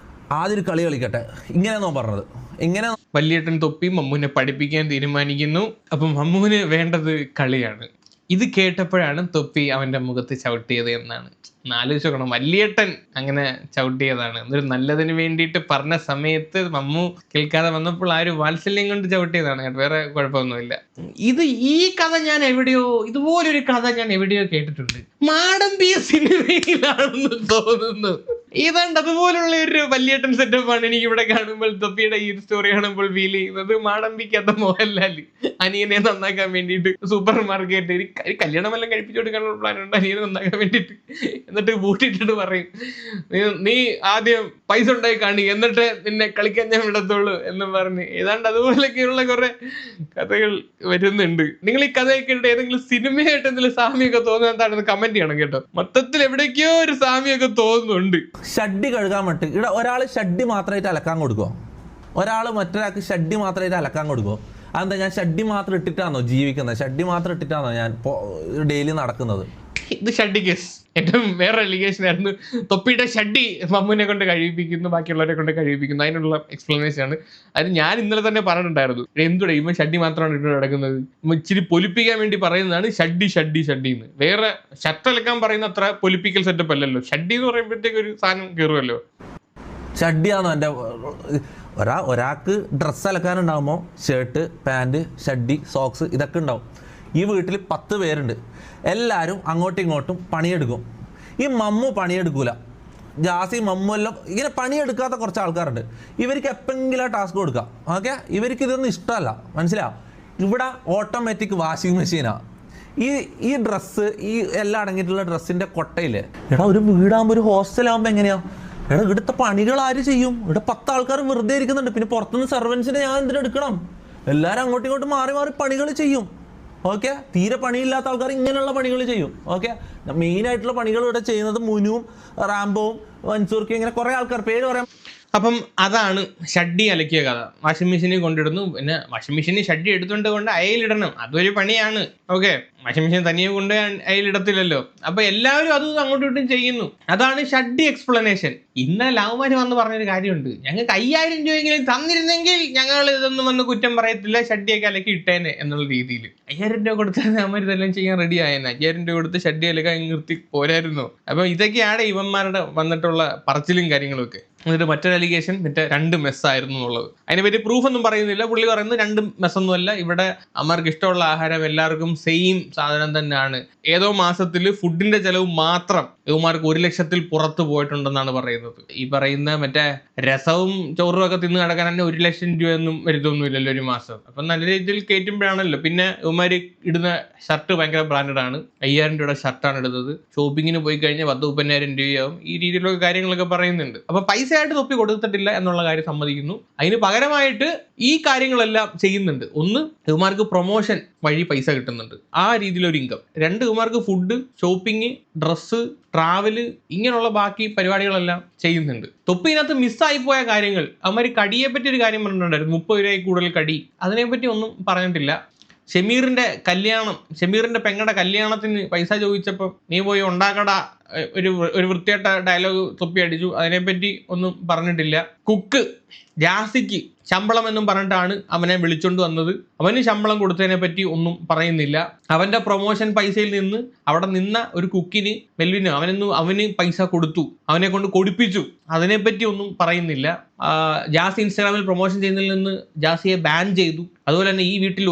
Speaker 2: ആദ്യം ഒരു കളി കളിക്കട്ടെ, ഇങ്ങനെയാണോ പറഞ്ഞത്. ഇങ്ങനെ
Speaker 1: വല്യേട്ടൻ തൊപ്പി മമ്മൂനെ പഠിപ്പിക്കാൻ തീരുമാനിക്കുന്നു. അപ്പം മമ്മൂന് വേണ്ടത് കളിയാണ്. ഇത് കേട്ടപ്പോഴാണ് തൊപ്പി അവന്റെ മുഖത്ത് ചവിട്ടിയത് എന്നാണ്. ആലോചിച്ച് നോക്കണം, വല്യേട്ടൻ അങ്ങനെ ചവിട്ടിയതാണ്. എന്നൊരു നല്ലതിന് വേണ്ടിയിട്ട് പറഞ്ഞ സമയത്ത് മമ്മു കേൾക്കാതെ വന്നപ്പോൾ ആ ഒരു വാത്സല്യം കൊണ്ട് ചവിട്ടിയതാണ്. വേറെ കുഴപ്പമൊന്നുമില്ല. ഈ കഥ ഞാൻ എവിടെയോ, ഇതുപോലൊരു കഥ ഞാൻ എവിടെയോ കേട്ടിട്ടുണ്ട്. മാടമ്പിയ സിനിമയിലാണെന്ന് തോന്നുന്നു. ഏതാണ്ട് അതുപോലുള്ള ഒരു വല്യേട്ടൻ സെറ്റപ്പാണ് എനിക്ക് ഇവിടെ കാണുമ്പോൾ, തൊപ്പിയുടെ ഈ സ്റ്റോറി കാണുമ്പോൾ ഫീൽ ചെയ്യുന്നത്. മാടമ്പിക്കകത്ത മോഹൻലാൽ അനിയനെ നന്നാക്കാൻ വേണ്ടിയിട്ട് സൂപ്പർ മാർക്കറ്റ് ഒരു കല്യാണമെല്ലാം കഴിപ്പിച്ചു കൊടുക്കാനുള്ള പ്ലാൻ ഉണ്ട് അനിയനെ നന്നാക്കാൻ വേണ്ടിയിട്ട്. എന്നിട്ട് പൂട്ടിട്ടിട്ട് പറയും, നീ ആദ്യം പൈസ ഉണ്ടായി കാണി, എന്നിട്ട് നിന്നെ കളിക്കാൻ ഞാൻ വിടത്തുള്ളൂ എന്ന് പറഞ്ഞ്. ഏതാണ്ട് അതുപോലൊക്കെയുള്ള കുറെ കഥകൾ വരുന്നുണ്ട്. നിങ്ങൾ ഈ കഥയൊക്കെ ഉണ്ട് ഏതെങ്കിലും സിനിമയായിട്ട് എന്തെങ്കിലും സാമ്യമൊക്കെ തോന്നുന്നത് എന്താണെന്ന് കമന്റ് ചെയ്യണം കേട്ടോ. മൊത്തത്തിൽ എവിടേക്കോ ഒരു സാമ്യമൊക്കെ തോന്നുന്നുണ്ട്.
Speaker 2: ഷഡ്ഡി കഴുകാൻ പറ്റും. ഇവിടെ ഒരാൾ ഷഡ്ഡി മാത്രമായിട്ട് അലക്കാൻ കൊടുക്കുമോ? ഒരാൾ മറ്റൊരാൾക്ക് ഷഡ്ഡി മാത്രമായിട്ട് അലക്കാൻ കൊടുക്കുമോ? അതെന്താ, ഞാൻ ഷഡ്ഡി മാത്രം ഇട്ടിട്ടാണോ ജീവിക്കുന്നത്? ഷഡ്ഡി മാത്രം ഇട്ടിട്ടാണോ ഞാൻ ഡെയിലി നടക്കുന്നത്?
Speaker 1: ഇത് ഷഡ്ഡി കേസ്. ഏറ്റവും വേറെ അലിഗേഷൻ ആയിരുന്നു. തൊപ്പിയുടെ ഷഡ്ഡി മമ്മുവിനെ കൊണ്ട് കഴിപ്പിക്കുന്നു, ബാക്കിയുള്ളവരെ കൊണ്ട് കഴിപ്പിക്കുന്നു. അതിനുള്ള എക്സ്പ്ലനേഷൻ ആണ് അത്. ഞാൻ ഇന്നലെ തന്നെ പറഞ്ഞിട്ടുണ്ടായിരുന്നു, എന്തുടെ ഇവ ഷഡ്ഡി മാത്രമാണ് ഇട്ട് നടക്കുന്നത്, ഇച്ചിരി പൊലിപ്പിക്കാൻ വേണ്ടി പറയുന്നതാണ് ഷഡ്ഡി ഷഡ്ഡി ഷഡ്ഡി എന്ന്. വേറെ ഷർട്ട് അലക്കാൻ പറയുന്ന അത്ര പൊലിപ്പിക്കൽ സെറ്റപ്പ് അല്ലല്ലോ. ഷഡ്ഡി എന്ന് പറയുമ്പോഴത്തേക്ക് ഒരു സാധനം കയറുമല്ലോ.
Speaker 2: ഷഡ്ഡിയാണോ എൻ്റെ ഒരാൾക്ക് ഡ്രസ്സ് അലക്കാനുണ്ടാകുമ്പോൾ ഷർട്ട്, പാൻറ്, ഷഡ്ഡി, സോക്സ് ഇതൊക്കെ ഉണ്ടാവും. ഈ വീട്ടിൽ 10 പേരുണ്ട്, എല്ലാവരും അങ്ങോട്ടും ഇങ്ങോട്ടും പണിയെടുക്കും. ഈ മമ്മു പണിയെടുക്കൂല, ജാസി മമ്മു എല്ലാം ഇങ്ങനെ പണിയെടുക്കാത്ത കുറച്ച് ആൾക്കാരുണ്ട്. ഇവർക്ക് എപ്പോഴെങ്കിലും ടാസ്ക് കൊടുക്കാം. ഓക്കെ, ഇവർക്ക് ഇതൊന്നും ഇഷ്ടമല്ല, മനസ്സിലാവും. ഇവിടെ ഓട്ടോമാറ്റിക് വാഷിംഗ് മെഷീനാണ്. ഈ ഡ്രസ്സ്, ഈ എല്ലാം അടങ്ങിയിട്ടുള്ള ഡ്രസ്സിൻ്റെ കൊട്ടയിൽ എടാ ഒരു വീടാകുമ്പോൾ, ഒരു ഹോസ്റ്റലാകുമ്പോൾ എങ്ങനെയാ എടാ ഇവിടുത്തെ പണികൾ ആര് ചെയ്യും? ഇവിടെ 10 ആൾക്കാർ വെറുതെ ഇരിക്കുന്നുണ്ട്, പിന്നെ പുറത്തുനിന്ന് സെർവൻസിനെ ഞാൻ എന്തിനെടുക്കണം? എല്ലാവരും അങ്ങോട്ടും ഇങ്ങോട്ടും മാറി മാറി പണികൾ ചെയ്യും. ഓക്കെ, തീരെ പണിയില്ലാത്ത ആൾക്കാർ ഇങ്ങനെയുള്ള പണികൾ ചെയ്യും. ഓക്കെ, മെയിനായിട്ടുള്ള പണികൾ ഇവിടെ ചെയ്യുന്നത് മുനുവും റാംബോവും മൻസൂർക്കും, ഇങ്ങനെ കുറേ ആൾക്കാർ പേര് പറയാം.
Speaker 1: അപ്പം അതാണ് ഷഡ്ഡി അലക്കിയ കഥ. വാഷിംഗ് മെഷീനിൽ കൊണ്ടിടുന്നു, പിന്നെ വാഷിംഗ് മെഷീനിൽ ഷഡ്ഡി എടുത്തുകൊണ്ട് കൊണ്ട് അയലിടണം, അതൊരു പണിയാണ്. ഓക്കെ, വാഷിംഗ് മെഷീൻ തനിയെ കൊണ്ട് അയലിടത്തില്ലല്ലോ. അപ്പൊ എല്ലാവരും അത് അങ്ങോട്ടും ഇങ്ങോട്ടും ചെയ്യുന്നു. അതാണ് ഷഡ്ഡി എക്സ്പ്ലനേഷൻ. ഇന്നലെ ലവ്മാര് വന്ന് പറഞ്ഞൊരു കാര്യമുണ്ട്, ഞങ്ങൾക്ക് 5000 രൂപയെങ്കിലും തന്നിരുന്നെങ്കിൽ ഞങ്ങൾ ഇതൊന്നും വന്ന് കുറ്റം പറയത്തില്ല, ഷഡ്ഡിയൊക്കെ അലക്കി ഇട്ടേനെ എന്നുള്ള രീതിയിൽ. 5000 രൂപ കൊടുത്താൽ അവന്മാർ ഇതെല്ലാം ചെയ്യാൻ റെഡി ആയേനെ. 5000 രൂപ കൊടുത്ത് ഷഡ്ഡി അലക്കാൻ നിർത്തി പോരായിരുന്നു. അപ്പൊ ഇതൊക്കെയാണ് ഇവന്മാരുടെ വന്നിട്ടുള്ള പറച്ചിലും കാര്യങ്ങളും ഒക്കെ. എന്നിട്ട് മറ്റൊരു അലിഗേഷൻ, മറ്റേ 2 മെസ്സായിരുന്നു എന്നുള്ളത്. അതിനെപ്പറ്റി പ്രൂഫ് ഒന്നും പറയുന്നില്ല. പുള്ളി പറയുന്നത് 2 മെസ്സൊന്നുമല്ല, ഇവിടെ അമ്മമാർക്ക് ഇഷ്ടമുള്ള ആഹാരം എല്ലാവർക്കും സെയിം സാധനം തന്നെയാണ്. ഏതോ മാസത്തിൽ ഫുഡിന്റെ ചെലവ് മാത്രം ഇവന്മാർക്ക് 1 ലക്ഷത്തിൽ പുറത്ത് പോയിട്ടുണ്ടെന്നാണ് പറയുന്നത്. ഈ പറയുന്ന മറ്റേ രസവും ചോറും ഒക്കെ തിന്ന് കിടക്കാൻ തന്നെ 1 ലക്ഷം രൂപയൊന്നും വരുത്തൊന്നുമില്ലല്ലോ ഒരു മാസം. അപ്പം നല്ല രീതിയിൽ കയറ്റുമ്പോഴാണല്ലോ. പിന്നെ ഇവന്മാർ ഇടുന്ന ഷർട്ട് ഭയങ്കര ബ്രാൻഡഡ് ആണ്. 5000 രൂപയുടെ ഷർട്ടാണ് ഇടുന്നത്. ഷോപ്പിങ്ങിന് പോയി കഴിഞ്ഞാൽ 10-15,000 രൂപയാവും. ഈ രീതിയിലുള്ള കാര്യങ്ങളൊക്കെ പറയുന്നുണ്ട്. അപ്പൊ പൈസ ആയിട്ട് തൊപ്പി കൊടുത്തിട്ടില്ല എന്നുള്ള കാര്യം സമ്മതിക്കുന്നു. അതിന് പകരമായിട്ട് ഈ കാര്യങ്ങളെല്ലാം ചെയ്യുന്നുണ്ട്. ഒന്ന്, ഇവന്മാർക്ക് പ്രൊമോഷൻ വഴി പൈസ കിട്ടുന്നുണ്ട്, ആ രീതിയിലൊരു ഇൻകം. 2, ഇവന്മാർക്ക് ഫുഡ്, ഷോപ്പിംഗ്, ഡ്രസ്സ്, ട്രാവല്, ഇങ്ങനെയുള്ള ബാക്കി പരിപാടികളെല്ലാം ചെയ്യുന്നുണ്ട്. തൊപ്പിനകത്ത് മിസ്സായി പോയ കാര്യങ്ങൾ, അവന്മാർ കടിയെ പറ്റി ഒരു കാര്യം പറഞ്ഞിട്ടുണ്ടായിരുന്നു, 30 രൂപയിൽ കൂടുതൽ കടി. അതിനെപ്പറ്റി ഒന്നും പറഞ്ഞിട്ടില്ല. ഷമീറിന്റെ കല്യാണം, ഷമീറിന്റെ പെങ്ങളുടെ കല്യാണത്തിന് പൈസ ചോദിച്ചപ്പോൾ നീ പോയി ഉണ്ടാക്കടാ, ഒരു വൃത്തിയായിട്ട ഡയലോഗ് തൊപ്പി അടിച്ചു. അതിനെപ്പറ്റി ഒന്നും പറഞ്ഞിട്ടില്ല. കുക്ക് ജാസിക്ക് ശമ്പളം എന്നും പറഞ്ഞിട്ടാണ് അവനെ വിളിച്ചോണ്ട് വന്നത്. അവന് ശമ്പളം കൊടുത്തതിനെ പറ്റി ഒന്നും പറയുന്നില്ല. അവന്റെ പ്രൊമോഷൻ പൈസയിൽ നിന്ന് അവിടെ നിന്ന ഒരു കുക്കിന് മെൽവിന് അവന് പൈസ കൊടുത്തു, അവനെ കൊണ്ട് കൊടുപ്പിച്ചു. അതിനെപ്പറ്റി ഒന്നും പറയുന്നില്ല. ജാസി ഇൻസ്റ്റാഗ്രാമിൽ പ്രൊമോഷൻ ചെയ്യുന്നതിൽ നിന്ന് ജാസിയെ ബാൻ ചെയ്തു. അതുപോലെ തന്നെ ഈ വീട്ടിൽ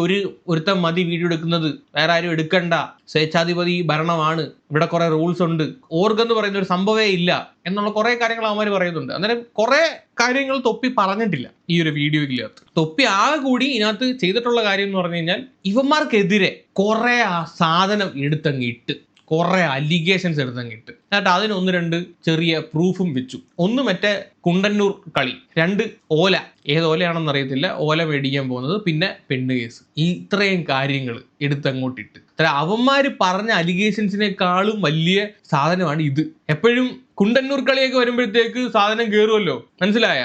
Speaker 1: ഒരുത്തം മതി വീഡിയോ എടുക്കുന്നത്, വേറെ ആരും എടുക്കണ്ട, സ്വേച്ഛാധിപതി ഭരണമാണ്, ഇവിടെ കുറെ റൂൾസ് ഉണ്ട്, ഓർഗെന്ന് പറയുന്ന ഒരു സംഭവമേ ഇല്ല എന്നുള്ള കുറെ കാര്യങ്ങൾ അവന്മാർ പറയുന്നുണ്ട്. അന്നേരം കുറെ കാര്യങ്ങൾ തൊപ്പി പറഞ്ഞിട്ടില്ല ഈ ഒരു വീഡിയോയിലകത്ത്. തൊപ്പി ആകെ കൂടി ഇതിനകത്ത് ചെയ്തിട്ടുള്ള കാര്യം എന്ന് പറഞ്ഞു കഴിഞ്ഞാൽ ഇവന്മാർക്കെതിരെ കുറെ ആ സാധനം എടുത്തങ്ങ് ഇട്ട്, കുറെ അലിഗേഷൻസ് എടുത്തങ്ങിട്ട്, എന്നിട്ട് അതിന് 1-2 ചെറിയ പ്രൂഫും വെച്ചു. ഒന്ന് മറ്റേ കുണ്ടന്നൂർ കളി, 2 ഓല, ഏത് ഓലയാണെന്ന് അറിയത്തില്ല, ഓല മേടിക്കാൻ പോകുന്നത്, പിന്നെ പെണ്ണ് കേസ്. ഇത്രയും കാര്യങ്ങൾ എടുത്തങ്ങോട്ടിട്ട് അവന്മാര് പറഞ്ഞ അലിഗേഷൻസിനേക്കാളും വലിയ സാധനമാണ് ഇത്. എപ്പോഴും കുണ്ടന്നൂർ കളിയൊക്കെ വരുമ്പോഴത്തേക്ക് സാധനം കയറുമല്ലോ, മനസ്സിലായ?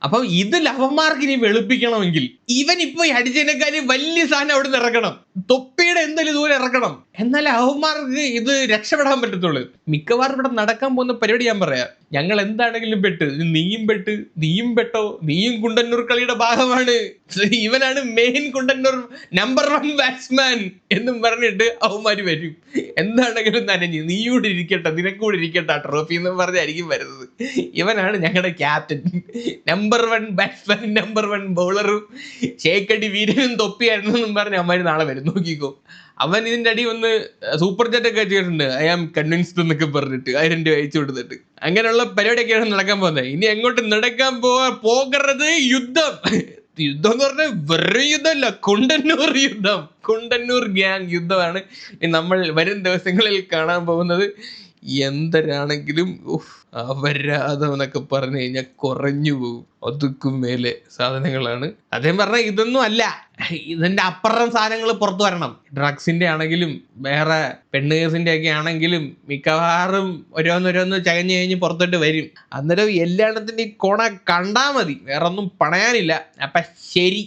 Speaker 1: അപ്പൊ ഇത് ലവന്മാർക്ക് ഇനി വെളുപ്പിക്കണമെങ്കിൽ ഇവൻ ഇപ്പൊ അടിച്ചതിനേക്കാളും വലിയ സാധനം അവിടെ നിന്ന് ഇറക്കണം, തൊപ്പിയുടെ എന്തെങ്കിലും ദൂരം ഇറക്കണം, എന്നാലേ അവന്മാർക്ക് ഇത് രക്ഷപ്പെടാൻ പറ്റത്തുള്ളൂ. മിക്കവാറും ഇവിടെ നടക്കാൻ പോകുന്ന പരിപാടി ഞാൻ പറയാം, ഞങ്ങൾ എന്താണെങ്കിലും പെട്ട്, നീയും പെട്ടോ, നീയും കുണ്ടന്നൂർ കളിയുടെ ഭാഗമാണ്, ഇവനാണ് മെയിൻ കുണ്ടന്നൂർ നമ്പർ 1 ബാറ്റ്സ്മാൻ എന്നും പറഞ്ഞിട്ട് അവന്മാര് വരും. എന്താണെങ്കിലും നനഞ്ഞ് നീയൂടെ ഇരിക്കട്ടെ, നിനക്കൂടെ ഇരിക്കട്ടെ ആ ട്രോഫി എന്നും പറഞ്ഞായിരിക്കും വരുന്നത്. ഇവനാണ് ഞങ്ങളുടെ ക്യാപ്റ്റൻ, നമ്പർ 1 ബാറ്റ്സ്മാൻ, നമ്പർ 1 ബൗളറും, ഷേക്കടി വീരനും തൊപ്പിയായിരുന്നു എന്നും പറഞ്ഞ് അവന്മാര് നാളെ വരും. നോക്കിക്കോ, അവൻ ഇതിന്റെ അടി ഒന്ന് സൂപ്പർ ചാറ്റ് ഒക്കെ ചെയ്തിട്ടുണ്ട്, ഐ ആം കൺവിൻസ്ഡ് എന്നൊക്കെ പറഞ്ഞിട്ട് 1000 രൂപ അയച്ചു കൊടുത്തിട്ട്. അങ്ങനെയുള്ള പരിപാടിയൊക്കെയാണ് നടക്കാൻ പോകുന്നത്. ഇനി എങ്ങോട്ട് നടക്കാൻ പോകരുത്, യുദ്ധം എന്ന് പറഞ്ഞാൽ വെറും യുദ്ധമല്ല, കുണ്ടന്നൂർ ഗ്യാങ് യുദ്ധമാണ് നമ്മൾ വരും ദിവസങ്ങളിൽ കാണാൻ പോകുന്നത്. എന്തരാണെങ്കിലും അപരാധം എന്നൊക്കെ പറഞ്ഞു കഴിഞ്ഞാൽ കുറഞ്ഞു പോകും. അതുക്കും മേലെ സാധനങ്ങളാണ്. അദ്ദേഹം പറഞ്ഞ ഇതൊന്നും അല്ല, ഇതിന്റെ അപ്പുറം സാധനങ്ങൾ പുറത്തു വരണം. ഡ്രഗ്സിന്റെ ആണെങ്കിലും വേറെ പെണ്ണ് കേസിന്റെ ഒക്കെ ആണെങ്കിലും മിക്കവാറും ഓരോന്നോരോന്ന് ചകഞ്ഞ് കഴിഞ്ഞ് പുറത്തോട്ട് വരും. അന്നേരം എല്ലായിടത്തിന്റെ ഈ കോണ കണ്ടാ മതി, വേറെ ഒന്നും പണയാനില്ല. അപ്പൊ ശരി.